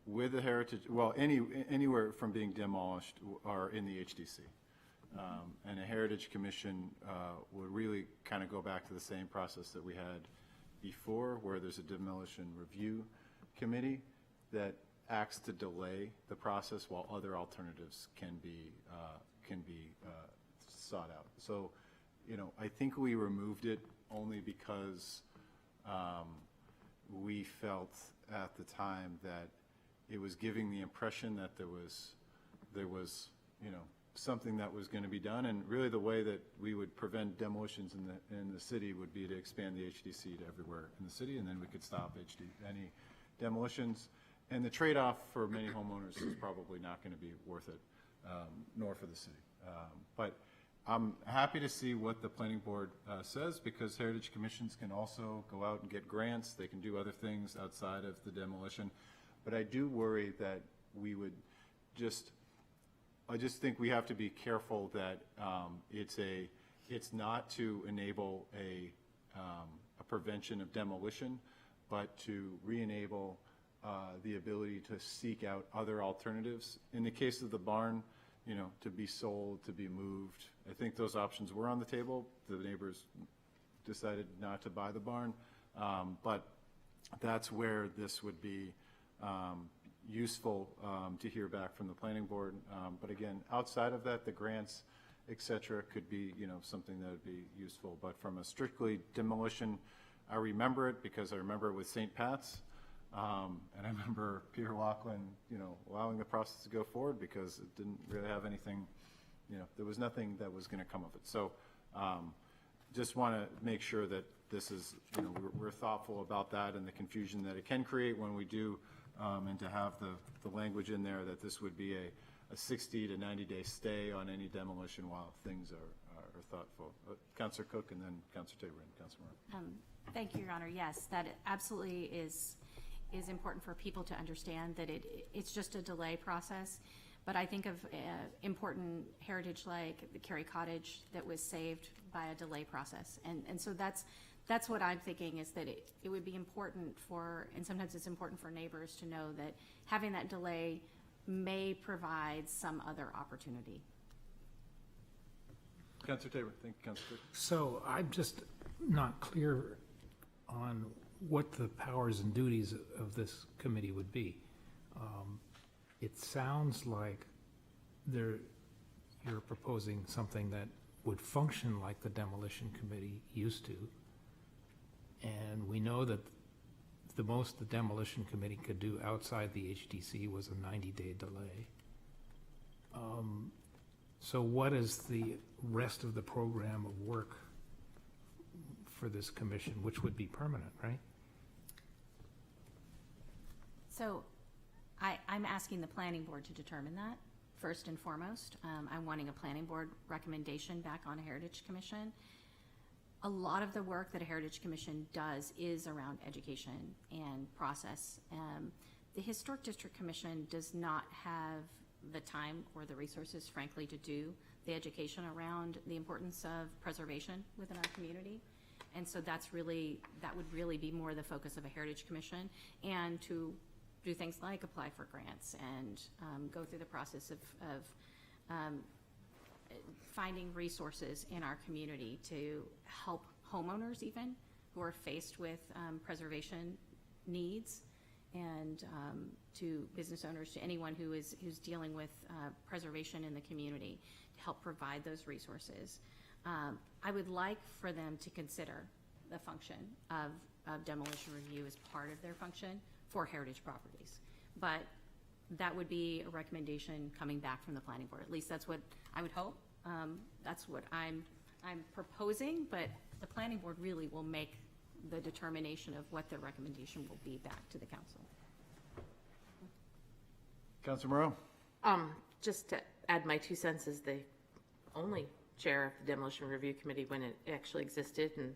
with the heritage, well, anywhere from being demolished are in the HDC. And a Heritage Commission would really kind of go back to the same process that we had before, where there's a demolition review committee that acts to delay the process while other alternatives can be sought out. So, I think we removed it only because we felt at the time that it was giving the impression that there was something that was going to be done, and really the way that we would prevent demolitions in the city would be to expand the HDC to everywhere in the city, and then we could stop any demolitions. And the trade-off for many homeowners is probably not going to be worth it, nor for the city. But I'm happy to see what the planning board says, because Heritage Commissions can also go out and get grants. They can do other things outside of the demolition. But I do worry that we would I just think we have to be careful that it's not to enable a prevention of demolition, but to re-enable the ability to seek out other alternatives. In the case of the barn, to be sold, to be moved, I think those options were on the table. The neighbors decided not to buy the barn, but that's where this would be useful to hear back from the planning board. But again, outside of that, the grants, et cetera, could be, something that would be useful. But from a strictly demolition, I remember it because I remember it with St. Pat's. And I remember Peter Laughlin, allowing the process to go forward because it didn't really have anything, there was nothing that was going to come of it. So just want to make sure that this is, we're thoughtful about that and the confusion that it can create when we do, and to have the language in there that this would be a 60 to 90-day stay on any demolition while things are thoughtful. Councilor Cook, and then Councilor Tabor and Councilor Moore. Thank you, Your Honor. Yes, that absolutely is important for people to understand that it's just a delay process. But I think of important heritage like the Cary Cottage that was saved by a delay process. And so that's what I'm thinking, is that it would be important and sometimes it's important for neighbors to know that having that delay may provide some other opportunity. Councilor Tabor. Thank you, Councilor Tabor. So I'm just not clear on what the powers and duties of this committee would be. It sounds like you're proposing something that would function like the demolition committee used to. And we know that the most the demolition committee could do outside the HDC was a 90-day delay. So what is the rest of the program of work for this commission, which would be permanent, right? So I'm asking the planning board to determine that, first and foremost. I'm wanting a planning board recommendation back on a Heritage Commission. A lot of the work that a Heritage Commission does is around education and process. The Historic District Commission does not have the time or the resources, frankly, to do the education around the importance of preservation within our community. And so that would really be more the focus of a Heritage Commission, and to do things like apply for grants and go through the process of finding resources in our community to help homeowners even who are faced with preservation needs, and to business owners, to anyone who's dealing with preservation in the community, to help provide those resources. I would like for them to consider the function of demolition review as part of their function for heritage properties. But that would be a recommendation coming back from the planning board. At least that's what I would hope. That's what I'm proposing, but the planning board really will make the determination of what their recommendation will be back to the council. Councilor Moreau? Just to add my 2 cents as the only chair of the Demolition Review Committee when it actually existed, and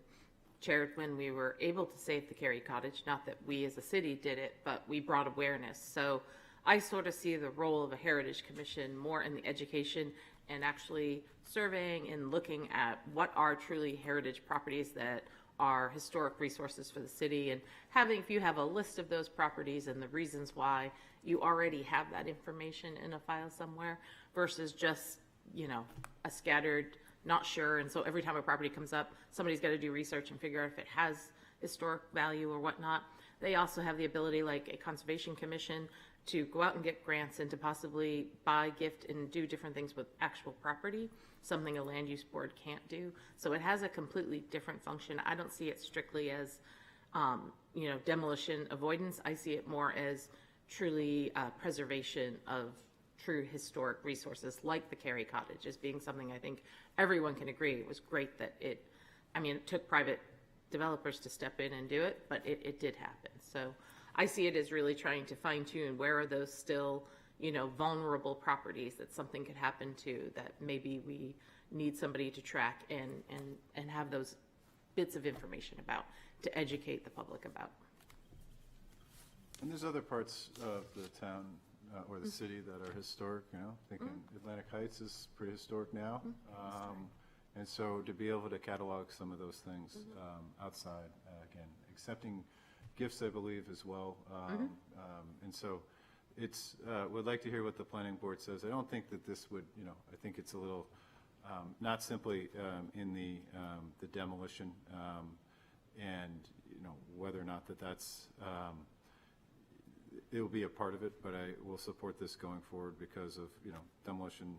chaired when we were able to save the Carey Cottage. Not that we as a city did it, but we brought awareness. So I sort of see the role of a Heritage Commission more in the education and actually surveying and looking at what are truly heritage properties that are historic resources for the city, and if you have a list of those properties and the reasons why, you already have that information in a file somewhere, versus just, a scattered, not sure. And so every time a property comes up, somebody's got to do research and figure out if it has historic value or whatnot. They also have the ability, like a conservation commission, to go out and get grants and to possibly buy, gift, and do different things with actual property, something a land use board can't do. So it has a completely different function. I don't see it strictly as, demolition avoidance. I see it more as truly preservation of true historic resources, like the Carey Cottage, as being something I think everyone can agree. It was great that it took private developers to step in and do it, but it did happen. So I see it as really trying to fine tune where are those still, vulnerable properties that something could happen to, that maybe we need somebody to track and have those bits of information about, to educate the public about. And there's other parts of the town or the city that are historic, thinking Atlantic Heights is pretty historic now. And so to be able to catalog some of those things outside, again, accepting gifts, I believe, as well. And so it's, would like to hear what the planning board says. I don't think that this would, I think it's a little, not simply in the demolition and, whether or not that's, it will be a part of it, but I will support this going forward because of, demolition,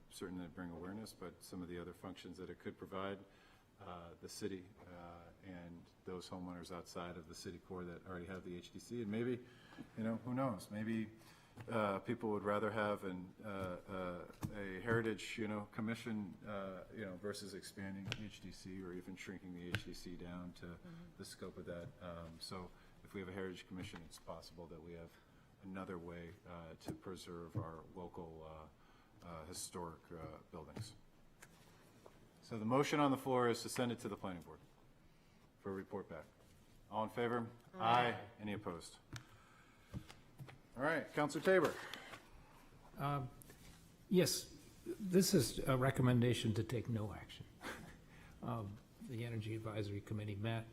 certainly bring awareness, but some of the other functions that it could provide the city and those homeowners outside of the city core that already have the HDC. And maybe, who knows, maybe people would rather have a heritage, commission, versus expanding HDC or even shrinking the HDC down to the scope of that. So if we have a heritage commission, it's possible that we have another way to preserve our local historic buildings. So the motion on the floor is to send it to the planning board for a report back. All in favor? Aye. Any opposed? All right, Councilor Tabor. Yes, this is a recommendation to take no action. The Energy Advisory Committee met,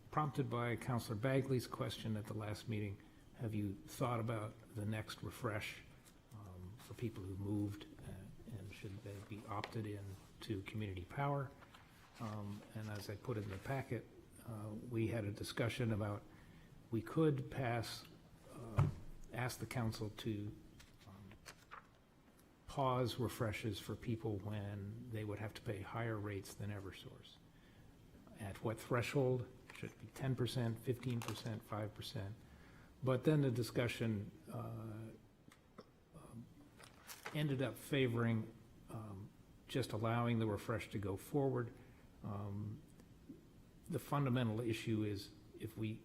prompted by Councilor Bagley's question at the last meeting. Have you thought about the next refresh for people who moved, and should they be opted in to Community Power. And as I put in the packet, we had a discussion about we could ask the council to pause refreshes for people when they would have to pay higher rates than Eversource. At what threshold? Should it be 10%, 15%, 5%? But then the discussion ended up favoring just allowing the refresh to go forward. The fundamental issue is if we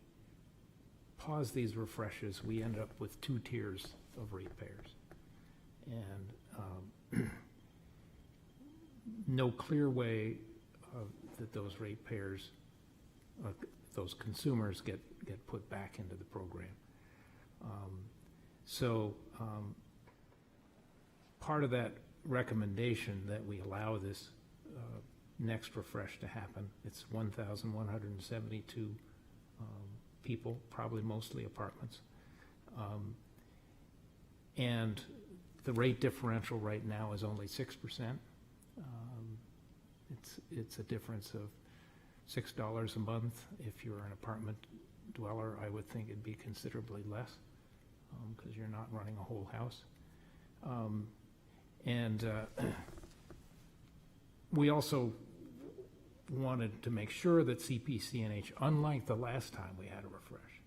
pause these refreshes, we end up with two tiers of ratepayers. And no clear way that those ratepayers, those consumers get put back into the program. Part of that recommendation that we allow this next refresh to happen, it's 1,172 people, probably mostly apartments. And the rate differential right now is only 6%. It's a difference of $6 a month. If you're an apartment dweller, I would think it'd be considerably less because you're not running a whole house. We also wanted to make sure that CPC&H, unlike the last time we had a refresh,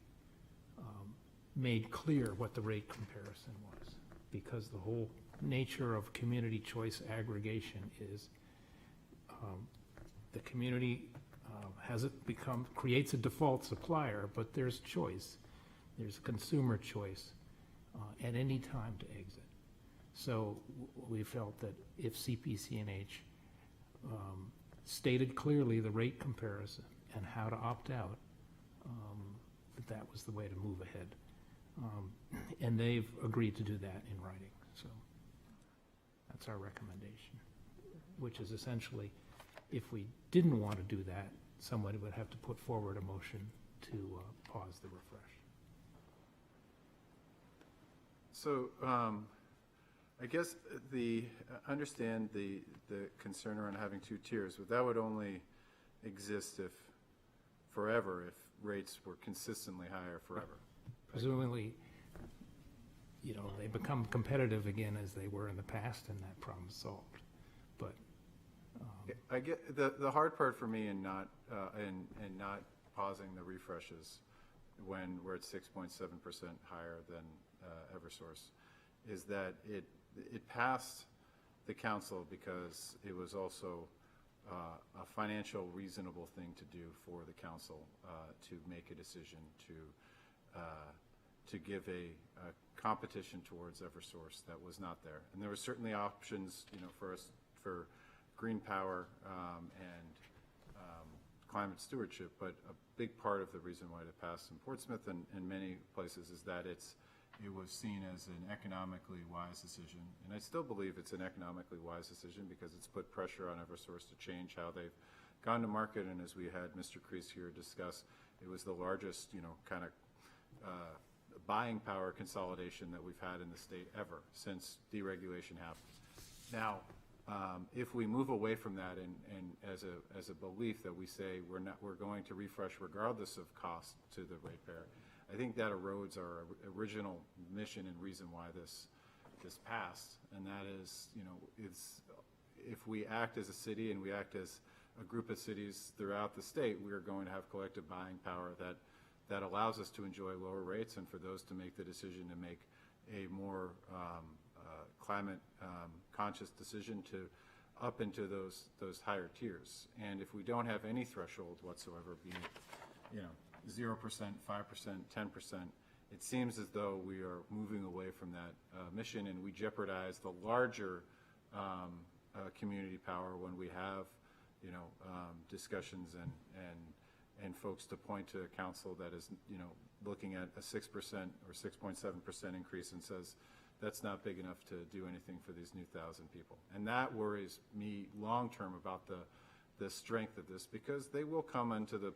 made clear what the rate comparison was, because the whole nature of community choice aggregation is the community creates a default supplier, but there's choice. There's consumer choice at any time to exit. So we felt that if CPC&H stated clearly the rate comparison and how to opt out, that was the way to move ahead. And they've agreed to do that in writing. So that's our recommendation, which is essentially, if we didn't want to do that, somebody would have to put forward a motion to pause the refresh. So I guess understand the concern around having two tiers, but that would only exist if rates were consistently higher forever. Presumably, they become competitive again as they were in the past, and that problem's solved. But I get the hard part for me in not pausing the refreshes when we're at 6.7% higher than Eversource is that it passed the council because it was also a financial reasonable thing to do for the council to make a decision to give a competition towards Eversource that was not there. And there were certainly options, for us for green power and climate stewardship, but a big part of the reason why it passed in Portsmouth and many places is that it was seen as an economically wise decision. And I still believe it's an economically wise decision because it's put pressure on Eversource to change how they've gone to market. And as we had Mr. Kreis here discuss, it was the largest, kind of buying power consolidation that we've had in the state ever since deregulation happened. Now, if we move away from that and as a belief that we say we're going to refresh regardless of cost to the ratepayer, I think that erodes our original mission and reason why this passed, and that is, if we act as a city and we act as a group of cities throughout the state, we are going to have collective buying power that allows us to enjoy lower rates, and for those to make the decision to make a more climate conscious decision to up into those higher tiers. And if we don't have any threshold whatsoever, be it 0%, 5%, 10%, it seems as though we are moving away from that mission, and we jeopardize the larger community power when we have discussions and folks to point to a council that is looking at a 6% or 6.7% increase and says that's not big enough to do anything for these new 1,000 people. And that worries me long term about the strength of this, because they will come into the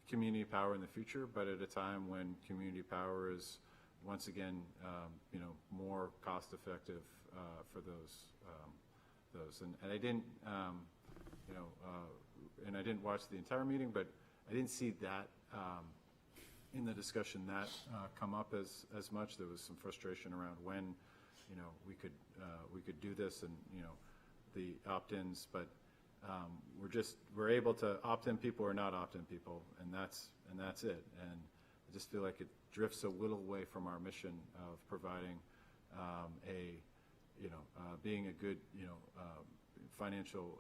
community power in the future, but at a time when community power is once again more cost effective for those those. And I didn't, and I didn't watch the entire meeting, but I didn't see that in the discussion that come up as much. There was some frustration around when, we could do this and, the opt-ins, but we're able to opt-in people or not opt-in people, and that's it. And I just feel like it drifts a little away from our mission of providing being a good, financial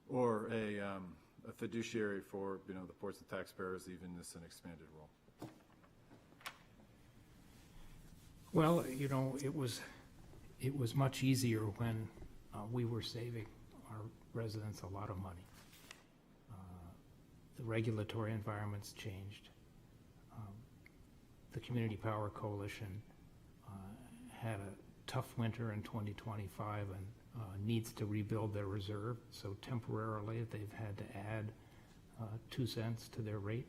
or a fiduciary for, the ports and taxpayers, even this an expanded role. Well, it was much easier when we were saving our residents a lot of money. The regulatory environment's changed. The Community Power Coalition had a tough winter in 2025 and needs to rebuild their reserve. So temporarily, they've had to add 2 cents to their rate.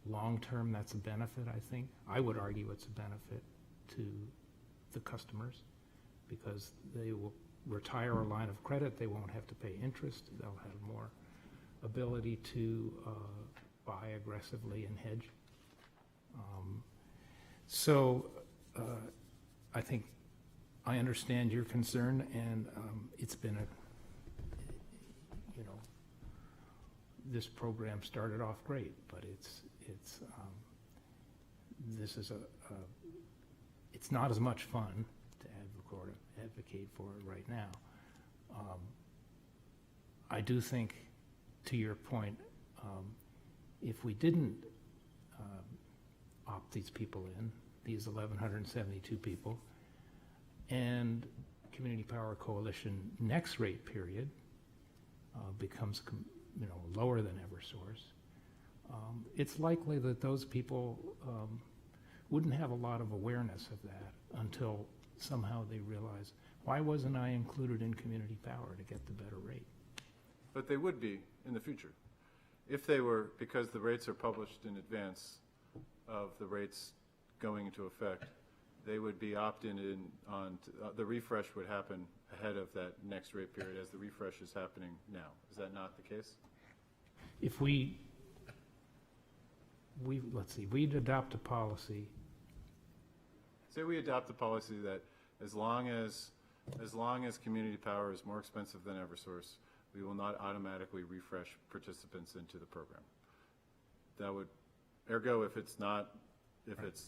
Long-term, that's a benefit, I think. I would argue it's a benefit to the customers because they will retire a line of credit. They won't have to pay interest. They'll have more ability to buy aggressively and hedge. I think I understand your concern, and it's been this program started off great, but it's not as much fun to advocate for it right now. I do think, to your point, if we didn't opt these people in, these 1,172 people, and Community Power Coalition next rate period becomes lower than Eversource, it's likely that those people wouldn't have a lot of awareness of that until somehow they realize, why wasn't I included in Community Power to get the better rate? But they would be in the future. If they were, because the rates are published in advance of the rates going into effect, they would be opted in on, the refresh would happen ahead of that next rate period as the refresh is happening now. Is that not the case? If we'd adopt a policy. Say we adopt a policy that as long as Community Power is more expensive than Eversource, we will not automatically refresh participants into the program. That would, ergo, if it's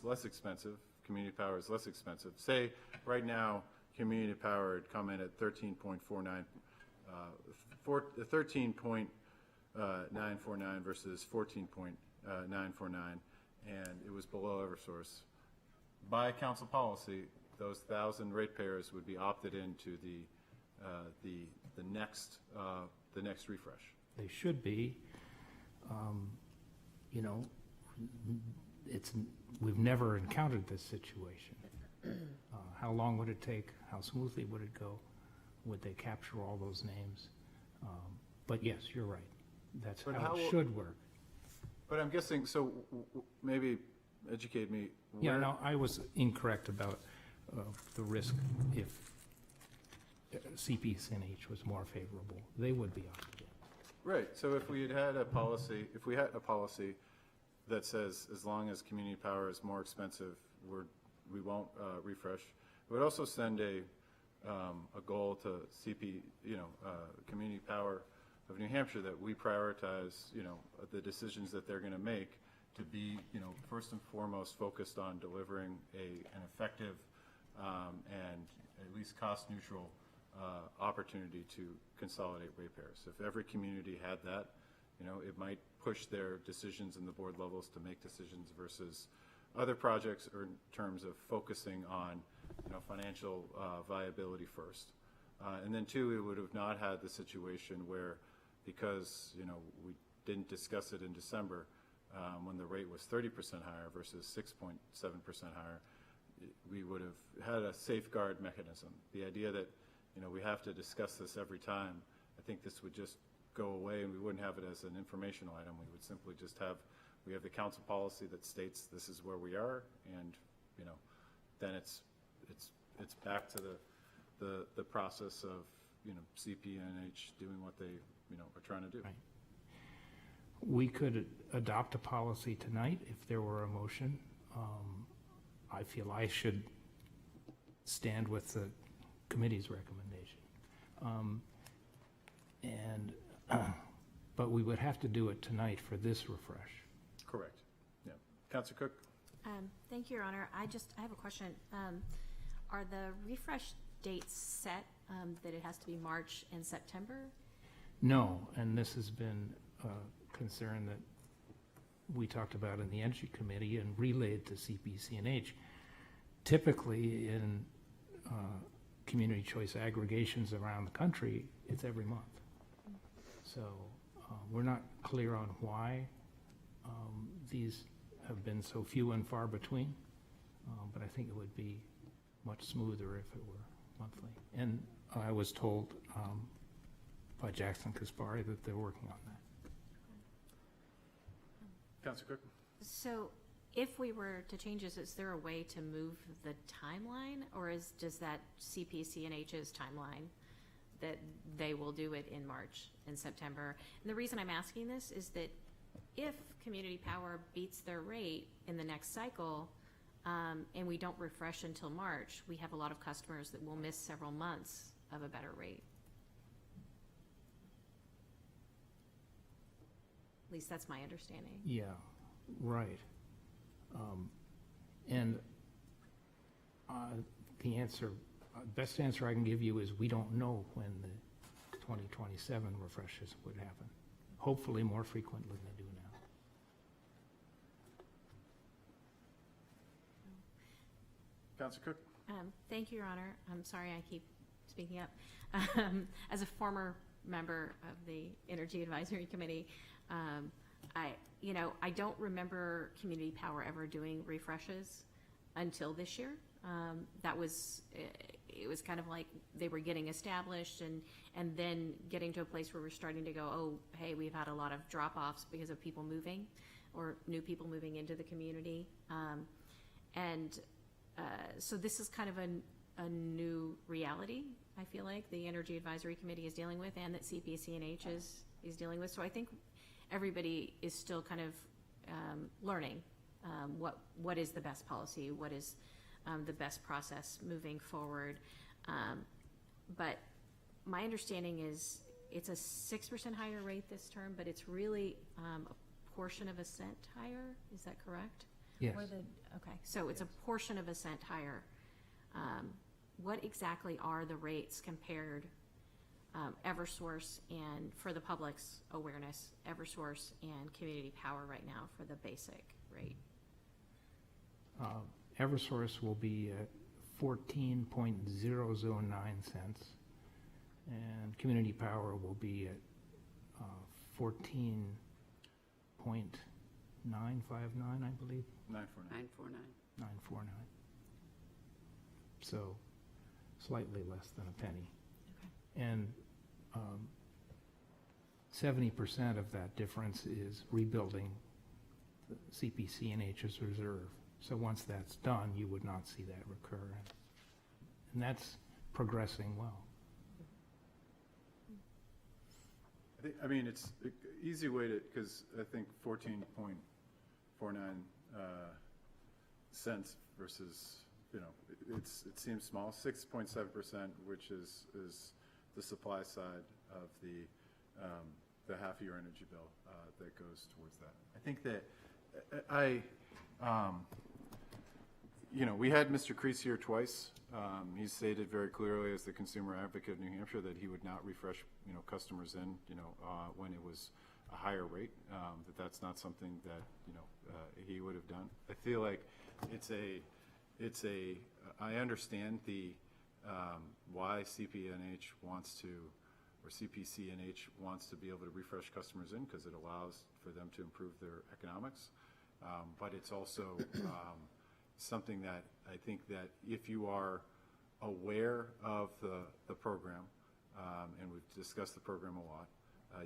less expensive, Community Power is less expensive. Say right now, Community Power had come in at 13.949 versus 14.949, and it was below Eversource. By council policy, those 1,000 ratepayers would be opted into the next refresh. They should be. We've never encountered this situation. How long would it take? How smoothly would it go? Would they capture all those names? But yes, you're right. That's how it should work. But I'm guessing, so maybe educate me. Yeah, no, I was incorrect about the risk if CPCNH was more favorable. They would be opted in. Right, so if we had a policy, that says as long as Community Power is more expensive, we won't refresh. It would also send a goal to Community Power of New Hampshire that we prioritize, the decisions that they're going to make to be, first and foremost focused on delivering an effective and at least cost-neutral opportunity to consolidate ratepayers. If every community had that, it might push their decisions in the board levels to make decisions versus other projects, or in terms of focusing on, financial viability first. And then two, we would have not had the situation where, because, we didn't discuss it in December, when the rate was 30% higher versus 6.7% higher, we would have had a safeguard mechanism. The idea that, we have to discuss this every time, I think this would just go away, and we wouldn't have it as an informational item. We would simply just have the council policy that states this is where we are, and then it's back to the process of, CPNH doing what they, are trying to do. Right. We could adopt a policy tonight if there were a motion. I feel I should stand with the committee's recommendation. But we would have to do it tonight for this refresh. Correct. Yeah. Councilor Cook? Thank you, Your Honor. I have a question. Are the refresh dates set, that it has to be March and September? No, and this has been a concern that we talked about in the Energy Committee and relayed to CPC&H. Typically, in community choice aggregations around the country, it's every month. So we're not clear on why these have been so few and far between, but I think it would be much smoother if it were monthly. And I was told by Jackson Kaspari that they're working on that. Councilor Cook? So if we were to change this, is there a way to move the timeline, or does that CPC&H's timeline that they will do it in March and September? And the reason I'm asking this is that if Community Power beats their rate in the next cycle, and we don't refresh until March, we have a lot of customers that will miss several months of a better rate. At least that's my understanding. Yeah, right. And the answer, best answer I can give you is we don't know when the 2027 refreshes would happen. Hopefully more frequently than they do now. Councilor Cook? Thank you, Your Honor. I'm sorry I keep speaking up. As a former member of the Energy Advisory Committee, I don't remember Community Power ever doing refreshes until this year. It was kind of like they were getting established and then getting to a place where we're starting to go, oh, hey, we've had a lot of drop-offs because of people moving or new people moving into the community. So this is kind of a new reality, I feel like, the Energy Advisory Committee is dealing with and that CPC&H is dealing with. So I think everybody is still kind of learning what is the best policy, what is the best process moving forward. But my understanding is it's a 6% higher rate this term, but it's really a portion of a cent higher. Is that correct? Yes. Okay, so it's a portion of a cent higher. What exactly are the rates compared, Eversource and, for the public's awareness, Eversource and Community Power right now for the basic rate? Eversource will be at 14.009 cents, and Community Power will be at 14.959, I believe. 949. 949. So slightly less than a penny. Okay. And 70% of that difference is rebuilding the CPC&H's reserve. So once that's done, you would not see that recur. And that's progressing well. It's an easy way to, because I think 14.49 cents versus, it seems small, 6.7%, which is the supply side of the half-year energy bill that goes towards that. I think that we had Mr. Crease here twice. He stated very clearly as the consumer advocate of New Hampshire that he would not refresh, customers in, when it was a higher rate, that's not something that, he would have done. I feel like I understand why CPNH wants to, or CPC&H wants to be able to refresh customers in because it allows for them to improve their economics. But it's also something that I think that if you are aware of the program, and we've discussed the program a lot,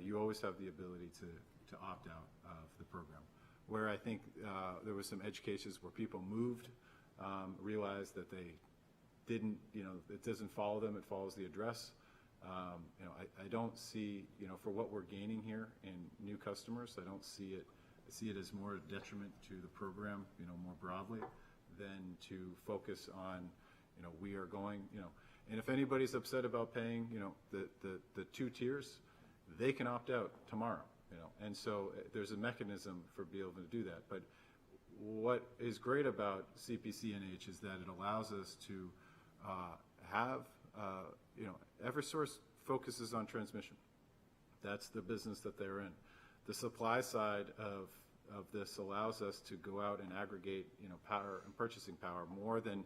you always have the ability to opt out of the program. Where I think there was some edge cases where people moved, realized that they didn't, it doesn't follow them, it follows the address. I don't see, for what we're gaining here in new customers, I don't see it, I see it as more a detriment to the program, more broadly than to focus on, we are going, and if anybody's upset about paying, the 2 tiers, they can opt out tomorrow, and so there's a mechanism for being able to do that. But what is great about CPC&H is that it allows us to have, Eversource focuses on transmission. That's the business that they're in. The supply side of this allows us to go out and aggregate, power and purchasing power more than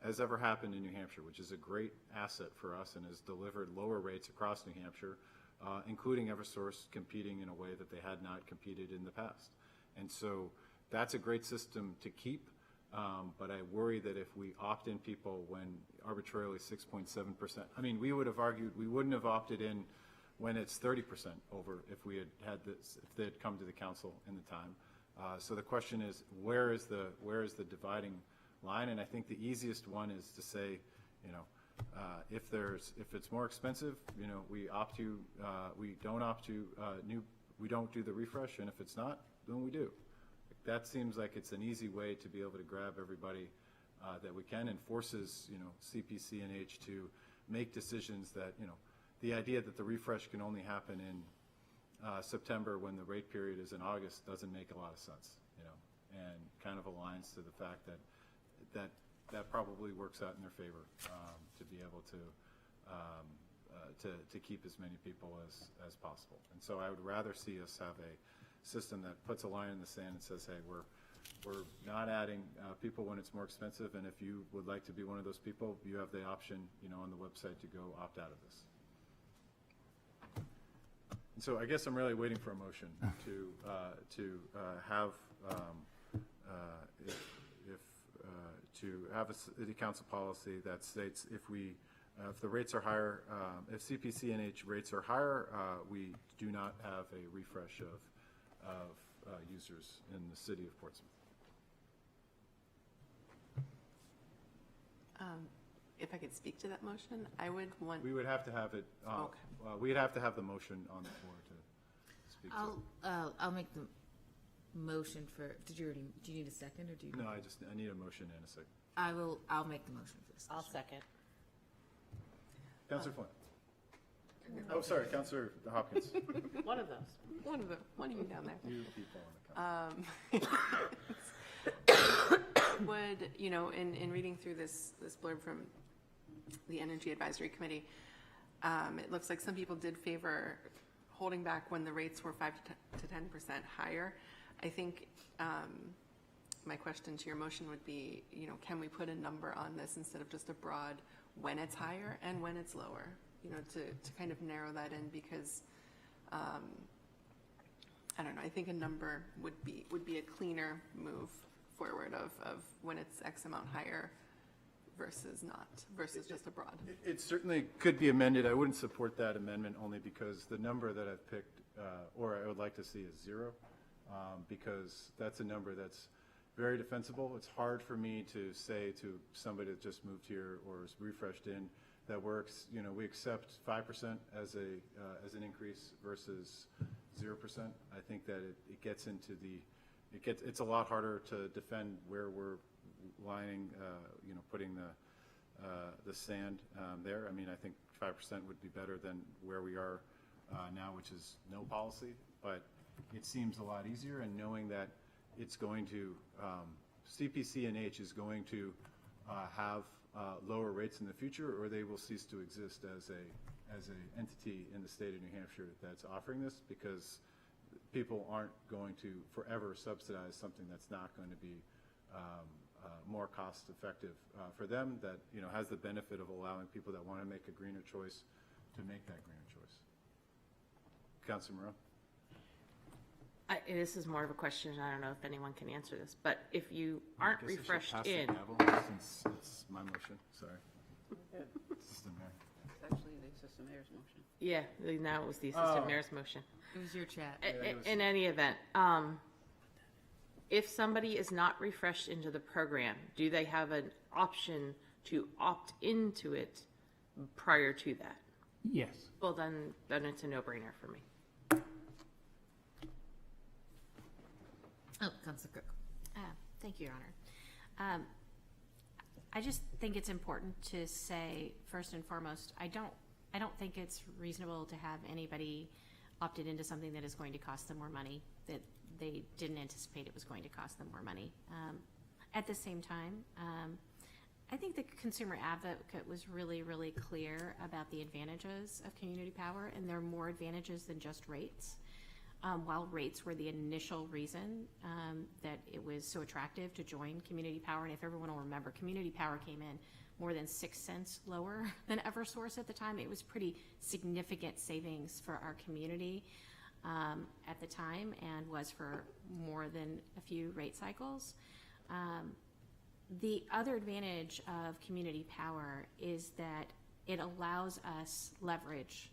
has ever happened in New Hampshire, which is a great asset for us and has delivered lower rates across New Hampshire, including Eversource competing in a way that they had not competed in the past. And so that's a great system to keep, but I worry that if we opt in people when arbitrarily 6.7%, I mean, we would have argued we wouldn't have opted in when it's 30% over if we had this, if they had come to the council in the time. So the question is, where is the dividing line? And I think the easiest one is to say, if it's more expensive, we don't do the refresh, and if it's not, then we do. That seems like it's an easy way to be able to grab everybody that we can, and forces CPC&H to make decisions that the idea that the refresh can only happen in September when the rate period is in August doesn't make a lot of sense, and kind of aligns to the fact that probably works out in their favor to be able to keep as many people as possible. And so I would rather see us have a system that puts a line in the sand and says, hey, we're not adding people when it's more expensive, and if you would like to be one of those people, you have the option, on the website to go opt out of this. And so I guess I'm really waiting for a motion to have to have a city council policy that states if the rates are higher, if CPC&H rates are higher, we do not have a refresh of users in the city of Portsmouth. If I could speak to that motion, I would want. We would have to have it. Okay. We'd have to have the motion on the floor to speak to it. I'll make the motion for, do you need a second, or do you? No, I need a motion and a second. I'll make the motion for this. I'll second. Councilor Flynn. Oh, sorry, Councilor Hopkins. One of those. One of you down there. You people on the council. Would, in reading through this blurb from the Energy Advisory Committee, it looks like some people did favor holding back when the rates were 5 to 10% higher. I think my question to your motion would be, can we put a number on this instead of just a broad when it's higher and when it's lower, to kind of narrow that in, because I don't know, I think a number would be a cleaner move forward of when it's X amount higher versus not, versus just a broad. It certainly could be amended. I wouldn't support that amendment only because the number that I've picked, or I would like to see, is 0, because that's a number that's very defensible. It's hard for me to say to somebody that just moved here or is refreshed in that works. We accept 5% as an increase versus 0%. I think that it gets into it's a lot harder to defend where we're lining, putting the sand there. I mean, I think 5% would be better than where we are now, which is no policy, but it seems a lot easier, and knowing that it's going to, CPC&H is going to have lower rates in the future, or they will cease to exist as an entity in the state of New Hampshire that's offering this, because people aren't going to forever subsidize something that's not going to be more cost effective for them, that has the benefit of allowing people that want to make a greener choice to make that greener choice. Councilor Moreau? This is more of a question, I don't know if anyone can answer this, but if you aren't refreshed in. Since it's my motion, sorry. Assistant Mayor. It's actually the assistant mayor's motion. Yeah, now it was the assistant mayor's motion. It was your chat. In any event, if somebody is not refreshed into the program, do they have an option to opt into it prior to that. Yes. Well, then it's a no-brainer for me. Oh, Councilor Cook. Thank you, Your Honor. I just think it's important to say, first and foremost, I don't think it's reasonable to have anybody opted into something that is going to cost them more money, that they didn't anticipate it was going to cost them more money. At the same time, I think the consumer advocate was really, really clear about the advantages of community power, and there are more advantages than just rates. While rates were the initial reason that it was so attractive to join community power, and if everyone will remember, community power came in more than 6 cents lower than Eversource at the time. It was pretty significant savings for our community at the time, and was for more than a few rate cycles. The other advantage of community power is that it allows us leverage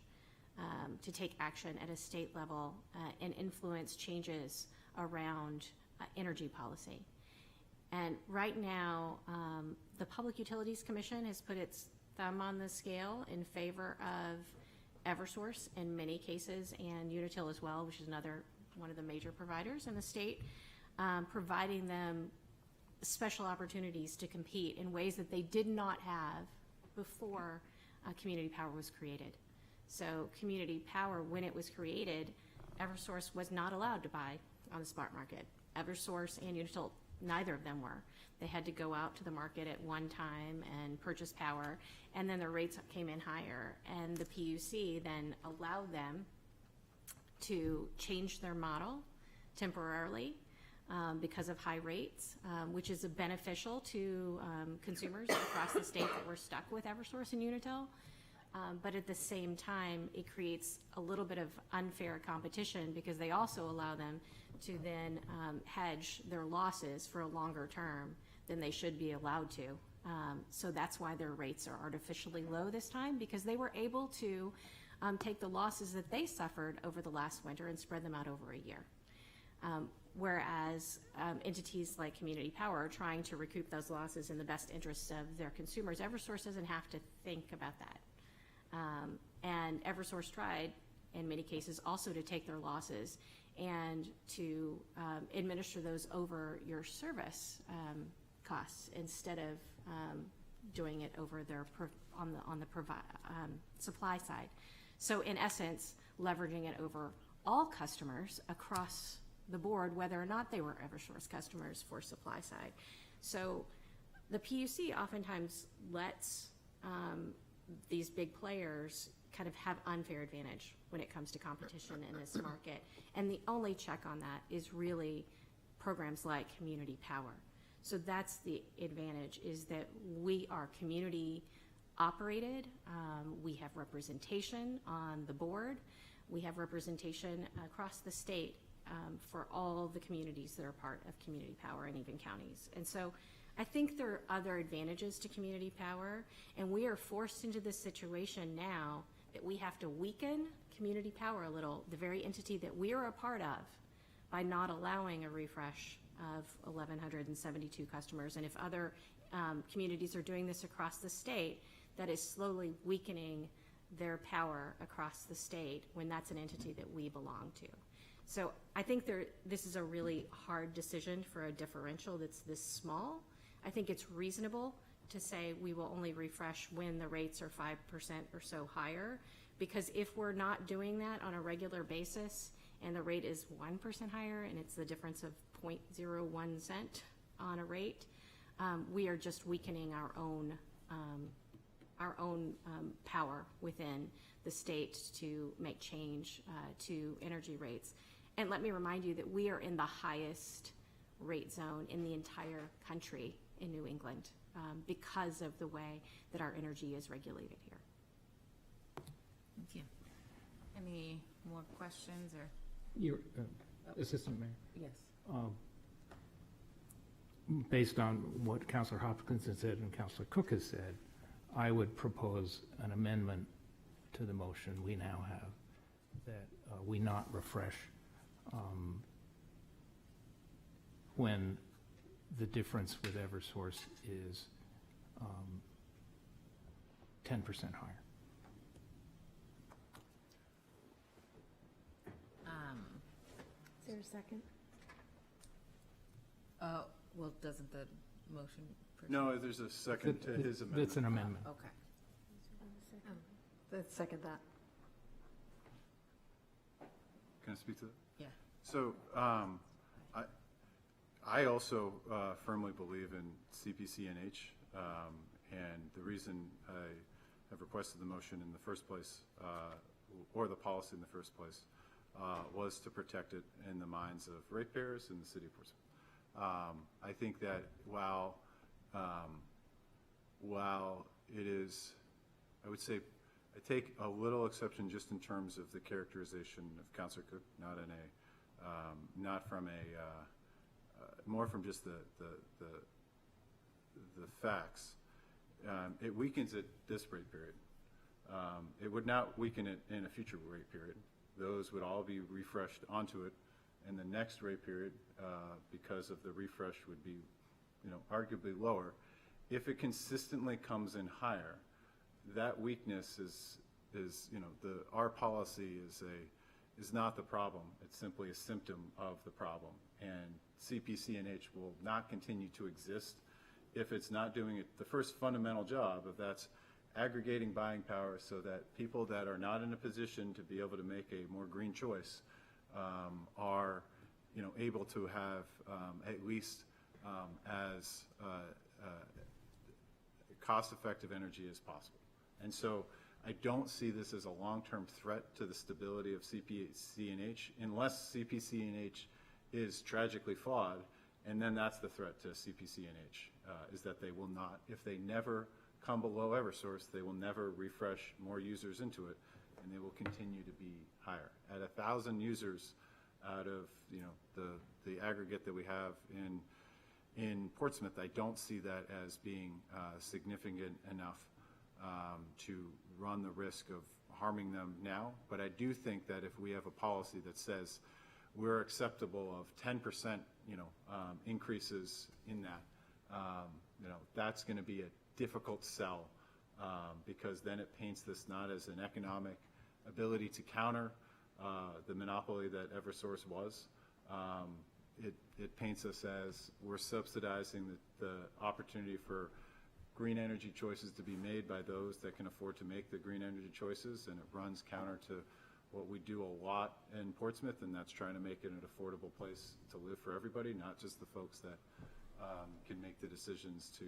to take action at a state level and influence changes around energy policy. And right now, the Public Utilities Commission has put its thumb on the scale in favor of Eversource in many cases, and Unitil as well, which is one of the major providers in the state, providing them special opportunities to compete in ways that they did not have before community power was created. So community power, when it was created, Eversource was not allowed to buy on the spot market. Eversource and Unitil, neither of them were. They had to go out to the market at one time and purchase power, and then their rates came in higher. And the PUC then allowed them to change their model temporarily because of high rates, which is beneficial to consumers across the state that were stuck with Eversource and Unitil. But at the same time, it creates a little bit of unfair competition because they also allow them to then hedge their losses for a longer term than they should be allowed to. So that's why their rates are artificially low this time, because they were able to take the losses that they suffered over the last winter and spread them out over a year. Whereas entities like Community Power are trying to recoup those losses in the best interests of their consumers. Eversource doesn't have to think about that. And Eversource tried, in many cases, also to take their losses and to administer those over your service costs instead of doing it over their on the supply side. So in essence, leveraging it over all customers across the board, whether or not they were Eversource customers for supply side. So the PUC oftentimes lets these big players kind of have unfair advantage when it comes to competition in this market. And the only check on that is really programs like Community Power. So that's the advantage, is that we are community operated. We have representation on the board. We have representation across the state for all the communities that are part of Community Power, and even counties. And so I think there are other advantages to community power, and we are forced into this situation now that we have to weaken community power a little, the very entity that we are a part of, by not allowing a refresh of 1,172 customers. And if other communities are doing this across the state, that is slowly weakening their power across the state when that's an entity that we belong to. So I think this is a really hard decision for a differential that's this small. I think it's reasonable to say we will only refresh when the rates are 5% or so higher, because if we're not doing that on a regular basis and the rate is 1% higher and it's the difference of 0.01 cent on a rate, we are just weakening our own power within the state to make change to energy rates. And let me remind you that we are in the highest rate zone in the entire country in New England because of the way that our energy is regulated here. Thank you. Any more questions or? Your Assistant Mayor. Yes. Based on what Councilor Hopkins has said and Councilor Cook has said, I would propose an amendment to the motion we now have, that we not refresh when the difference with Eversource is 10% higher. Is there a second? Well, doesn't the motion? No, there's a second to his amendment. It's an amendment. Okay. Let's second that. Can I speak to that? Yeah. So, I also firmly believe in CPCNH, and the reason I have requested the motion in the first place, or the policy in the first place, was to protect it in the minds of ratepayers in the city of Portsmouth. I think that while it is, I would say, I take a little exception just in terms of the characterization of Councilor Cook, not from a, more from just the facts. It weakens it this rate period. It would not weaken it in a future rate period. Those would all be refreshed onto it, and the next rate period, because of the refresh, would be, arguably lower. If it consistently comes in higher, that weakness is our policy is not the problem. It's simply a symptom of the problem, and CPCNH will not continue to exist if it's not doing it. The first fundamental job of that's aggregating buying power so that people that are not in a position to be able to make a more green choice are able to have at least as cost-effective energy as possible. And so I don't see this as a long-term threat to the stability of CPCNH unless CPCNH is tragically flawed, and then that's the threat to CPCNH, is that they will not, if they never come below Eversource, they will never refresh more users into it, and they will continue to be higher. At 1,000 users out of the aggregate that we have in Portsmouth, I don't see that as being significant enough to run the risk of harming them now. But I do think that if we have a policy that says we're acceptable of 10% increases in that, that's going to be a difficult sell, because then it paints this not as an economic ability to counter the monopoly that Eversource was. It paints us as we're subsidizing the opportunity for green energy choices to be made by those that can afford to make the green energy choices, and it runs counter to what we do a lot in Portsmouth, and that's trying to make it an affordable place to live for everybody, not just the folks that can make the decisions to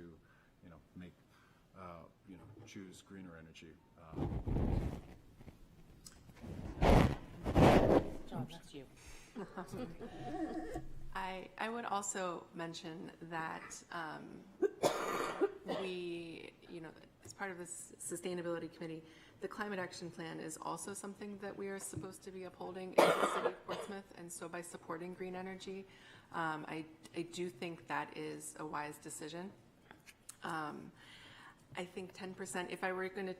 choose greener energy. John, that's you. I would also mention that we, as part of this sustainability committee, the climate action plan is also something that we are supposed to be upholding in the city of Portsmouth, and so by supporting green energy, I do think that is a wise decision. I think 10%, if I were going to,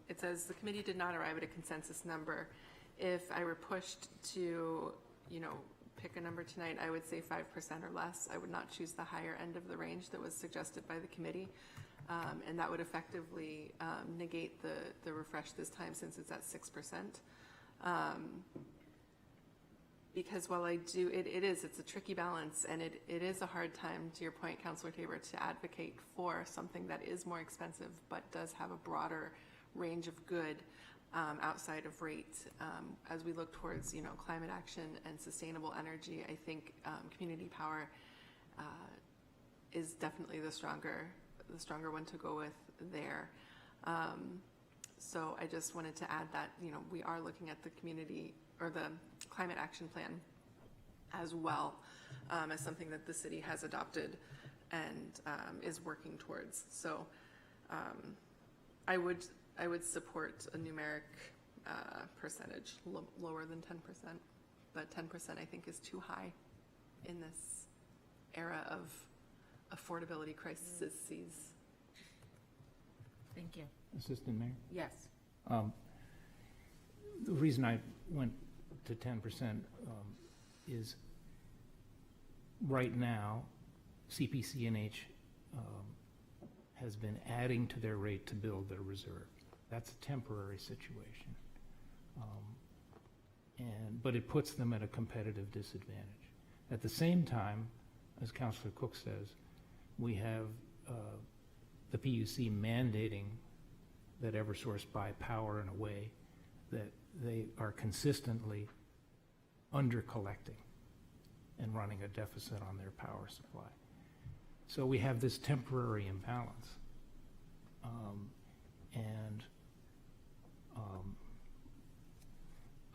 it says the committee did not arrive at a consensus number. If I were pushed to, pick a number tonight, I would say 5% or less. I would not choose the higher end of the range that was suggested by the committee. And that would effectively negate the refresh this time, since it's at 6%. Because while I do, it's a tricky balance, and it is a hard time, to your point, Councillor Tabor, to advocate for something that is more expensive but does have a broader range of good outside of rate. As we look towards, climate action and sustainable energy, I think community power is definitely the stronger one to go with there. So I just wanted to add that, we are looking at the community or the climate action plan as well, as something that the city has adopted and is working towards. So I would support a numeric percentage lower than 10%, but 10% I think is too high in this era of affordability crises. Thank you. Assistant Mayor? Yes. The reason I went to 10% is right now CPCNH has been adding to their rate to build their reserve. That's a temporary situation. But it puts them at a competitive disadvantage. At the same time, as Councilor Cook says, we have the PUC mandating that Eversource buy power in a way that they are consistently under-collecting and running a deficit on their power supply. So we have this temporary imbalance.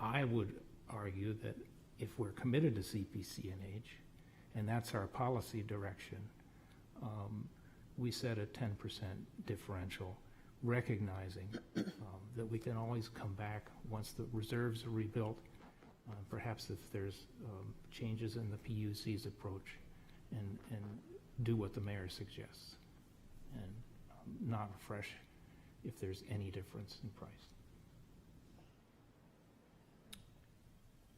I would argue that if we're committed to CPC&H, and that's our policy direction, we set a 10% differential, recognizing that we can always come back once the reserves are rebuilt, perhaps if there's changes in the PUC's approach, and do what the mayor suggests, and not refresh if there's any difference in price.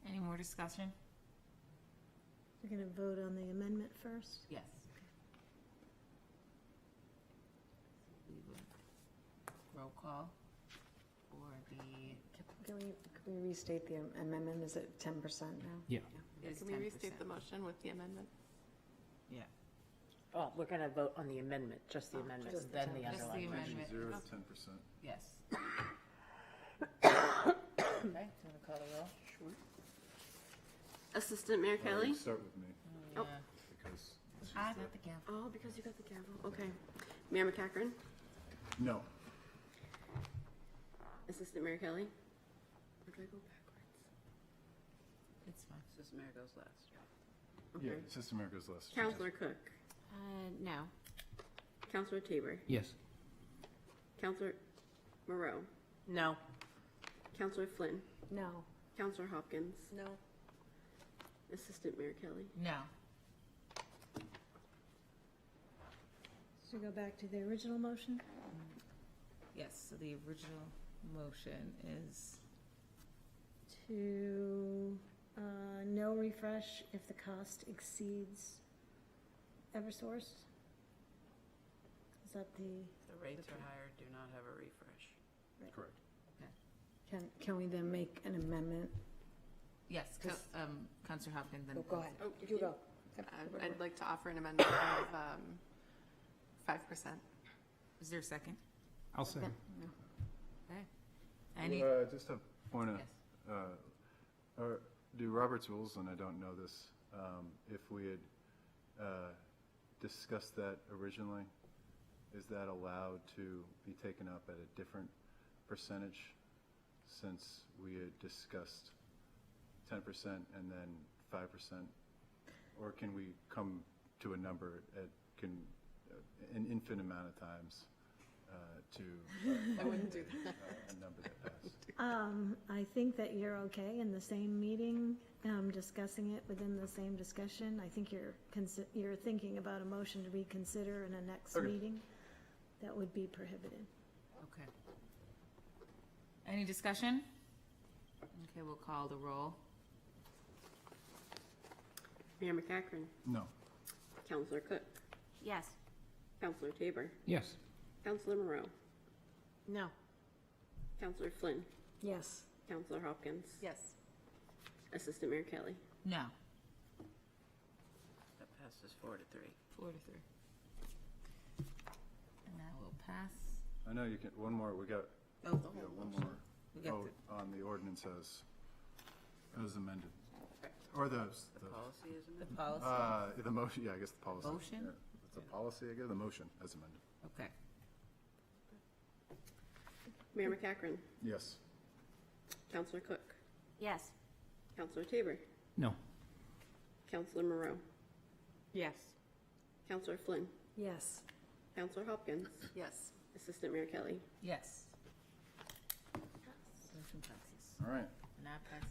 Any more discussion? We're going to vote on the amendment first? Yes. Roll call for the. Can we restate the amendment? Is it 10% now? Yeah. It is Can we 10%. restate the motion with the amendment? Yeah. Oh, we're going to vote on the amendment, just the amendment, just the then the 10%. Just the underlying motion. amendment. 0 to 10%. Yes. Okay, do you want to call the roll? Assistant Mayor Why don't Kelly? you start with me, Oh. because she's I the- got the gavel. Oh, because you got the gavel. Okay. Mayor McCackron? No. Assistant Mayor Kelly? Or do I go backwards? It's fine. Assistant Mayor goes last. Yeah, Okay. Assistant Mayor goes last. Counselor Cook? No. Counselor Tabor? Yes. Counselor Moreau? No. Counselor Flynn? No. Counselor Hopkins? No. Assistant Mayor Kelly? No. So go back to the original motion? Yes, so the original motion is, To no refresh if the cost exceeds Eversource? Is that the, The rates are higher, do not have a refresh. Correct. Can we then make an amendment? yes, Counselor Hopkins, then. Go ahead. Oh, You go. I'd like to offer an amendment of 5%. Is there a second? I'll say. Okay. Any, Just a point of, yes. do Robert's rules, and I don't know this, if we had discussed that originally, is that allowed to be taken up at a different percentage, since we had discussed 10% and then 5%? Or can we come to a number at, an infinite amount of times to I wouldn't do that. a number that passed? I think that you're okay in the same meeting, discussing it within the same discussion. I think you're thinking about a motion to reconsider in a next Okay. meeting. That would be prohibited. Okay. Any discussion? Okay, we'll call the roll. Mayor McCackron? No. Counselor Cook? Yes. Counselor Tabor? Yes. Counselor Moreau? No. Counselor Flynn? Yes. Counselor Hopkins? Yes. Assistant Mayor Kelly? No. That passes 4-3. 4-3. And that will pass. I know you can, one more, we got, Oh, yeah, one more We got vote on the ordinance as amended. Or The policy is the amended? policy. the motion, yeah, I guess the policy. Motion? Yeah. It's a policy, I guess, the motion as amended. Okay. Mayor McCackron? Yes. Counselor Cook? Yes. Counselor Tabor? No. Counselor Moreau? Yes. Counselor Flynn? Yes. Counselor Hopkins? Yes. Assistant Mayor Kelly? Yes. Motion passes. All right. Now passes.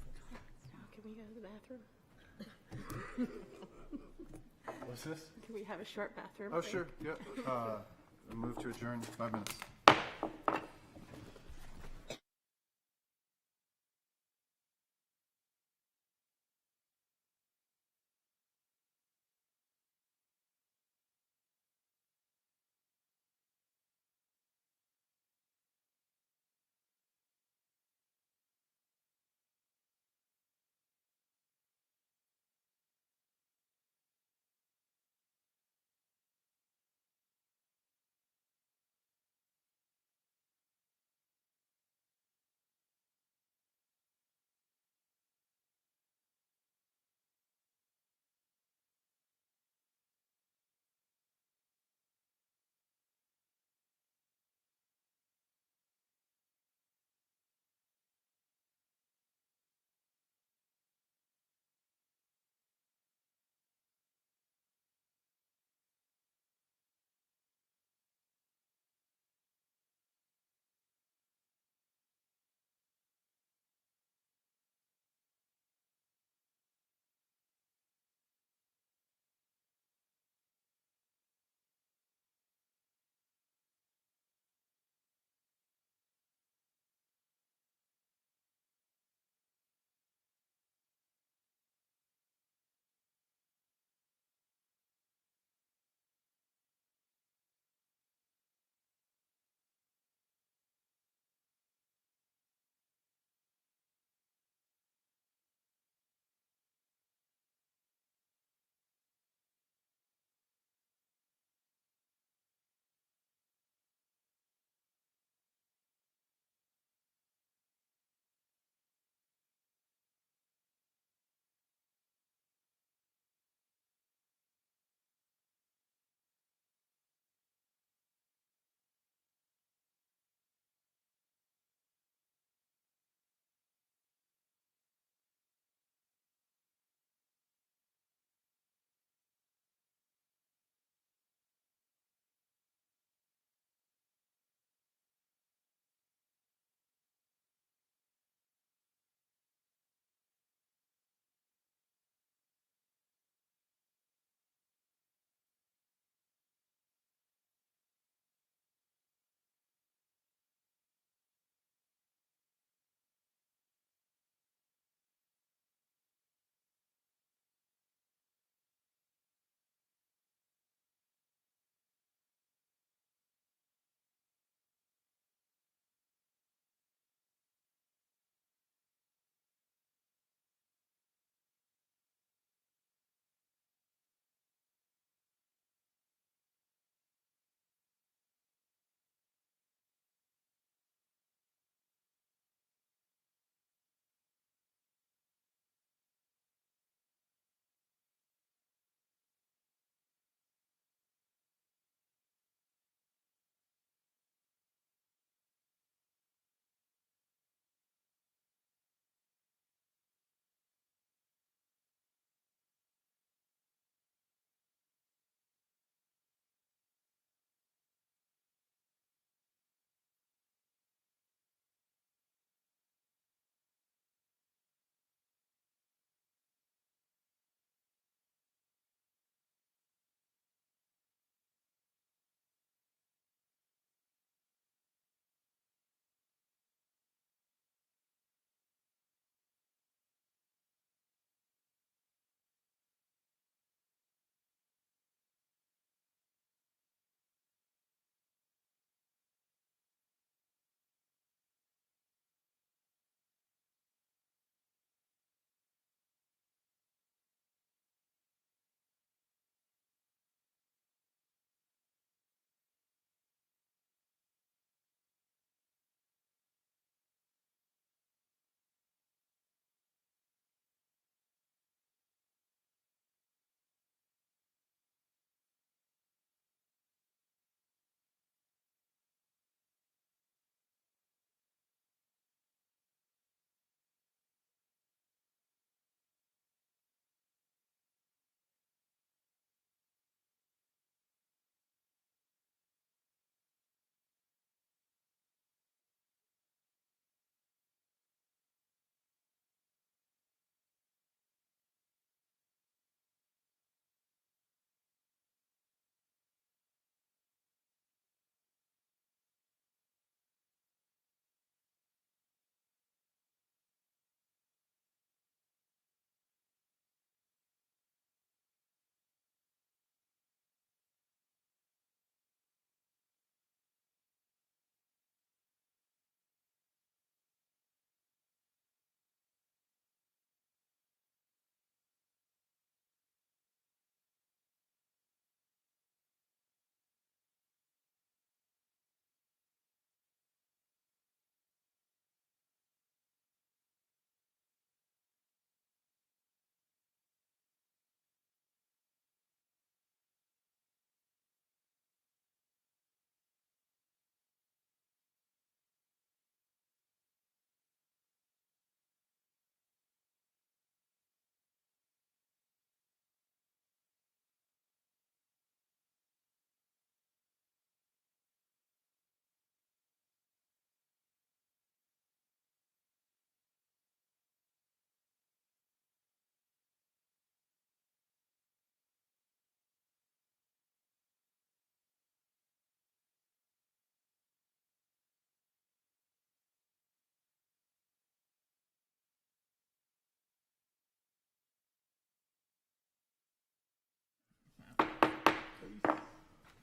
Can we go to the bathroom? What's this? Can we have a short bathroom? Oh, break? sure, yeah. Move to adjourn, 5 minutes.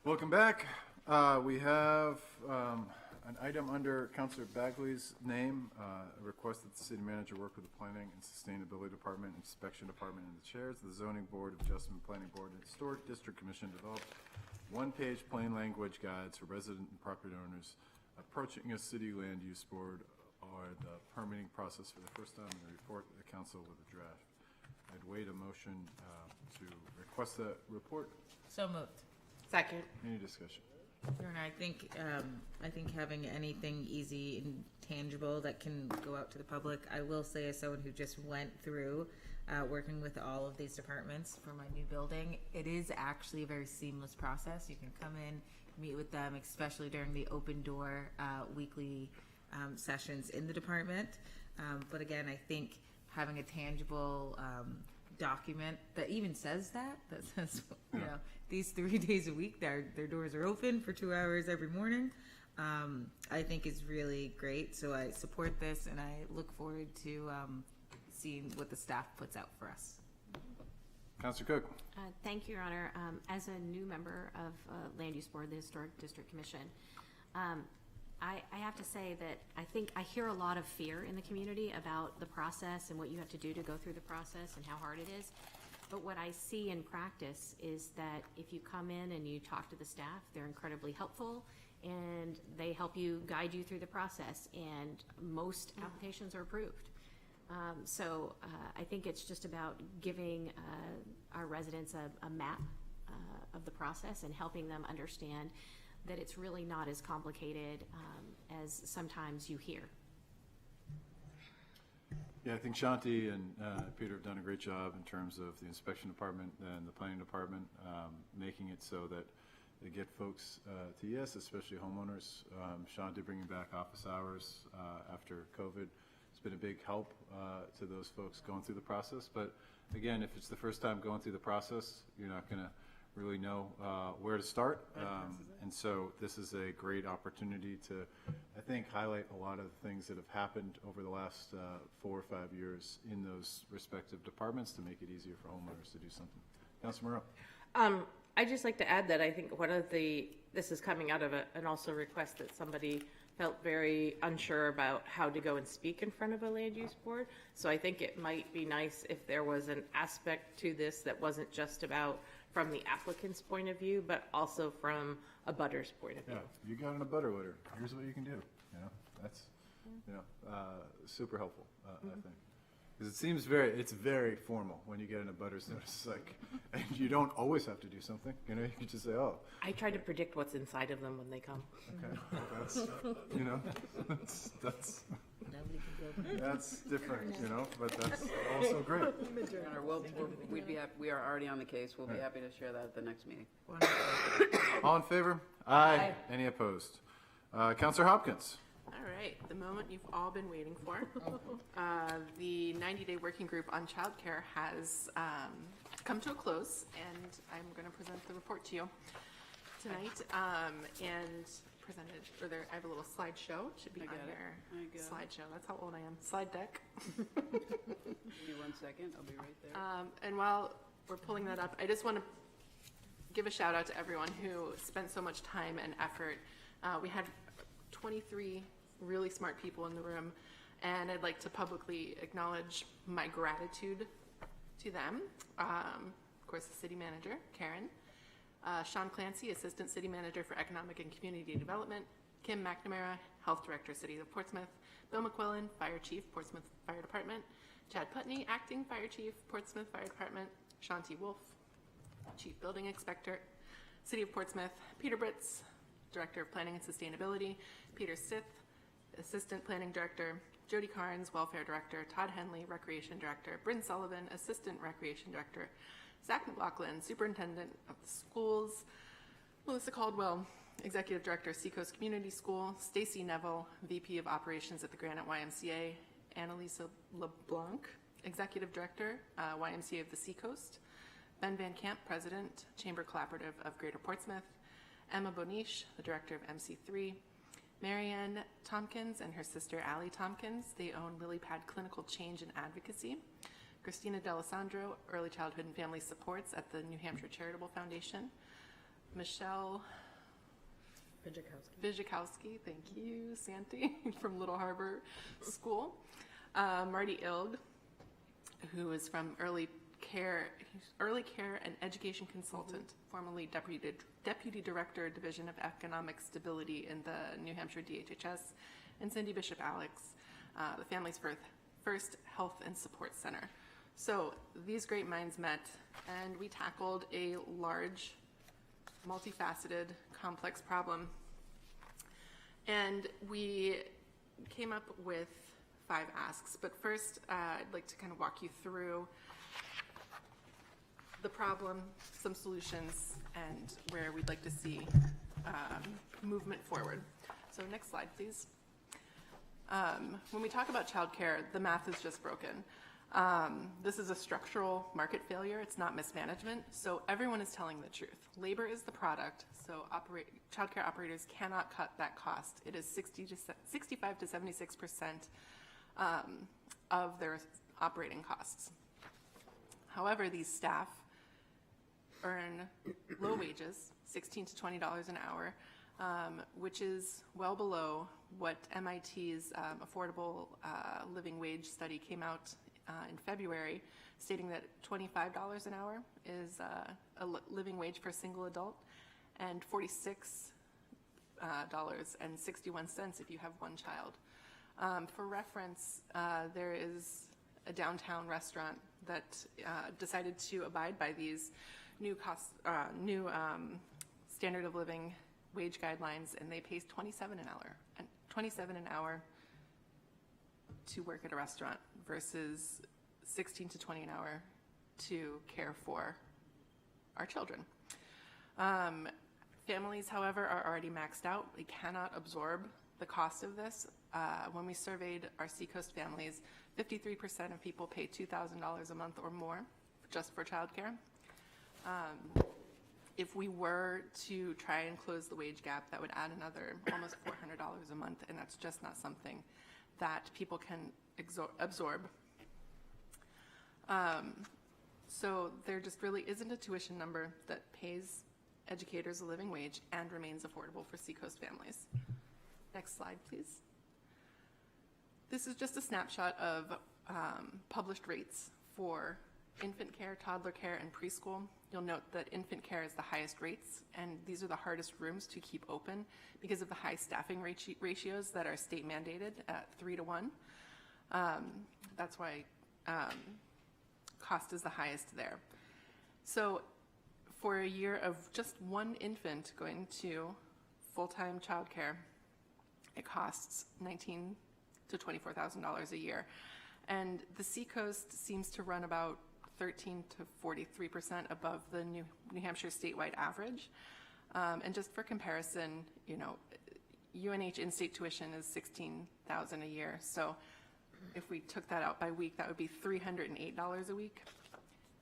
Welcome back. We have an item under Councilor Bagley's name, a request that the city manager work with the Planning and Sustainability Department, Inspection Department, and the chairs of the Zoning Board of Adjustment, Planning Board, and Historic District Commission develop one-page plain language guides for resident and property owners approaching a city land use board or the permitting process for the first time, and report to the council with a draft. I'd wait a motion to request that report. So moved. Second. Any discussion? Your Honor, I think having anything easy and tangible that can go out to the public, I will say as someone who just went through working with all of these departments for my new building, it is actually a very seamless process. You can come in, meet with them, especially during the open door weekly sessions in the department. But again, I think having a tangible document that even says that says, you know, these 3 days a week, their doors are open for 2 hours every morning, I think is really great. So I support this, and I look forward to seeing what the staff puts out for us. Councilor Cook. Thank you, Your Honor. As a new member of Land Use Board, the Historic District Commission, I have to say that I think I hear a lot of fear in the community about the process and what you have to do to go through the process and how hard it is. But what I see in practice is that if you come in and you talk to the staff, they're incredibly helpful and they help you, guide you through the process, and most applications are approved. So I think it's just about giving our residents a map of the process and helping them understand that it's really not as complicated as sometimes you hear. Yeah, I think Shanti and Peter have done a great job in terms of the inspection department and the planning department, making it so that they get folks to yes, especially homeowners. Shanti bringing back office hours after COVID. It's been a big help to those folks going through the process. But again, if it's the first time going through the process, you're not going to really know where to start. And so this is a great opportunity to, I think, highlight a lot of the things that have happened over the last 4 or 5 years in those respective departments to make it easier for homeowners to do something. Councilor Moreau. I'd just like to add that I think this is coming out of an also request that somebody felt very unsure about how to go and speak in front of a land use board. So I think it might be nice if there was an aspect to this that wasn't just about from the applicant's point of view, but also from a butter's point of view. Yeah, you got in a butter letter. Here's what you can do. You know, that's super helpful. I think. Because it seems it's very formal when you get in a butter's notice, like, and you don't always have to do something, you know, you can just say, oh. I try to predict what's inside of them when they come. Okay, that's, you know, that's different, you know, but that's also great. Your Honor, we are already on the case. We'll be happy to share that at the next meeting. All in favor? Aye. Any opposed? Councilor Hopkins. All right, the moment you've all been waiting for. The 90-day working group on childcare has come to a close, and I'm going to present the report to you tonight. And I have a little slideshow. It should be on your slideshow. That's how old I am. Slide deck. Give me 1 second. I'll be right there. And while we're pulling that up, I just want to give a shout out to everyone who spent so much time and effort. We had 23 really smart people in the room, and I'd like to publicly acknowledge my gratitude to them. Of course, the city manager, Karen, Sean Clancy, Assistant City Manager for Economic and Community Development, Kim McNamara, Health Director, City of Portsmouth, Bill McQuillan, Fire Chief, Portsmouth Fire Department, Chad Putney, Acting Fire Chief, Portsmouth Fire Department, Shanti Wolf, Chief Building Inspector, City of Portsmouth, Peter Britz, Director of Planning and Sustainability, Peter Stith, Assistant Planning Director, Jody Carnes, Welfare Director, Todd Henley, Recreation Director, Bryn Sullivan, Assistant Recreation Director, Zach McLaughlin, Superintendent of the Schools, Melissa Caldwell, Executive Director, Seacoast Community School, Stacy Neville, VP of Operations at the Granite YMCA, Annalisa LeBlanc, Executive Director, YMCA of the Seacoast, Ben Van Camp, President, Chamber Collaborative of Greater Portsmouth, Emma Boniche, the Director of MC3, Marianne Tompkins and her sister Allie Tompkins. They own Lily Pad Clinical Change and Advocacy. Christina D'Alessandro, Early Childhood and Family Supports at the New Hampshire Charitable Foundation. Michelle Vizikowski, thank you, Santi, from Little Harbor School. Marty Ilg, who is from Early Care and Education Consultant, formerly Deputy Director, Division of Economic Stability in the New Hampshire DHHS, and Cindy Bishop Alex, the Family's First Health and Support Center. So these great minds met, and we tackled a large, multifaceted, complex problem. And we came up with 5 asks. But first, I'd like to kind of walk you through the problem, some solutions, and where we'd like to see movement forward. So next slide, please. When we talk about childcare, the math is just broken. This is a structural market failure. It's not mismanagement. So everyone is telling the truth. Labor is the product, so childcare operators cannot cut that cost. It is 65 to 76% of their operating costs. However, these staff earn low wages, $16 to $20 an hour, which is well below what MIT's affordable living wage study came out in February, stating that $25 an hour is a living wage for a single adult, and $46.61 if you have one child. For reference, there is a downtown restaurant that decided to abide by these new standard of living wage guidelines, and they pay $27 an hour to work at a restaurant versus $16 to $20 an hour to care for our children. Families, however, are already maxed out. They cannot absorb the cost of this. When we surveyed our Seacoast families, 53% of people pay $2,000 a month or more just for childcare. If we were to try and close the wage gap, that would add another almost $400 a month, and that's just not something that people can absorb. So there just really isn't a tuition number that pays educators a living wage and remains affordable for Seacoast families. Next slide, please. This is just a snapshot of published rates for infant care, toddler care, and preschool. You'll note that infant care is the highest rates, and these are the hardest rooms to keep open because of the high staffing ratios that are state mandated at 3 to 1. That's why cost is the highest there. So for a year of just one infant going to full-time childcare, it costs $19,000 to $24,000 a year. And the Seacoast seems to run about 13 to 43% above the New Hampshire statewide average. And just for comparison, UNH in-state tuition is $16,000 a year. So if we took that out by week, that would be $308 a week.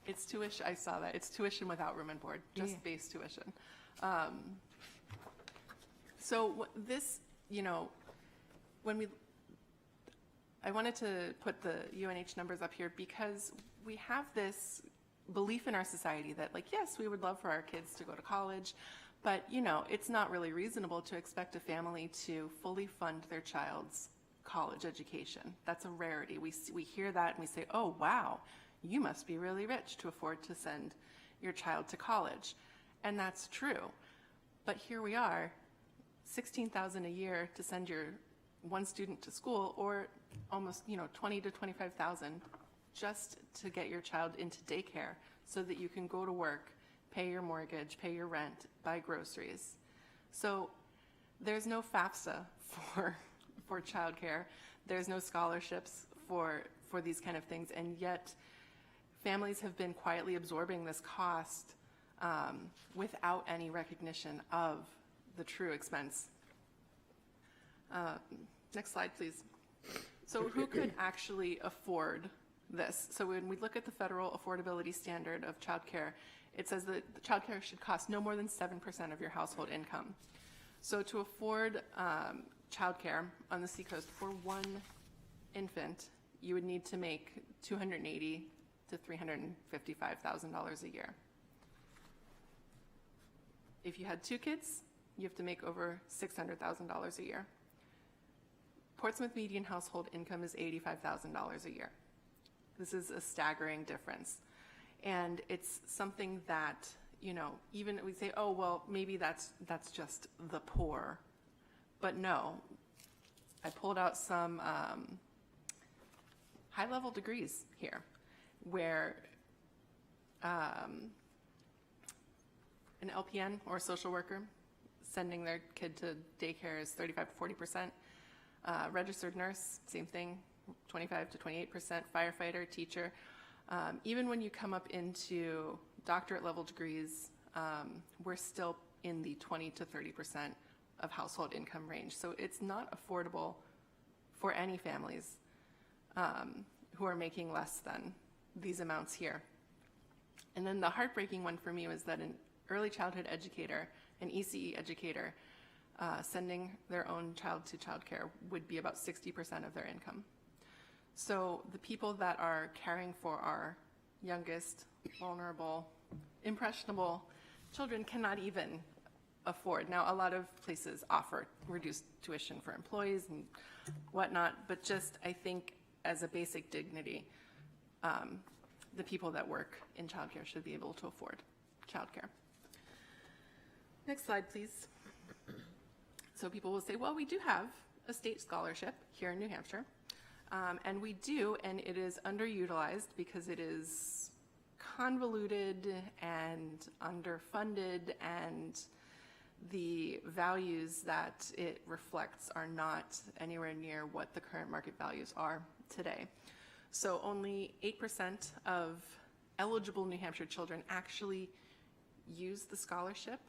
It's tuition, I saw that. It's tuition without room and board, just base tuition. So this, I wanted to put the UNH numbers up here because we have this belief in our society that, yes, we would love for our kids to go to college, but, it's not really reasonable to expect a family to fully fund their child's college education. That's a rarity. We hear that and we say, oh, wow, you must be really rich to afford to send your child to college. And that's true. But here we are, $16,000 a year to send your one student to school, or almost, $20,000 to $25,000 just to get your child into daycare so that you can go to work, pay your mortgage, pay your rent, buy groceries. So there's no FAFSA for childcare. There's no scholarships for these kind of things, and yet families have been quietly absorbing this cost without any recognition of the true expense. Next slide, please. So who could actually afford this? So when we look at the federal affordability standard of childcare, it says that childcare should cost no more than 7% of your household income. So to afford childcare on the Seacoast for one infant, you would need to make $280,000 to $355,000 a year. If you had 2 kids, you have to make over $600,000 a year. Portsmouth median household income is $85,000 a year. This is a staggering difference. And it's something that, you know, even we say, oh, well, maybe that's just the poor. But no, I pulled out some high-level degrees here where an LPN or a social worker sending their kid to daycare is 35 to 40%. Registered nurse, same thing, 25 to 28%. Firefighter, teacher. Even when you come up into doctorate level degrees, we're still in the 20 to 30% of household income range. So it's not affordable for any families who are making less than these amounts here. And then the heartbreaking one for me was that an early childhood educator, an ECE educator, sending their own child to childcare would be about 60% of their income. So the people that are caring for our youngest, vulnerable, impressionable children cannot even afford. Now, a lot of places offer reduced tuition for employees and whatnot, but just, I think, as a basic dignity, the people that work in childcare should be able to afford childcare. Next slide, please. So people will say, well, we do have a state scholarship here in New Hampshire, and we do, and it is underutilized because it is convoluted and underfunded, and the values that it reflects are not anywhere near what the current market values are today. So only 8% of eligible New Hampshire children actually use the scholarship.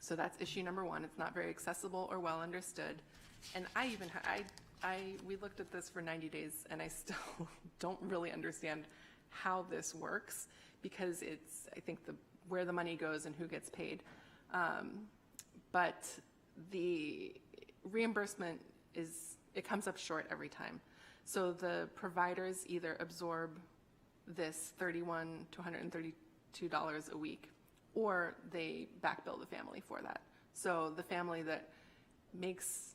So that's issue number one. It's not very accessible or well understood. And we looked at this for 90 days, and I still don't really understand how this works, because it's, I think, where the money goes and who gets paid. But the reimbursement it comes up short every time. So the providers either absorb this $31 to $132 a week, or they back bill the family for that. So the family that makes,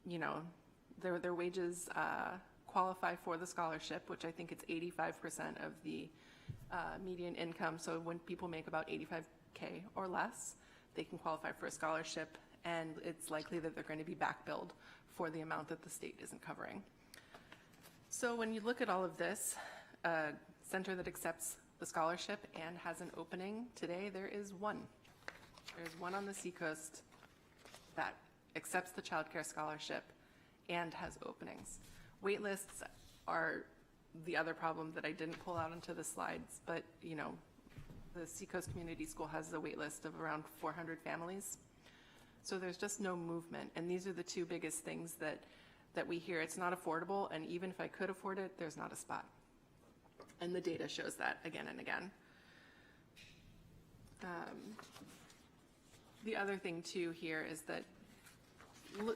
you know, their wages qualify for the scholarship, which I think it's 85% of the median income. So when people make about $85K or less, they can qualify for a scholarship, and it's likely that they're going to be back billed for the amount that the state isn't covering. So when you look at all of this, a center that accepts the scholarship and has an opening today, there is one. There's one on the Seacoast that accepts the child care scholarship and has openings. Wait lists are the other problem that I didn't pull out into the slides, but you know, the Seacoast Community School has a wait list of around 400 families. So there's just no movement, and these are the two biggest things that we hear. It's not affordable, and even if I could afford it, there's not a spot. And the data shows that again and again. The other thing too here is that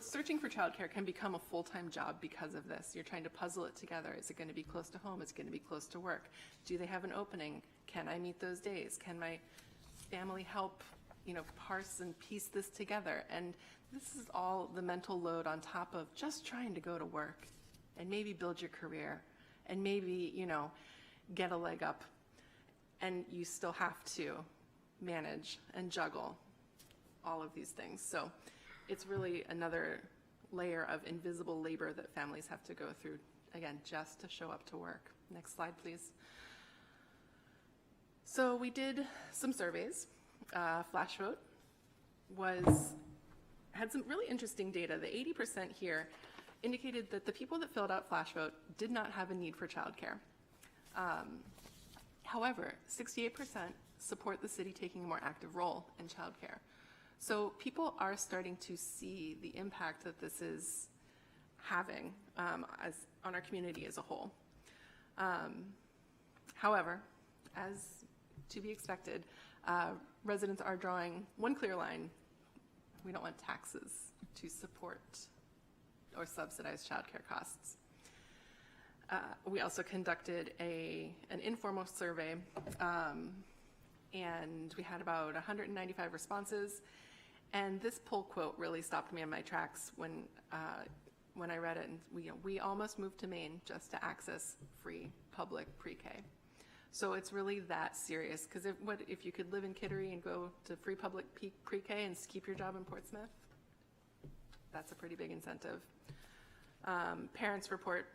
searching for childcare can become a full-time job because of this. You're trying to puzzle it together. Is it going to be close to home? Is it going to be close to work? Do they have an opening? Can I meet those days? Can my family help, you know, parse and piece this together? And this is all the mental load on top of just trying to go to work and maybe build your career and maybe, you know, get a leg up. And you still have to manage and juggle all of these things. So it's really another layer of invisible labor that families have to go through, again, just to show up to work. Next slide, please. So we did some surveys. Flash Vote had some really interesting data. The 80% here indicated that the people that filled out Flash Vote did not have a need for childcare. However, 68% support the city taking a more active role in childcare. So people are starting to see the impact that this is having on our community as a whole. However, as to be expected, residents are drawing one clear line. We don't want taxes to support or subsidize childcare costs. We also conducted an informal survey and we had about 195 responses. And this poll quote really stopped me in my tracks when I read it. And we almost moved to Maine just to access free public pre-K. So it's really that serious, because if you could live in Kittery and go to free public pre-K and keep your job in Portsmouth, that's a pretty big incentive. Parents report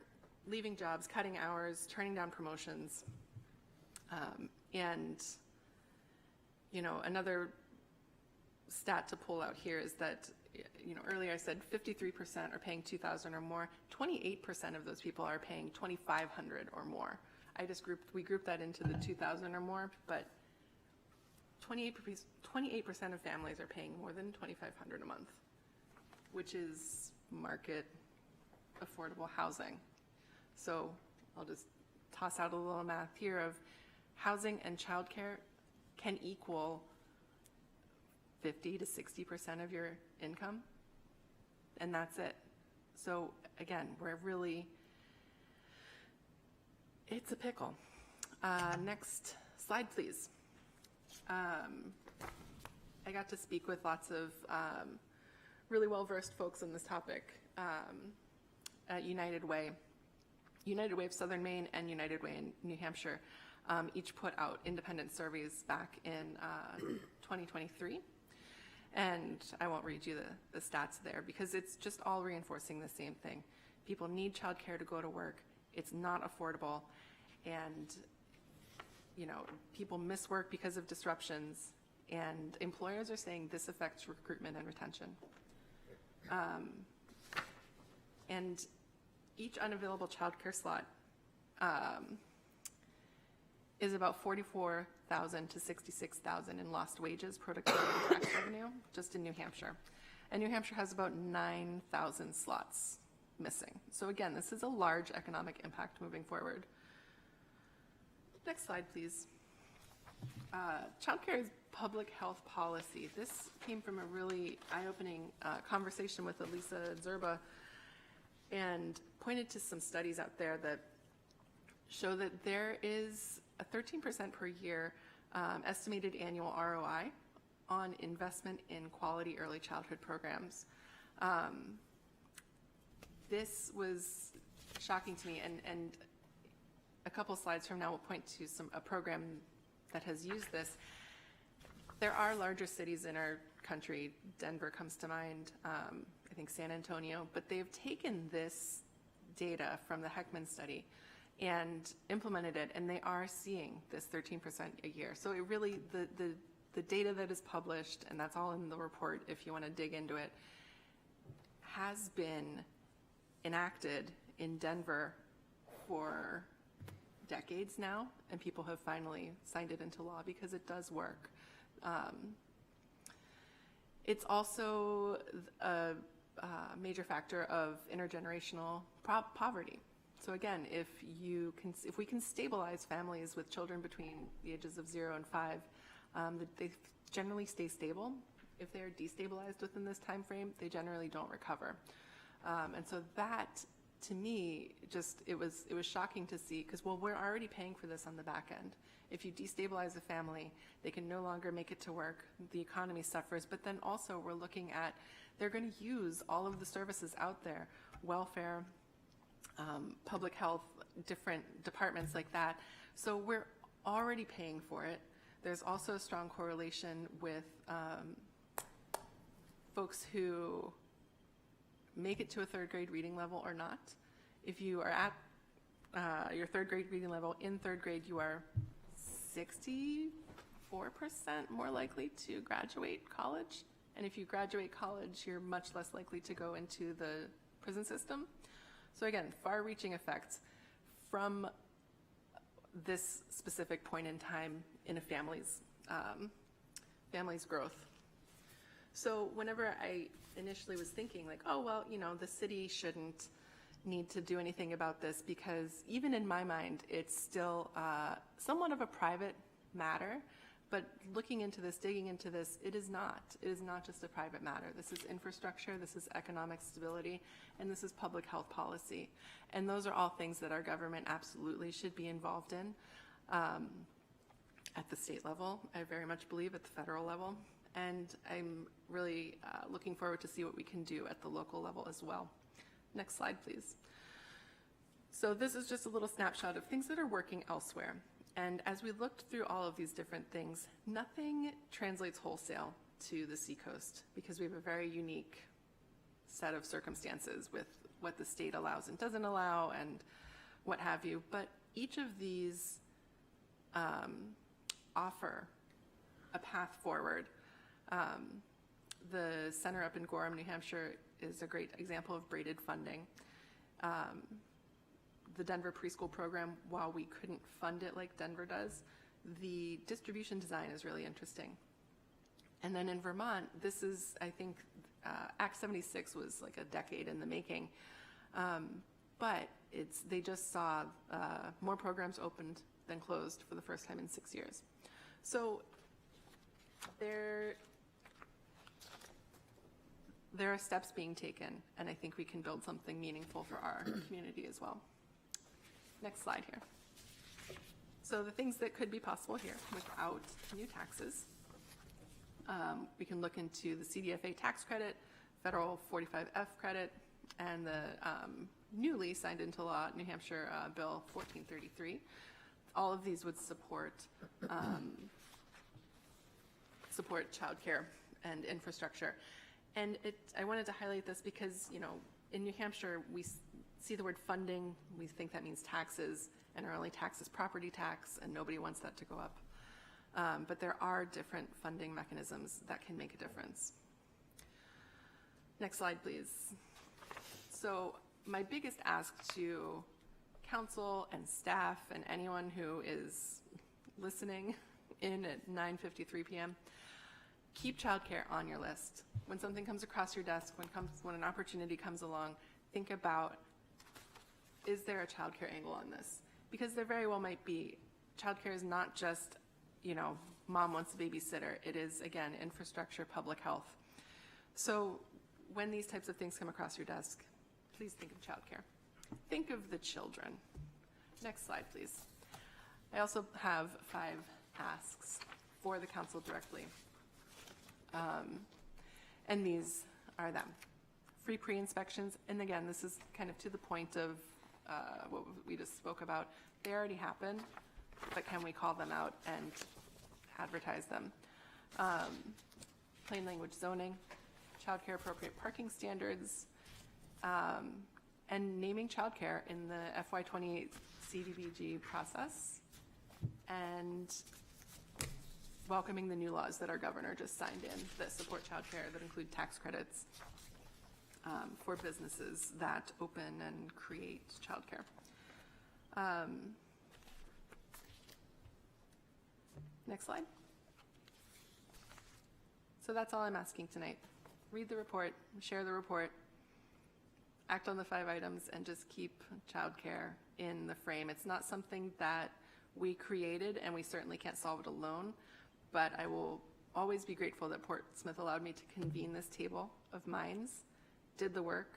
leaving jobs, cutting hours, turning down promotions. And, another stat to pull out here is that, earlier I said 53% are paying $2,000 or more. 28% of those people are paying $2,500 or more. We grouped that into the 2,000 or more, but 28% of families are paying more than $2,500 a month, which is market affordable housing. So I'll just toss out a little math here of housing and childcare can equal 50 to 60% of your income, and that's it. So again, it's a pickle. Next slide, please. I got to speak with lots of really well-versed folks on this topic at United Way. United Way of Southern Maine and United Way in New Hampshire each put out independent surveys back in 2023. And I won't read you the stats there because it's just all reinforcing the same thing. People need childcare to go to work. It's not affordable. And, people miss work because of disruptions. And employers are saying this affects recruitment and retention. And each unavailable childcare slot is about $44,000 to $66,000 in lost wages, productivity, and tax revenue, just in New Hampshire. And New Hampshire has about 9,000 slots missing. So again, this is a large economic impact moving forward. Next slide, please. Childcare is public health policy. This came from a really eye-opening conversation with Elisa Zerba, and pointed to some studies out there that show that there is a 13% per year estimated annual ROI on investment in quality early childhood programs. This was shocking to me, and a couple slides from now we'll point to a program that has used this. There are larger cities in our country. Denver comes to mind, I think San Antonio, but they've taken this data from the Heckman study and implemented it, and they are seeing this 13% a year. So it really, the data that is published, and that's all in the report if you want to dig into it, has been enacted in Denver for decades now, and people have finally signed it into law because it does work. It's also a major factor of intergenerational poverty. So again, if we can stabilize families with children between the ages of 0 and 5, they generally stay stable. If they're destabilized within this time frame, they generally don't recover. And so that, to me, it was shocking to see, because we're already paying for this on the back end. If you destabilize a family, they can no longer make it to work, the economy suffers, but then also we're looking at, they're going to use all of the services out there, welfare, public health, different departments like that. So we're already paying for it. There's also a strong correlation with folks who make it to a third grade reading level or not. If you are at your third grade reading level, in third grade you are 64% more likely to graduate college. And if you graduate college, you're much less likely to go into the prison system. So again, far-reaching effects from this specific point in time in a family's growth. So whenever I initially was thinking like, oh, well, the city shouldn't need to do anything about this, because even in my mind, it's still somewhat of a private matter. But looking into this, digging into this, it is not. It is not just a private matter. This is infrastructure, this is economic stability, and this is public health policy. And those are all things that our government absolutely should be involved in. at the state level. I very much believe at the federal level. And I'm really looking forward to see what we can do at the local level as well. Next slide, please. So this is just a little snapshot of things that are working elsewhere. And as we looked through all of these different things, nothing translates wholesale to the Seacoast because we have a very unique set of circumstances with what the state allows and doesn't allow and what have you. But each of these offer a path forward. The center up in Gorham, New Hampshire is a great example of braided funding. The Denver preschool program, while we couldn't fund it like Denver does, the distribution design is really interesting. And then in Vermont, this is, I think, Act 76 was like a decade in the making. But they just saw more programs opened than closed for the first time in 6 years. So there are steps being taken, and I think we can build something meaningful for our community as well. Next slide here. So the things that could be possible here without new taxes. We can look into the CDFA tax credit, federal 45F credit, and the newly signed into law New Hampshire Bill 1433. All of these would support childcare and infrastructure. And I wanted to highlight this because, you know, in New Hampshire, we see the word funding, we think that means taxes, and our only tax is property tax, and nobody wants that to go up. But there are different funding mechanisms that can make a difference. Next slide, please. So my biggest ask to council and staff and anyone who is listening in at 9:53 p.m., keep childcare on your list. When something comes across your desk, when an opportunity comes along, think about, is there a childcare angle on this? Because there very well might be. Childcare is not just, you know, mom wants a babysitter. It is, again, infrastructure, public health. So when these types of things come across your desk, please think of childcare. Think of the children. Next slide, please. I also have 5 asks for the council directly. And these are them. Free pre-inspections, and again, this is kind of to the point of what we just spoke about. They already happen, but can we call them out and advertise them? Plain language zoning, childcare appropriate parking standards, and naming childcare in the FY28 CDBG process, and welcoming the new laws that our governor just signed in that support childcare, that include tax credits for businesses that open and create childcare. Next slide. So that's all I'm asking tonight. Read the report, share the report, act on the 5 items, and just keep childcare in the frame. It's not something that we created, and we certainly can't solve it alone, but I will always be grateful that Portsmouth allowed me to convene this table of minds, did the work,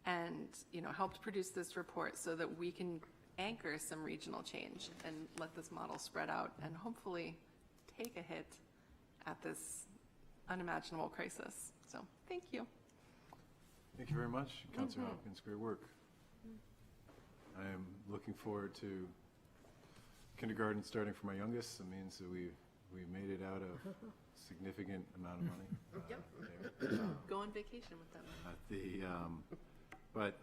and, you know, helped produce this report so that we can anchor some regional change and let this model spread out and hopefully take a hit at this unimaginable crisis. So thank you. Thank you very much, Councilor Hopkins. Great work. I am looking forward to kindergarten starting for my youngest. It means that we made it out of a significant amount of money. Yep. Go on vacation with them. But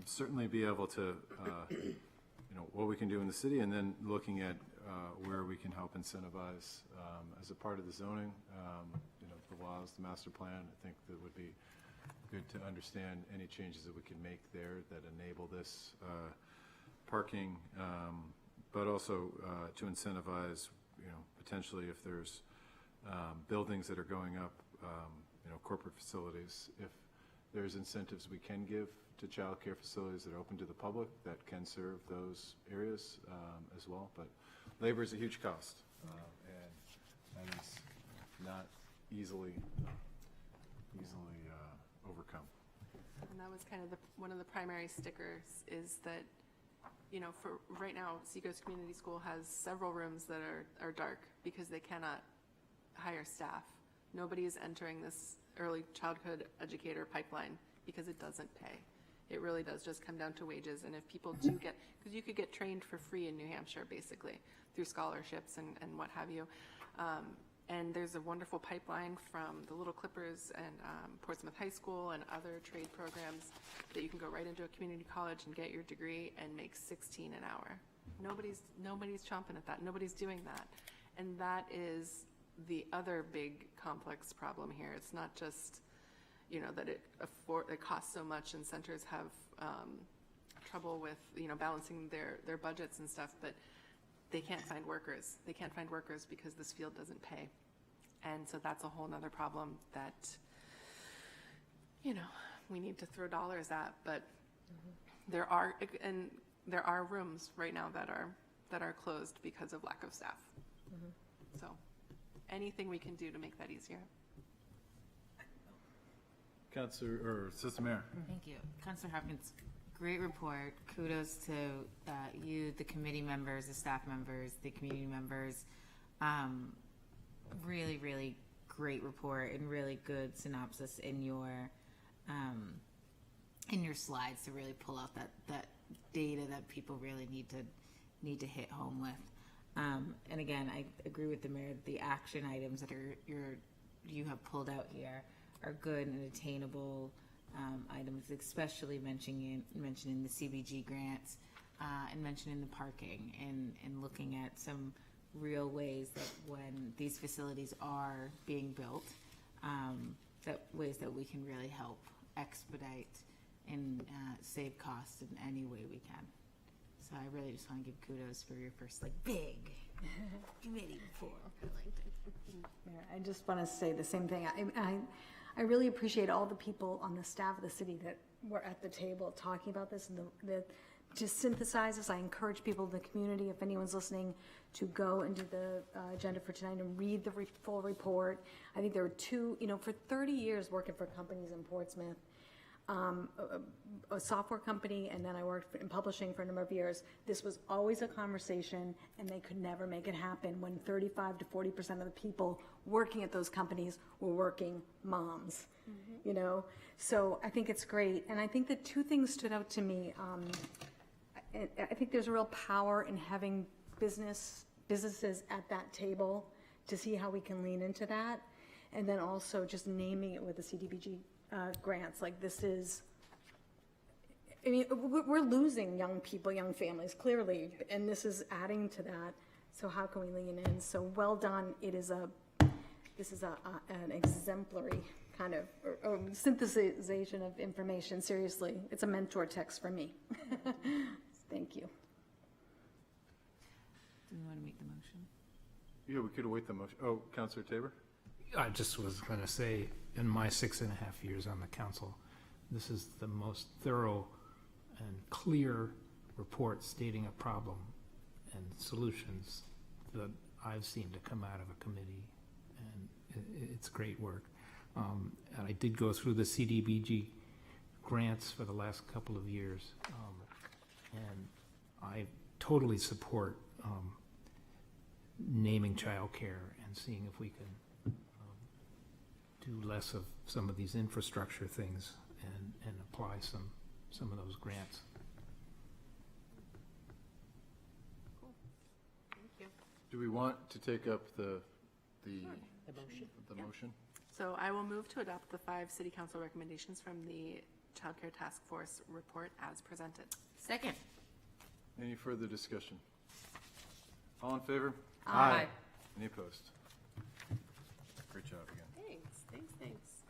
certainly be able to, you know, what we can do in the city, and then looking at where we can help incentivize as a part of the zoning, you know, the laws, the master plan. I think that would be good to understand any changes that we can make there that enable this parking, but also to incentivize, you know, potentially if there's buildings that are going up, you know, corporate facilities, if there's incentives we can give to childcare facilities that are open to the public that can serve those areas as well. But labor is a huge cost, and that is not easily overcome. And that was kind of one of the primary stickers, is that you know, for right now, Seacoast Community School has several rooms that are dark because they cannot hire staff. Nobody is entering this early childhood educator pipeline because it doesn't pay. It really does just come down to wages. And if people do get, because you could get trained for free in New Hampshire, basically, through scholarships and what have you. And there's a wonderful pipeline from the Little Clippers and Portsmouth High School and other trade programs that you can go right into a community college and get your degree and make $16 an hour. Nobody's chomping at that. Nobody's doing that. And that is the other big complex problem here. It's not just, you know, that it costs so much and centers have trouble with, you know, balancing their budgets and stuff, but they can't find workers. They can't find workers because this field doesn't pay. And so that's a whole nother problem that, you know, we need to throw dollars at, but there are rooms right now that are closed because of lack of staff. So anything we can do to make that easier. Councilor, or Assistant Mayor. Thank you. Councilor Hopkins, great report. Kudos to you, the committee members, the staff members, the community members. Really, really great report and really good synopsis in your slides to really pull out that data that people really need to hit home with. And again, I agree with the mayor that the action items that you have pulled out here are good and attainable items, especially mentioning the CBG grants and mentioning the parking and looking at some real ways that when these facilities are being built, ways that we can really help expedite and save costs in any way we can. So I really just want to give kudos for your first big committee report. Mayor, I just want to say the same thing. I really appreciate all the people on the staff of the city that were at the table talking about this and to synthesize this. I encourage people in the community, if anyone's listening, to go into the agenda for tonight and read the full report. I think there were two, you know, for 30 years working for companies in Portsmouth, a software company, and then I worked in publishing for a number of years. This was always a conversation, and they could never make it happen when 35 to 40% of the people working at those companies were working moms, you know? So I think it's great. And I think that two things stood out to me. I think there's a real power in having businesses at that table to see how we can lean into that. And then also just naming it with the CDBG grants. Like this is, I mean, we're losing young people, young families, clearly, and this is adding to that. So how can we lean in? So well done. This is an exemplary kind of or synthesization of information. Seriously, it's a mentor text for me. Thank you. Do you want to make the motion? Yeah, we could await the motion. Oh, Councilor Tabor? I just was going to say, in my 6.5 years on the council, this is the most thorough and clear report stating a problem and solutions that I've seen to come out of a committee, and it's great work. And I did go through the CDBG grants for the last couple of years, and I totally support naming childcare and seeing if we can do less of some of these infrastructure things and apply some of those grants. Cool. Thank you. Do we want to take up the motion? So I will move to adopt the 5 city council recommendations from the Child Care Task Force report as presented. Second. Any further discussion? All in favor? Aye. Any opposed? Great job again. Thanks.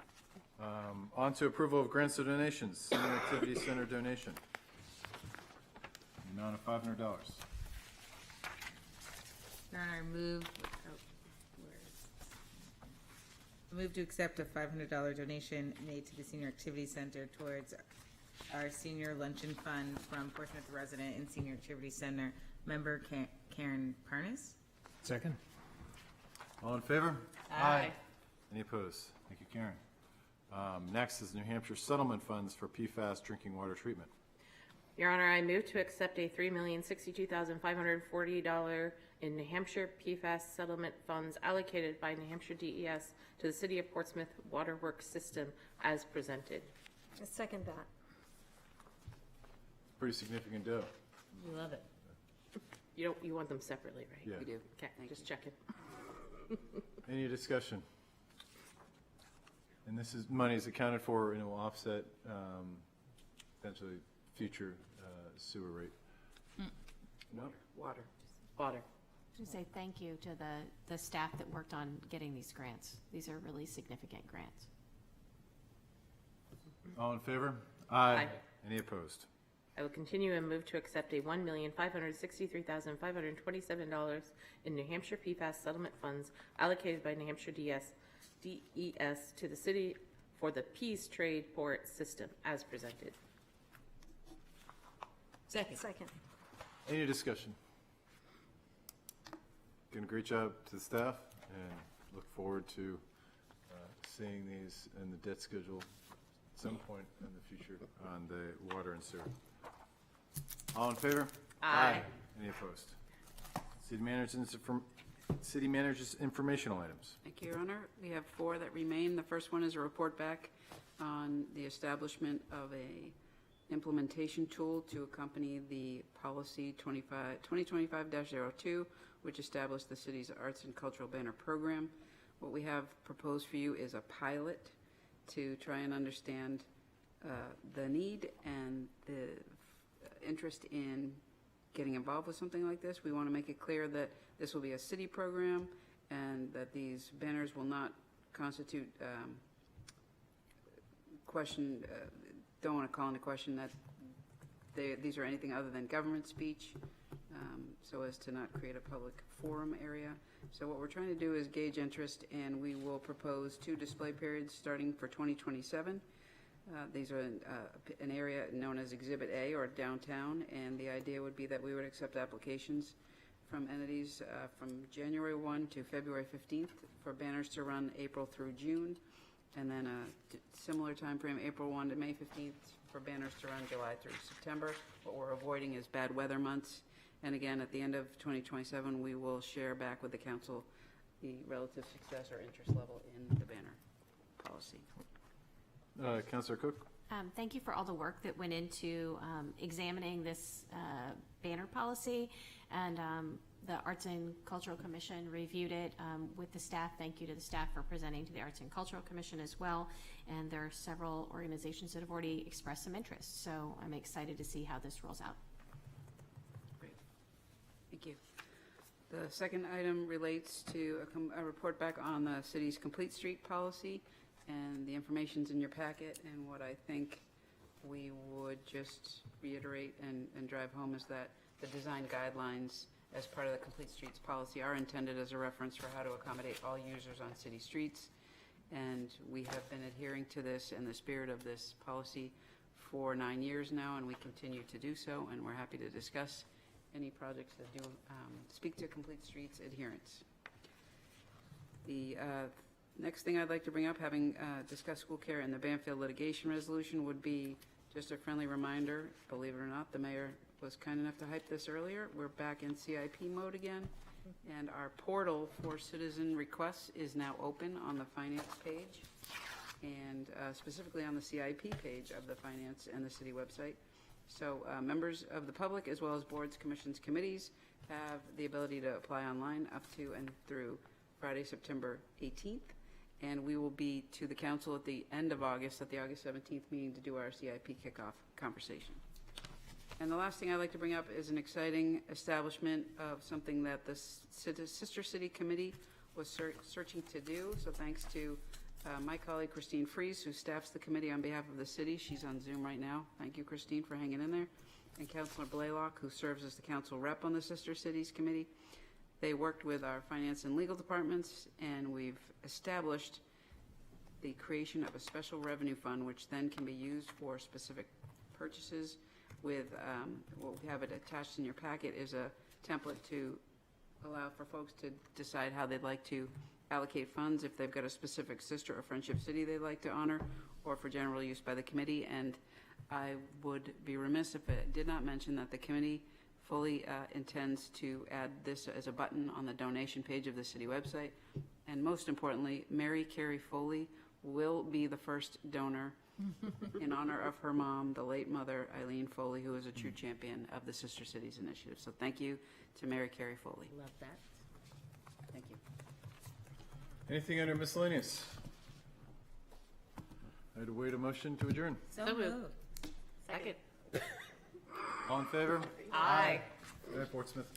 On to approval of grants or donations. Senior Activity Center donation. The amount of $500. Your Honor, I move to accept a $500 donation made to the Senior Activity Center towards our senior luncheon fund from Portsmouth resident and Senior Activity Center member Karen Parnas. Second? All in favor? Aye. Any opposed? Thank you, Karen. Next is New Hampshire settlement funds for PFAS drinking water treatment. Your Honor, I move to accept a $3,062,540 in New Hampshire PFAS settlement funds allocated by New Hampshire DES to the City of Portsmouth Waterworks System as presented. I second that. Pretty significant dough. We love it. You want them separately, right? Yeah. We do. Okay, just checking. Any discussion? And this is, money is accounted for and it will offset potentially future sewer rate. No? Water. To say thank you to the staff that worked on getting these grants. These are really significant grants. All in favor? Aye. Any opposed? I will continue and move to accept a $1,563,527 in New Hampshire PFAS settlement funds allocated by New Hampshire DES to the city for the Peace Trade Port System as presented. Second. Second. Any discussion? Doing a great job to the staff and look forward to seeing these in the debt schedule at some point in the future on the water and sewer. All in favor? Aye. Any opposed? City manager's informational items. Thank you, Your Honor. We have 4 that remain. The first one is a report back on the establishment of a implementation tool to accompany the policy 2025-02, which established the city's arts and cultural banner program. What we have proposed for you is a pilot to try and understand the need and the interest in getting involved with something like this. We want to make it clear that this will be a city program and that these banners will not constitute don't want to call into question that these are anything other than government speech, so as to not create a public forum area. So what we're trying to do is gauge interest, and we will propose 2 display periods starting for 2027. These are an area known as Exhibit A, or downtown, and the idea would be that we would accept applications from entities from January 1 to February 15th for banners to run April through June, and then a similar time frame, April 1 to May 15th, for banners to run July through September. What we're avoiding is bad weather months. And again, at the end of 2027, we will share back with the council the relative success or interest level in the banner policy. Councilor Cook? Thank you for all the work that went into examining this banner policy, and the Arts and Cultural Commission reviewed it with the staff. Thank you to the staff for presenting to the Arts and Cultural Commission as well, and there are several organizations that have already expressed some interest, so I'm excited to see how this rolls out. Great. Thank you. The second item relates to a report back on the city's complete street policy, and the information's in your packet, and what I think we would just reiterate and drive home is that the design guidelines as part of the complete streets policy are intended as a reference for how to accommodate all users on city streets, and we have been adhering to this in the spirit of this policy for 9 years now, and we continue to do so, and we're happy to discuss any projects that do speak to complete streets adherence. The next thing I'd like to bring up, having discussed school care and the Banfield litigation resolution, would be just a friendly reminder. Believe it or not, the mayor was kind enough to hype this earlier. We're back in CIP mode again, and our portal for citizen requests is now open on the finance page, and specifically on the CIP page of the finance and the city website. So members of the public, as well as boards, commissions, committees, have the ability to apply online up to and through Friday, September 18th. And we will be to the council at the end of August, at the August 17th meeting, to do our CIP kickoff conversation. And the last thing I'd like to bring up is an exciting establishment of something that the Sister City Committee was searching to do. So thanks to my colleague Christine Fries, who staffs the committee on behalf of the city. She's on Zoom right now. Thank you, Christine, for hanging in there. And Councilor Blaylock, who serves as the council rep on the Sister Cities Committee. They worked with our finance and legal departments, and we've established the creation of a special revenue fund, which then can be used for specific purchases. With what we have it attached in your packet is a template to allow for folks to decide how they'd like to allocate funds, if they've got a specific sister or friendship city they'd like to honor, or for general use by the committee. And I would be remiss if I did not mention that the committee fully intends to add this as a button on the donation page of the city website. And most importantly, Mary Carey Foley will be the first donor in honor of her mom, the late mother, Eileen Foley, who is a true champion of the Sister Cities Initiative. So thank you to Mary Carey Foley. Love that. Thank you. Anything under miscellaneous? I'd await a motion to adjourn. So moved. Second. All in favor? Aye. All right, Portsmouth.